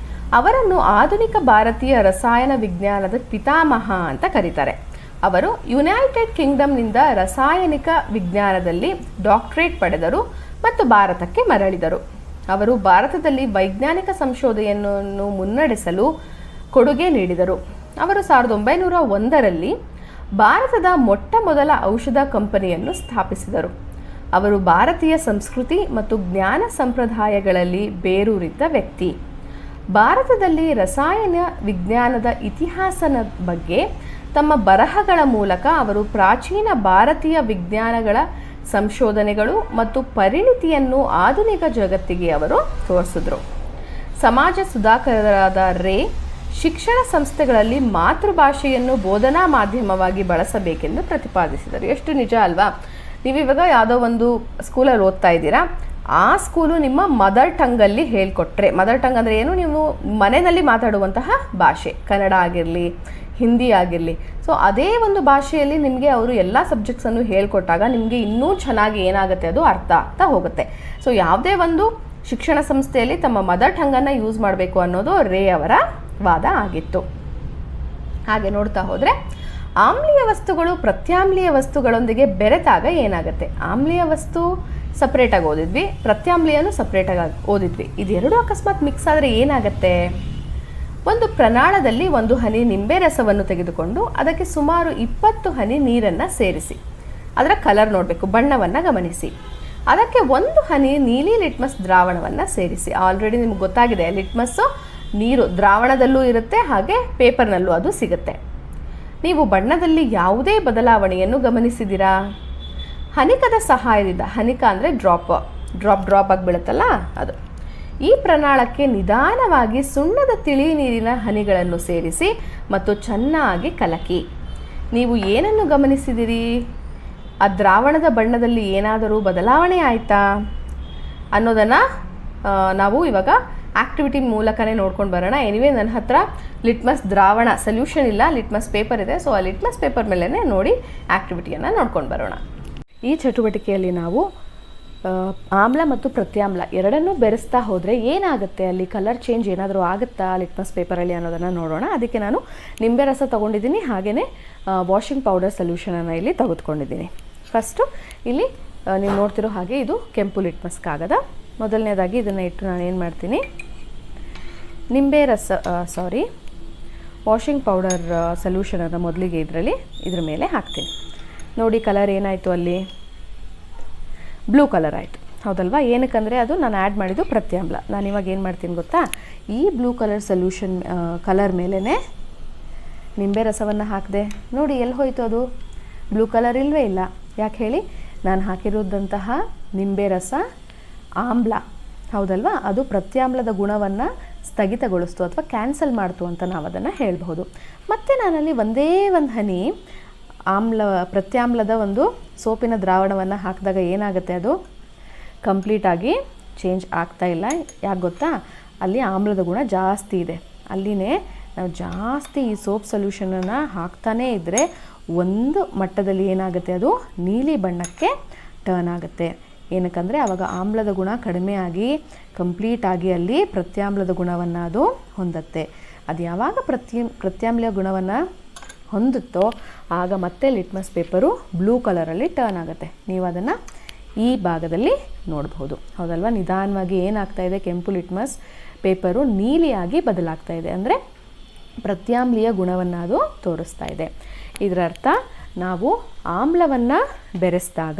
ಅವರನ್ನು ಆಧುನಿಕ ಭಾರತೀಯ ರಸಾಯನ ವಿಜ್ಞಾನದ ಪಿತಾಮಹ ಅಂತ ಕರೀತಾರೆ. ಅವರು ಯುನೈಟೆಡ್ ಕಿಂಗ್ಡಮ್ನಿಂದ ರಾಸಾಯನಿಕ ವಿಜ್ಞಾನದಲ್ಲಿ ಡಾಕ್ಟರೇಟ್ ಪಡೆದರು ಮತ್ತು ಭಾರತಕ್ಕೆ ಮರಳಿದರು. ಅವರು ಭಾರತದಲ್ಲಿ ವೈಜ್ಞಾನಿಕ ಸಂಶೋಧನೆಯನ್ನು ಮುನ್ನಡೆಸಲು ಕೊಡುಗೆ ನೀಡಿದರು. ಅವರು 1901ರಲ್ಲಿ ಭಾರತದ ಮೊಟ್ಟ ಮೊದಲ ಔಷಧ ಕಂಪನಿಯನ್ನು ಸ್ಥಾಪಿಸಿದರು. ಅವರು ಭಾರತೀಯ ಸಂಸ್ಕೃತಿ ಮತ್ತು ಜ್ಞಾನ ಸಂಪ್ರದಾಯಗಳಲ್ಲಿ ಬೇರೂರಿದ್ದ ವ್ಯಕ್ತಿ. ಭಾರತದಲ್ಲಿ ರಸಾಯನ ವಿಜ್ಞಾನದ ಇತಿಹಾಸದ ಬಗ್ಗೆ ತಮ್ಮ ಬರಹಗಳ ಮೂಲಕ ಅವರು ಪ್ರಾಚೀನ ಭಾರತೀಯ ವಿಜ್ಞಾನಗಳ ಸಂಶೋಧನೆಗಳು ಮತ್ತು ಪರಿಣಿತಿಯನ್ನು ಆಧುನಿಕ ಜಗತ್ತಿಗೆ ಅವರು ತೋರಿಸಿದ್ರು. ಸಮಾಜ ಸುಧಾಕರರಾದ ರೇ ಶಿಕ್ಷಣ ಸಂಸ್ಥೆಗಳಲ್ಲಿ ಮಾತೃಭಾಷೆಯನ್ನು ಬೋಧನಾ ಮಾಧ್ಯಮವಾಗಿ ಬಳಸಬೇಕೆಂದು ಪ್ರತಿಪಾದಿಸಿದರು. ಎಷ್ಟು ನಿಜ ಅಲ್ವಾ? ನೀವಿವಾಗ ಯಾವುದೋ ಒಂದು ಸ್ಕೂಲಲ್ಲಿ ಓದ್ತಾ ಇದ್ದೀರಾ, ಆ ಸ್ಕೂಲು ನಿಮ್ಮ ಮದರ್ ಟಂಗಲ್ಲಿ ಹೇಳ್ಕೊಟ್ರೆ, ಮದರ್ ಟಂಗ್ ಅಂದರೆ ಏನು? ನೀವು ಮನೆಯಲ್ಲಿ ಮಾತಾಡುವಂತಹ ಭಾಷೆ, ಕನ್ನಡ ಆಗಿರಲಿ, ಹಿಂದಿ ಆಗಿರಲಿ. ಸೊ ಅದೇ ಒಂದು ಭಾಷೆಯಲ್ಲಿ ನಿಮಗೆ ಅವರು ಎಲ್ಲ ಸಬ್ಜೆಕ್ಟ್ಸನ್ನು ಹೇಳ್ಕೊಟ್ಟಾಗ ನಿಮಗೆ ಇನ್ನೂ ಚೆನ್ನಾಗಿ ಏನಾಗುತ್ತೆ ಅದು ಅರ್ಥ ಆಗ್ತಾ ಹೋಗುತ್ತೆ. ಸೊ ಯಾವುದೇ ಒಂದು ಶಿಕ್ಷಣ ಸಂಸ್ಥೆಯಲ್ಲಿ ತಮ್ಮ ಮದರ್ ಟಂಗನ್ನು ಯೂಸ್ ಮಾಡಬೇಕು ಅನ್ನೋದು ರೇ ಅವರ ವಾದ ಆಗಿತ್ತು. ಹಾಗೆ ನೋಡ್ತಾ ಹೋದರೆ ಆಮ್ಲೀಯ ವಸ್ತುಗಳು ಪ್ರತ್ಯಾಮ್ಲೀಯ ವಸ್ತುಗಳೊಂದಿಗೆ ಬೆರೆತಾಗ ಏನಾಗುತ್ತೆ? ಆಮ್ಲೀಯ ವಸ್ತು ಸಪ್ರೇಟಾಗಿ ಓದಿದ್ವಿ, ಪ್ರತ್ಯಾಮ್ಲೀಯನೂ ಸಪ್ರೇಟಾಗಿ ಓದಿದ್ವಿ. ಇದೆರಡು ಅಕಸ್ಮಾತ್ ಮಿಕ್ಸ್ ಆದರೆ ಏನಾಗುತ್ತೆ? ಒಂದು ಪ್ರಮಾಣದಲ್ಲಿ 1 ಹನಿ ನಿಂಬೆ ರಸವನ್ನು ತೆಗೆದುಕೊಂಡು ಅದಕ್ಕೆ ಸುಮಾರು 20 ಹನಿ ನೀರನ್ನು ಸೇರಿಸಿ, ಅದರ ಕಲರ್ ನೋಡಬೇಕು, ಬಣ್ಣವನ್ನು ಗಮನಿಸಿ. ಅದಕ್ಕೆ 1 ಹನಿ ನೀಲಿ ಲಿಟ್ಮಸ್ ದ್ರಾವಣವನ್ನು ಸೇರಿಸಿ. ಆಲ್ರೆಡಿ ನಿಮ್ಗೆ ಗೊತ್ತಾಗಿದೆ, ಲಿಟ್ಮಸ್ಸು ನೀರು ದ್ರಾವಣದಲ್ಲೂ ಇರುತ್ತೆ, ಹಾಗೆ ಪೇಪರ್ನಲ್ಲೂ ಅದು ಸಿಗುತ್ತೆ. ನೀವು ಬಣ್ಣದಲ್ಲಿ ಯಾವುದೇ ಬದಲಾವಣೆಯನ್ನು ಗಮನಿಸಿದ್ದೀರಾ? ಹನಿಕದ ಸಹಾಯದಿಂದ, ಹನಿಕ ಅಂದರೆ ಡ್ರಾಪ್ ಆಗಿ ಬೀಳುತ್ತಲ್ಲ ಅದು. ಈ ಪ್ರಮಾಣಕ್ಕೆ ನಿಧಾನವಾಗಿ ಸುಣ್ಣದ ತಿಳಿ ನೀರಿನ ಹನಿಗಳನ್ನು ಸೇರಿಸಿ ಮತ್ತು ಚೆನ್ನಾಗಿ ಕಲಕಿ. ನೀವು ಏನನ್ನು ಗಮನಿಸಿದಿರಿ? ಆ ದ್ರಾವಣದ ಬಣ್ಣದಲ್ಲಿ ಏನಾದರೂ ಬದಲಾವಣೆ ಆಯಿತಾ ಅನ್ನೋದನ್ನು ನಾವು ಇವಾಗ ಆಕ್ಟಿವಿಟಿ ಮೂಲಕನೇ ನೋಡ್ಕೊಂಡು ಬರೋಣ. ಎನಿವೇ ನನ್ನ ಹತ್ರ ಲಿಟ್ಮಸ್ ದ್ರಾವಣ ಸೊಲ್ಯೂಷನ್ ಇಲ್ಲ, ಲಿಟ್ಮಸ್ ಪೇಪರ್ ಇದೆ. ಸೊ ಆ ಲಿಟ್ಮಸ್ ಪೇಪರ್ ಮೇಲೇ ನೋಡಿ ಆಕ್ಟಿವಿಟಿಯನ್ನು ನೋಡ್ಕೊಂಡು ಬರೋಣ. ಈ ಚಟುವಟಿಕೆಯಲ್ಲಿ ನಾವು ಆಮ್ಲ ಮತ್ತು ಪ್ರತ್ಯಾಮ್ಲ ಎರಡನ್ನೂ ಬೆರೆಸ್ತಾ ಹೋದರೆ ಏನಾಗುತ್ತೆ, ಅಲ್ಲಿ ಕಲರ್ ಚೇಂಜ್ ಏನಾದರೂ ಆಗುತ್ತಾ ಲಿಟ್ಮಸ್ ಪೇಪರಲ್ಲಿ ಅನ್ನೋದನ್ನು ನೋಡೋಣ. ಅದಕ್ಕೆ ನಾನು ನಿಂಬೆ ರಸ ತೊಗೊಂಡಿದ್ದೀನಿ, ಹಾಗೆಯೇ ವಾಷಿಂಗ್ ಪೌಡರ್ ಸೊಲ್ಯೂಷನನ್ನು ಇಲ್ಲಿ ತೆಗೆದುಕೊಂಡಿದ್ದೀನಿ. ಫಸ್ಟು ಇಲ್ಲಿ ನೀವು ನೋಡ್ತಿರೋ ಹಾಗೆ ಇದು ಕೆಂಪು ಲಿಟ್ಮಸ್ ಕಾಗದ. ಮೊದಲನೇದಾಗಿ ಇದನ್ನು ಇಟ್ಟು ನಾನು ಏನು ಮಾಡ್ತೀನಿ, ನಿಂಬೆ ರಸ ವಾಷಿಂಗ್ ಪೌಡರ್ ಸೊಲ್ಯೂಷನನ್ನು ಮೊದಲಿಗೆ ಇದ್ರ ಮೇಲೆ ಹಾಕ್ತೀನಿ. ನೋಡಿ ಕಲರ್ ಏನಾಯಿತು, ಅಲ್ಲಿ ಬ್ಲೂ ಕಲರ್ ಆಯಿತು, ಹೌದಲ್ವಾ? ಏನಕ್ಕಂದರೆ ಅದು ನಾನು ಆ್ಯಡ್ ಮಾಡಿದ್ದು ಪ್ರತ್ಯಾಮ್ಲ. ನಾನು ಇವಾಗ ಏನು ಮಾಡ್ತೀನಿ ಗೊತ್ತಾ, ಈ ಬ್ಲೂ ಕಲರ್ ಸೊಲ್ಯೂಷನ್ ಕಲರ್ ಮೇಲೇ ನಿಂಬೆ ರಸವನ್ನು ಹಾಕಿದೆ. ನೋಡಿ ಎಲ್ಲಿ ಹೋಯಿತು ಅದು? ಬ್ಲೂ ಕಲರ್ ಇಲ್ಲವೇ ಇಲ್ಲ. ಯಾಕೆ ಹೇಳಿ? ನಾನು ಹಾಕಿರೋದಂತಹ ನಿಂಬೆ ರಸ ಆಮ್ಲ, ಹೌದಲ್ವಾ? ಅದು ಪ್ರತ್ಯಾಮ್ಲದ ಗುಣವನ್ನು ಸ್ಥಗಿತಗೊಳಿಸ್ತು ಅಥವಾ ಕ್ಯಾನ್ಸಲ್ ಮಾಡ್ತು ಅಂತ ನಾವು ಅದನ್ನು ಹೇಳಬಹುದು. ಮತ್ತು ನಾನಲ್ಲಿ ಒಂದೇ ಒಂದು ಹನಿ ಪ್ರತ್ಯಾಮ್ಲದ ಒಂದು ಸೋಪಿನ ದ್ರಾವಣವನ್ನು ಹಾಕಿದಾಗ ಏನಾಗುತ್ತೆ, ಅದು ಕಂಪ್ಲೀಟಾಗಿ ಚೇಂಜ್ ಆಗ್ತಾ ಇಲ್ಲ. ಯಾಕೆ ಗೊತ್ತಾ? ಅಲ್ಲಿ ಆಮ್ಲದ ಗುಣ ಜಾಸ್ತಿ ಇದೆ. ಅಲ್ಲಿನೇ ನಾವು ಜಾಸ್ತಿ ಈ ಸೋಪ್ ಸೊಲ್ಯೂಷನನ್ನು ಹಾಕ್ತಾನೇ ಇದ್ದರೆ ಒಂದು ಮಟ್ಟದಲ್ಲಿ ಏನಾಗುತ್ತೆ, ಅದು ನೀಲಿ ಬಣ್ಣಕ್ಕೆ ಟರ್ನ್ ಆಗುತ್ತೆ. ಏನಕ್ಕಂದರೆ ಆವಾಗ ಆಮ್ಲದ ಗುಣ ಕಡಿಮೆ ಆಗಿ ಕಂಪ್ಲೀಟಾಗಿ ಅಲ್ಲಿ ಪ್ರತ್ಯಾಮ್ಲದ ಗುಣವನ್ನು ಅದು ಹೊಂದುತ್ತೆ. ಅದು ಯಾವಾಗ ಪ್ರತ್ಯಾಮ್ಲ ಗುಣವನ್ನು ಹೊಂದುತ್ತೋ ಆಗ ಮತ್ತೆ ಲಿಟ್ಮಸ್ ಪೇಪರು ಬ್ಲೂ ಕಲರಲ್ಲಿ ಟರ್ನ್ ಆಗುತ್ತೆ. ನೀವು ಅದನ್ನು ಈ ಭಾಗದಲ್ಲಿ ನೋಡ್ಬೋದು, ಹೌದಲ್ವಾ? ನಿಧಾನವಾಗಿ ಏನಾಗ್ತಾ ಇದೆ, ಕೆಂಪು ಲಿಟ್ಮಸ್ ಪೇಪರು ನೀಲಿಯಾಗಿ ಬದಲಾಗ್ತಾ ಇದೆ, ಅಂದರೆ ಪ್ರತ್ಯಾಮ್ಲೀಯ ಗುಣವನ್ನು ಅದು ತೋರಿಸ್ತಾ ಇದೆ. ಇದರ ಅರ್ಥ ನಾವು ಆಮ್ಲವನ್ನು ಬೆರೆಸಿದಾಗ,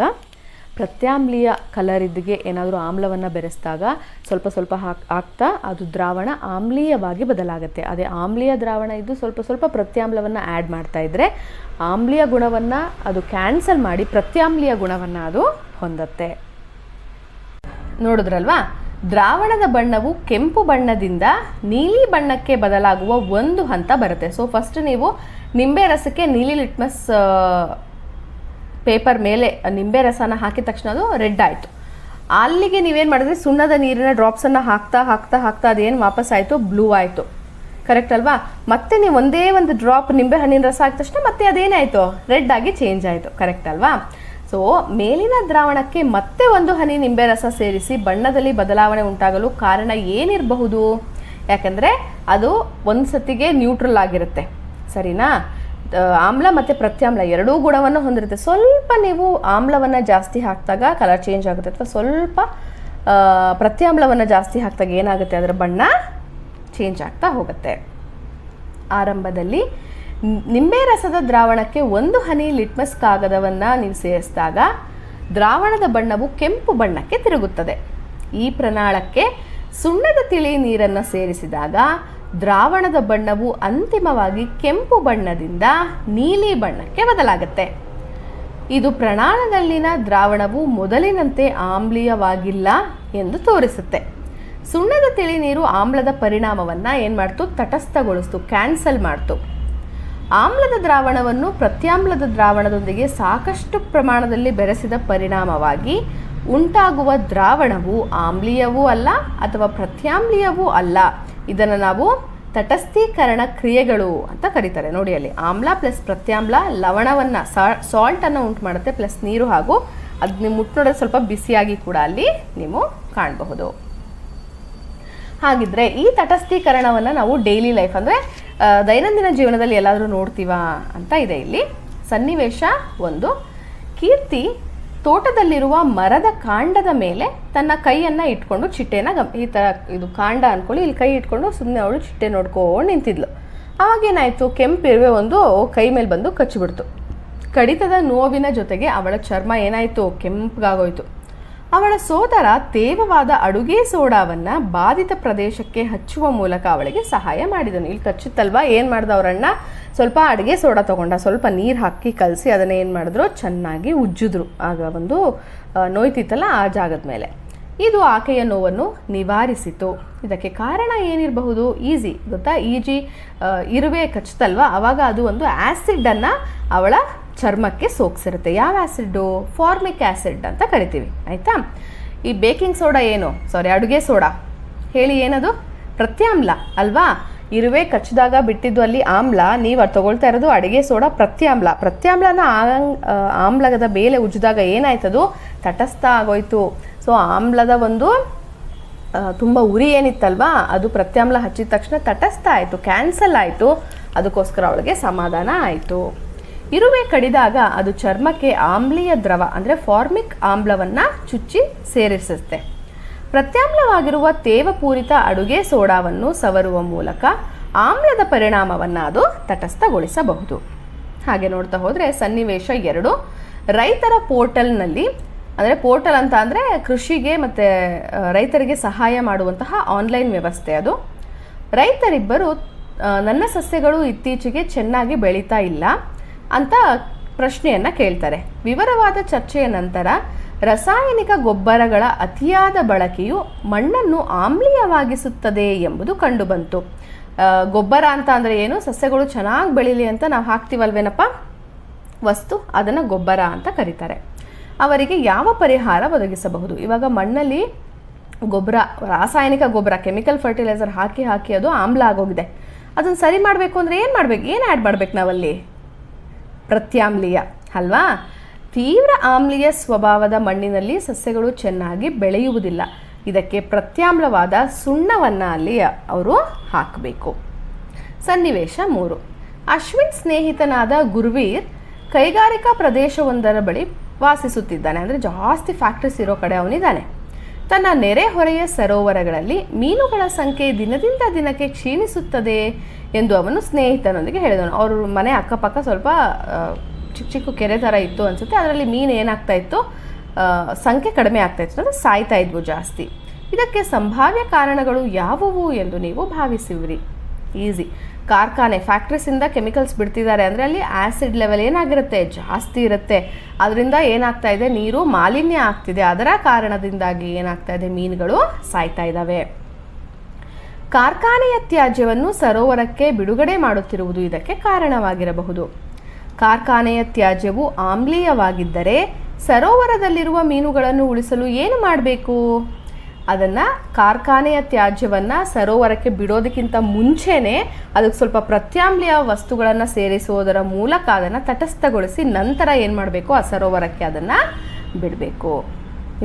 ಪ್ರತ್ಯಾಮ್ಲೀಯ ಕಲರ್ ಇದ್ದಿಗೆ ಏನಾದರೂ ಆಮ್ಲವನ್ನು ಬೆರೆಸಿದಾಗ ಸ್ವಲ್ಪ ಆಗ್ತಾ ಅದು ದ್ರಾವಣ ಆಮ್ಲೀಯವಾಗಿ ಬದಲಾಗುತ್ತೆ. ಅದೇ ಆಮ್ಲೀಯ ದ್ರಾವಣ ಇದ್ದು ಸ್ವಲ್ಪ ಪ್ರತ್ಯಾಮ್ಲವನ್ನು ಆ್ಯಡ್ ಮಾಡ್ತಾ ಇದ್ದರೆ ಆಮ್ಲೀಯ ಗುಣವನ್ನು ಅದು ಕ್ಯಾನ್ಸಲ್ ಮಾಡಿ ಪ್ರತ್ಯಾಮ್ಲೀಯ ಗುಣವನ್ನು ಅದು ಹೊಂದುತ್ತೆ. ನೋಡಿದ್ರಲ್ವಾ? ದ್ರಾವಣದ ಬಣ್ಣವು ಕೆಂಪು ಬಣ್ಣದಿಂದ ನೀಲಿ ಬಣ್ಣಕ್ಕೆ ಬದಲಾಗುವ ಒಂದು ಹಂತ ಬರುತ್ತೆ. ಸೊ ಫಸ್ಟ್ ನೀವು ನಿಂಬೆ ರಸಕ್ಕೆ ನೀಲಿ ಲಿಟ್ಮಸ್ ಪೇಪರ್ ಮೇಲೆ ನಿಂಬೆ ರಸನ ಹಾಕಿದ ತಕ್ಷಣ ಅದು ರೆಡ್ ಆಯಿತು. ಅಲ್ಲಿಗೆ ನೀವೇನು ಮಾಡಿದ್ರಿ, ಸುಣ್ಣದ ನೀರಿನ ಡ್ರಾಪ್ಸನ್ನು ಹಾಕ್ತಾ ಅದೇನು ವಾಪಸ್ ಆಯಿತು, ಬ್ಲೂ ಆಯಿತು. ಕರೆಕ್ಟ್ ಅಲ್ವಾ? ಮತ್ತೆ ನೀವು ಒಂದೇ ಒಂದು ಡ್ರಾಪ್ ನಿಂಬೆ ಹಣ್ಣಿನ ರಸ ಹಾಕಿದ ತಕ್ಷಣ ಮತ್ತೆ ಅದೇನಾಯಿತು, ರೆಡ್ ಆಗಿ ಚೇಂಜ್ ಆಯಿತು. ಕರೆಕ್ಟ್ ಅಲ್ವಾ? ಸೊ ಮೇಲಿನ ದ್ರಾವಣಕ್ಕೆ ಮತ್ತೆ ಒಂದು ಹನಿ ನಿಂಬೆ ರಸ ಸೇರಿಸಿ ಬಣ್ಣದಲ್ಲಿ ಬದಲಾವಣೆ ಉಂಟಾಗಲು ಕಾರಣ ಏನಿರಬಹುದು? ಯಾಕಂದರೆ ಅದು ಒಂದು ಸತಿಗೆ ನ್ಯೂಟ್ರಲ್ ಆಗಿರುತ್ತೆ, ಸರಿನಾ? ಆಮ್ಲ ಮತ್ತು ಪ್ರತ್ಯಾಮ್ಲ ಎರಡೂ ಗುಣವನ್ನು ಹೊಂದಿರುತ್ತೆ. ಸ್ವಲ್ಪ ನೀವು ಆಮ್ಲವನ್ನು ಜಾಸ್ತಿ ಹಾಕಿದಾಗ ಕಲರ್ ಚೇಂಜ್ ಆಗುತ್ತೆ, ಅಥವಾ ಸ್ವಲ್ಪ ಪ್ರತ್ಯಾಮ್ಲವನ್ನು ಜಾಸ್ತಿ ಹಾಕಿದಾಗ ಏನಾಗುತ್ತೆ, ಅದರ ಬಣ್ಣ ಚೇಂಜ್ ಆಗ್ತಾ ಹೋಗುತ್ತೆ. ಆರಂಭದಲ್ಲಿ ನಿಂಬೆ ರಸದ ದ್ರಾವಣಕ್ಕೆ ಒಂದು ಹನಿ ಲಿಟ್ಮಸ್ ಕಾಗದವನ್ನು ನೀವು ಸೇರಿಸಿದಾಗ ದ್ರಾವಣದ ಬಣ್ಣವು ಕೆಂಪು ಬಣ್ಣಕ್ಕೆ ತಿರುಗುತ್ತದೆ. ಈ ಪ್ರಮಾಣಕ್ಕೆ ಸುಣ್ಣದ ತಿಳಿ ನೀರನ್ನು ಸೇರಿಸಿದಾಗ ದ್ರಾವಣದ ಬಣ್ಣವು ಅಂತಿಮವಾಗಿ ಕೆಂಪು ಬಣ್ಣದಿಂದ ನೀಲಿ ಬಣ್ಣಕ್ಕೆ ಬದಲಾಗುತ್ತೆ. ಇದು ಪ್ರಮಾಣದಲ್ಲಿನ ದ್ರಾವಣವು ಮೊದಲಿನಂತೆ ಆಮ್ಲೀಯವಾಗಿಲ್ಲ ಎಂದು ತೋರಿಸುತ್ತೆ. ಸುಣ್ಣದ ತಿಳಿ ನೀರು ಆಮ್ಲದ ಪರಿಣಾಮವನ್ನು ಏನು ಮಾಡ್ತು, ತಟಸ್ಥಗೊಳಿಸ್ತು, ಕ್ಯಾನ್ಸಲ್ ಮಾಡ್ತು. ಆಮ್ಲದ ದ್ರಾವಣವನ್ನು ಪ್ರತ್ಯಾಮ್ಲದ ದ್ರಾವಣದೊಂದಿಗೆ ಸಾಕಷ್ಟು ಪ್ರಮಾಣದಲ್ಲಿ ಬೆರೆಸಿದ ಪರಿಣಾಮವಾಗಿ ಉಂಟಾಗುವ ದ್ರಾವಣವು ಆಮ್ಲೀಯವೂ ಅಲ್ಲ ಅಥವಾ ಪ್ರತ್ಯಾಮ್ಲೀಯವೂ ಅಲ್ಲ. ಇದನ್ನು ನಾವು ತಟಸ್ಥೀಕರಣ ಕ್ರಿಯೆಗಳು ಅಂತ ಕರೀತಾರೆ. ನೋಡಿ ಅಲ್ಲಿ ಆಮ್ಲ ಪ್ಲಸ್ ಪ್ರತ್ಯಾಮ್ಲ ಲವಣವನ್ನು ಸಾಲ್ಟನ್ನು ಉಂಟು ಮಾಡುತ್ತೆ, ಪ್ಲಸ್ ನೀರು, ಹಾಗೂ ಅದು ನೀವು ಮುಟ್ಟೋದ್ರೆ ಸ್ವಲ್ಪ ಬಿಸಿಯಾಗಿ ಕೂಡ ಅಲ್ಲಿ ನೀವು ಕಾಣಬಹುದು. ಹಾಗಿದ್ರೆ ಈ ತಟಸ್ಥೀಕರಣವನ್ನು ನಾವು ಡೈಲಿ ಲೈಫ್ ಅಂದರೆ ದೈನಂದಿನ ಜೀವನದಲ್ಲಿ ಎಲ್ಲಾದರೂ ನೋಡ್ತೀವಾ ಅಂತ ಇದೆ ಇಲ್ಲಿ. ಸನ್ನಿವೇಶ 1, ಕೀರ್ತಿ ತೋಟದಲ್ಲಿರುವ ಮರದ ಕಾಂಡದ ಮೇಲೆ ತನ್ನ ಕೈಯನ್ನು ಇಟ್ಕೊಂಡು ಚಿಟ್ಟೆನ ಈ ಥರ, ಇದು ಕಾಂಡ ಅಂದ್ಕೊಳ್ಳಿ, ಇಲ್ಲಿ ಕೈ ಇಟ್ಕೊಂಡು ಸುಮ್ಮನೆ ಅವಳು ಚಿಟ್ಟೆ ನೋಡ್ಕೊಂಡು ನಿಂತಿದ್ಲು. ಅವಾಗೇನಾಯಿತು, ಕೆಂಪಿರುವೆ ಒಂದು ಕೈ ಮೇಲೆ ಬಂದು ಕಚ್ಚಿಬಿಡ್ತು. ಕಡಿತದ ನೋವಿನ ಜೊತೆಗೆ ಅವಳ ಚರ್ಮ ಏನಾಯಿತು, ಕೆಂಪಗಾಗೋಯ್ತು. ಅವಳ ಸೋದರ ತೇವವಾದ ಅಡುಗೆ ಸೋಡಾವನ್ನು ಬಾಧಿತ ಪ್ರದೇಶಕ್ಕೆ ಹಚ್ಚುವ ಮೂಲಕ ಅವಳಿಗೆ ಸಹಾಯ ಮಾಡಿದನು. ಇಲ್ಲಿ ಕಚ್ಚುತ್ತಲ್ವಾ, ಏನು ಮಾಡ್ದ ಅವರಣ್ಣ, ಸ್ವಲ್ಪ ಅಡುಗೆ ಸೋಡಾ ತೊಗೊಂಡ, ಸ್ವಲ್ಪ ನೀರು ಹಾಕಿ ಕಲಸಿ ಅದನ್ನು ಏನು ಮಾಡಿದ್ರು, ಚೆನ್ನಾಗಿ ಉಜ್ಜಿದ್ರು. ಆಗ ಒಂದು ನೋಯ್ತಿತ್ತಲ್ಲ ಆ ಜಾಗದ ಮೇಲೆ. ಇದು ಆಕೆಯ ನೋವನ್ನು ನಿವಾರಿಸಿತು. ಇದಕ್ಕೆ ಕಾರಣ ಏನಿರಬಹುದು? ಈಸಿ ಗೊತ್ತಾ, ಇರುವೆ ಕಚ್ಚುತ್ತಲ್ವ, ಆವಾಗ ಅದು ಒಂದು ಆ್ಯಸಿಡನ್ನು ಅವಳ ಚರ್ಮಕ್ಕೆ ಸೋಕ್ಸಿರುತ್ತೆ. ಯಾವ ಆ್ಯಸಿಡ್ಡು? ಫಾರ್ಮಿಕ್ ಆ್ಯಸಿಡ್ ಅಂತ ಕರಿತೀವಿ, ಆಯಿತಾ. ಈ ಬೇಕಿಂಗ್ ಸೋಡಾ ಏನು, ಅಡುಗೆ ಸೋಡಾ ಹೇಳಿ, ಏನದು? ಪ್ರತ್ಯಾಮ್ಲ ಅಲ್ವಾ. ಇರುವೆ ಕಚ್ಚಿದಾಗ ಬಿಟ್ಟಿದ್ದು ಅಲ್ಲಿ ಆಮ್ಲ, ನೀವು ಅದು ತೊಗೊಳ್ತಾ ಇರೋದು ಅಡುಗೆ ಸೋಡಾ ಪ್ರತ್ಯಾಮ್ಲ. ಪ್ರತ್ಯಾಮ್ಲನ ಆಮ್ಲದ ಬೇಲೆ ಉಜ್ಜಿದಾಗ ಏನಾಯ್ತದು, ತಟಸ್ಥ ಆಗೋಯ್ತು. ಸೊ ಆಮ್ಲದ ಒಂದು ತುಂಬ ಉರಿ ಏನಿತ್ತಲ್ವಾ, ಅದು ಪ್ರತ್ಯಾಮ್ಲ ಹಚ್ಚಿದ ತಕ್ಷಣ ತಟಸ್ಥ ಆಯಿತು, ಕ್ಯಾನ್ಸಲ್ ಆಯಿತು. ಅದಕ್ಕೋಸ್ಕರ ಅವಳಿಗೆ ಸಮಾಧಾನ ಆಯಿತು. ಇರುವೆ ಕಡಿದಾಗ ಅದು ಚರ್ಮಕ್ಕೆ ಆಮ್ಲೀಯ ದ್ರವ ಅಂದರೆ ಫಾರ್ಮಿಕ್ ಆಮ್ಲವನ್ನು ಚುಚ್ಚಿ ಸೇರಿಸುತ್ತೆ. ಪ್ರತ್ಯಾಮ್ಲವಾಗಿರುವ ತೇವಪೂರಿತ ಅಡುಗೆ ಸೋಡಾವನ್ನು ಸವರುವ ಮೂಲಕ ಆಮ್ಲದ ಪರಿಣಾಮವನ್ನು ಅದು ತಟಸ್ಥಗೊಳಿಸಬಹುದು. ಹಾಗೆ ನೋಡ್ತಾ ಹೋದರೆ ಸನ್ನಿವೇಶ 2, ರೈತರ ಪೋರ್ಟಲ್ನಲ್ಲಿ, ಅಂದರೆ ಪೋರ್ಟಲ್ ಅಂತ ಅಂದರೆ ಕೃಷಿಗೆ ಮತ್ತು ರೈತರಿಗೆ ಸಹಾಯ ಮಾಡುವಂತಹ ಆನ್ಲೈನ್ ವ್ಯವಸ್ಥೆ ಅದು. ರೈತರಿಬ್ಬರು ನನ್ನ ಸಸ್ಯಗಳು ಇತ್ತೀಚೆಗೆ ಚೆನ್ನಾಗಿ ಬೆಳೀತಾ ಇಲ್ಲ ಅಂತ ಪ್ರಶ್ನೆಯನ್ನು ಕೇಳ್ತಾರೆ. ವಿವರವಾದ ಚರ್ಚೆಯ ನಂತರ ರಾಸಾಯನಿಕ ಗೊಬ್ಬರಗಳ ಅತಿಯಾದ ಬಳಕೆಯು ಮಣ್ಣನ್ನು ಆಮ್ಲೀಯವಾಗಿಸುತ್ತದೆ ಎಂಬುದು ಕಂಡುಬಂತು. ಗೊಬ್ಬರ ಅಂತ ಅಂದರೆ ಏನು? ಸಸ್ಯಗಳು ಚೆನ್ನಾಗಿ ಬೆಳೀಲಿ ಅಂತ ನಾವು ಹಾಕ್ತೀವಲ್ವೇನಪ್ಪ ವಸ್ತು, ಅದನ್ನು ಗೊಬ್ಬರ ಅಂತ ಕರೀತಾರೆ. ಅವರಿಗೆ ಯಾವ ಪರಿಹಾರ ಒದಗಿಸಬಹುದು? ಇವಾಗ ಮಣ್ಣಲ್ಲಿ ಗೊಬ್ಬರ, ರಾಸಾಯನಿಕ ಗೊಬ್ಬರ, ಕೆಮಿಕಲ್ ಫರ್ಟಿಲೈಸರ್ ಹಾಕಿ ಅದು ಆಮ್ಲ ಆಗೋಗಿದೆ. ಅದನ್ನು ಸರಿ ಮಾಡಬೇಕು ಅಂದರೆ ಏನು ಮಾಡಬೇಕು? ಏನು ಆ್ಯಡ್ ಮಾಡಬೇಕು ನಾವಲ್ಲಿ? ಪ್ರತ್ಯಾಮ್ಲೀಯ ಅಲ್ವಾ. ತೀವ್ರ ಆಮ್ಲೀಯ ಸ್ವಭಾವದ ಮಣ್ಣಿನಲ್ಲಿ ಸಸ್ಯಗಳು ಚೆನ್ನಾಗಿ ಬೆಳೆಯುವುದಿಲ್ಲ. ಇದಕ್ಕೆ ಪ್ರತ್ಯಾಮ್ಲವಾದ ಸುಣ್ಣವನ್ನು ಅಲ್ಲಿ ಅವರು ಹಾಕಬೇಕು. ಸನ್ನಿವೇಶ 3, ಅಶ್ವಿನ್ ಸ್ನೇಹಿತನಾದ ಗುರ್ವೀರ್ ಕೈಗಾರಿಕಾ ಪ್ರದೇಶವೊಂದರ ಬಳಿ ವಾಸಿಸುತ್ತಿದ್ದಾನೆ. ಅಂದರೆ ಜಾಸ್ತಿ ಫ್ಯಾಕ್ಟ್ರೀಸ್ ಇರೋ ಕಡೆ ಅವನಿದ್ದಾನೆ. ತನ್ನ ನೆರೆಹೊರೆಯ ಸರೋವರಗಳಲ್ಲಿ ಮೀನುಗಳ ಸಂಖ್ಯೆ ದಿನದಿಂದ ದಿನಕ್ಕೆ ಕ್ಷೀಣಿಸುತ್ತದೆ ಎಂದು ಅವನು ಸ್ನೇಹಿತನೊಂದಿಗೆ ಹೇಳಿದನು. ಅವ್ರ ಮನೆ ಅಕ್ಕಪಕ್ಕ ಸ್ವಲ್ಪ ಚಿಕ್ಕ ಚಿಕ್ಕ ಕೆರೆ ಥರ ಇತ್ತು ಅನಿಸುತ್ತೆ. ಅದರಲ್ಲಿ ಮೀನು ಏನಾಗ್ತಾ ಇತ್ತು, ಸಂಖ್ಯೆ ಕಡಿಮೆ ಆಗ್ತಾ ಇತ್ತು, ಅಂದರೆ ಸಾಯ್ತಾ ಇದ್ವು ಜಾಸ್ತಿ. ಇದಕ್ಕೆ ಸಂಭಾವ್ಯ ಕಾರಣಗಳು ಯಾವುವು ಎಂದು ನೀವು ಭಾವಿಸುವಿರಿ? ಈಸಿ. ಕಾರ್ಖಾನೆ, ಫ್ಯಾಕ್ಟ್ರೀಸಿಂದ ಕೆಮಿಕಲ್ಸ್ ಬಿಡ್ತಿದ್ದಾರೆ ಅಂದರೆ ಅಲ್ಲಿ ಆ್ಯಸಿಡ್ ಲೆವೆಲ್ ಏನಾಗಿರುತ್ತೆ, ಜಾಸ್ತಿ ಇರುತ್ತೆ. ಅದರಿಂದ ಏನಾಗ್ತಾ ಇದೆ, ನೀರು ಮಾಲಿನ್ಯ ಆಗ್ತಿದೆ. ಅದರ ಕಾರಣದಿಂದಾಗಿ ಏನಾಗ್ತಾ ಇದೆ, ಮೀನುಗಳು ಸಾಯ್ತಾ ಇದ್ದಾವೆ. ಕಾರ್ಖಾನೆಯ ತ್ಯಾಜ್ಯವನ್ನು ಸರೋವರಕ್ಕೆ ಬಿಡುಗಡೆ ಮಾಡುತ್ತಿರುವುದು ಇದಕ್ಕೆ ಕಾರಣವಾಗಿರಬಹುದು. ಕಾರ್ಖಾನೆಯ ತ್ಯಾಜ್ಯವು ಆಮ್ಲೀಯವಾಗಿದ್ದರೆ ಸರೋವರದಲ್ಲಿರುವ ಮೀನುಗಳನ್ನು ಉಳಿಸಲು ಏನು ಮಾಡಬೇಕು? ಅದನ್ನು, ಕಾರ್ಖಾನೆಯ ತ್ಯಾಜ್ಯವನ್ನು ಸರೋವರಕ್ಕೆ ಬಿಡೋದಕ್ಕಿಂತ ಮುಂಚೆನೇ ಅದಕ್ಕೆ ಸ್ವಲ್ಪ ಪ್ರತ್ಯಾಮ್ಲೀಯ ವಸ್ತುಗಳನ್ನು ಸೇರಿಸುವುದರ ಮೂಲಕ ಅದನ್ನು ತಟಸ್ಥಗೊಳಿಸಿ ನಂತರ ಏನು ಮಾಡಬೇಕು, ಆ ಸರೋವರಕ್ಕೆ ಅದನ್ನು ಬಿಡಬೇಕು.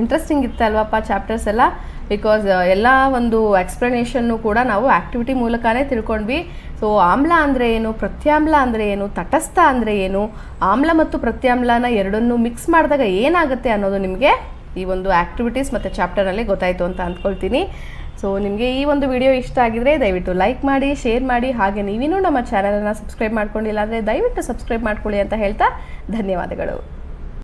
ಇಂಟ್ರೆಸ್ಟಿಂಗ್ ಇತ್ತಲ್ವಪ್ಪ ಚಾಪ್ಟರ್ಸ್ ಎಲ್ಲ. ಬಿಕಾಸ್ ಎಲ್ಲ ಒಂದು ಎಕ್ಸ್ಪ್ಲನೇಷನ್ನು ಕೂಡ ನಾವು ಆ್ಯಕ್ಟಿವಿಟಿ ಮೂಲಕನೇ ತಿಳ್ಕೊಂಡ್ವಿ. ಸೊ ಆಮ್ಲ ಅಂದರೆ ಏನು, ಪ್ರತ್ಯಾಮ್ಲ ಅಂದರೆ ಏನು, ತಟಸ್ಥ ಅಂದರೆ ಏನು, ಆಮ್ಲ ಮತ್ತು ಪ್ರತ್ಯಾಮ್ಲನ ಎರಡನ್ನೂ ಮಿಕ್ಸ್ ಮಾಡಿದಾಗ ಏನಾಗುತ್ತೆ ಅನ್ನೋದು ನಿಮಗೆ ಈ ಒಂದು ಆ್ಯಕ್ಟಿವಿಟೀಸ್ ಮತ್ತು ಚಾಪ್ಟರಲ್ಲಿ ಗೊತ್ತಾಯಿತು ಅಂತ ಅಂದ್ಕೊಳ್ತೀನಿ. ಸೊ ನಿಮಗೆ ಈ ಒಂದು ವಿಡಿಯೋ ಇಷ್ಟ ಆಗಿದರೆ ದಯವಿಟ್ಟು ಲೈಕ್ ಮಾಡಿ, ಶೇರ್ ಮಾಡಿ. ಹಾಗೆ ನೀವಿನ್ನೂ ನಮ್ಮ ಚಾನಲನ್ನು ಸಬ್ಸ್ಕ್ರೈಬ್ ಮಾಡ್ಕೊಂಡಿಲ್ಲ ಅಂದರೆ ದಯವಿಟ್ಟು ಸಬ್ಸ್ಕ್ರೈಬ್ ಮಾಡ್ಕೊಳ್ಳಿ ಅಂತ ಹೇಳ್ತಾ ಧನ್ಯವಾದಗಳು.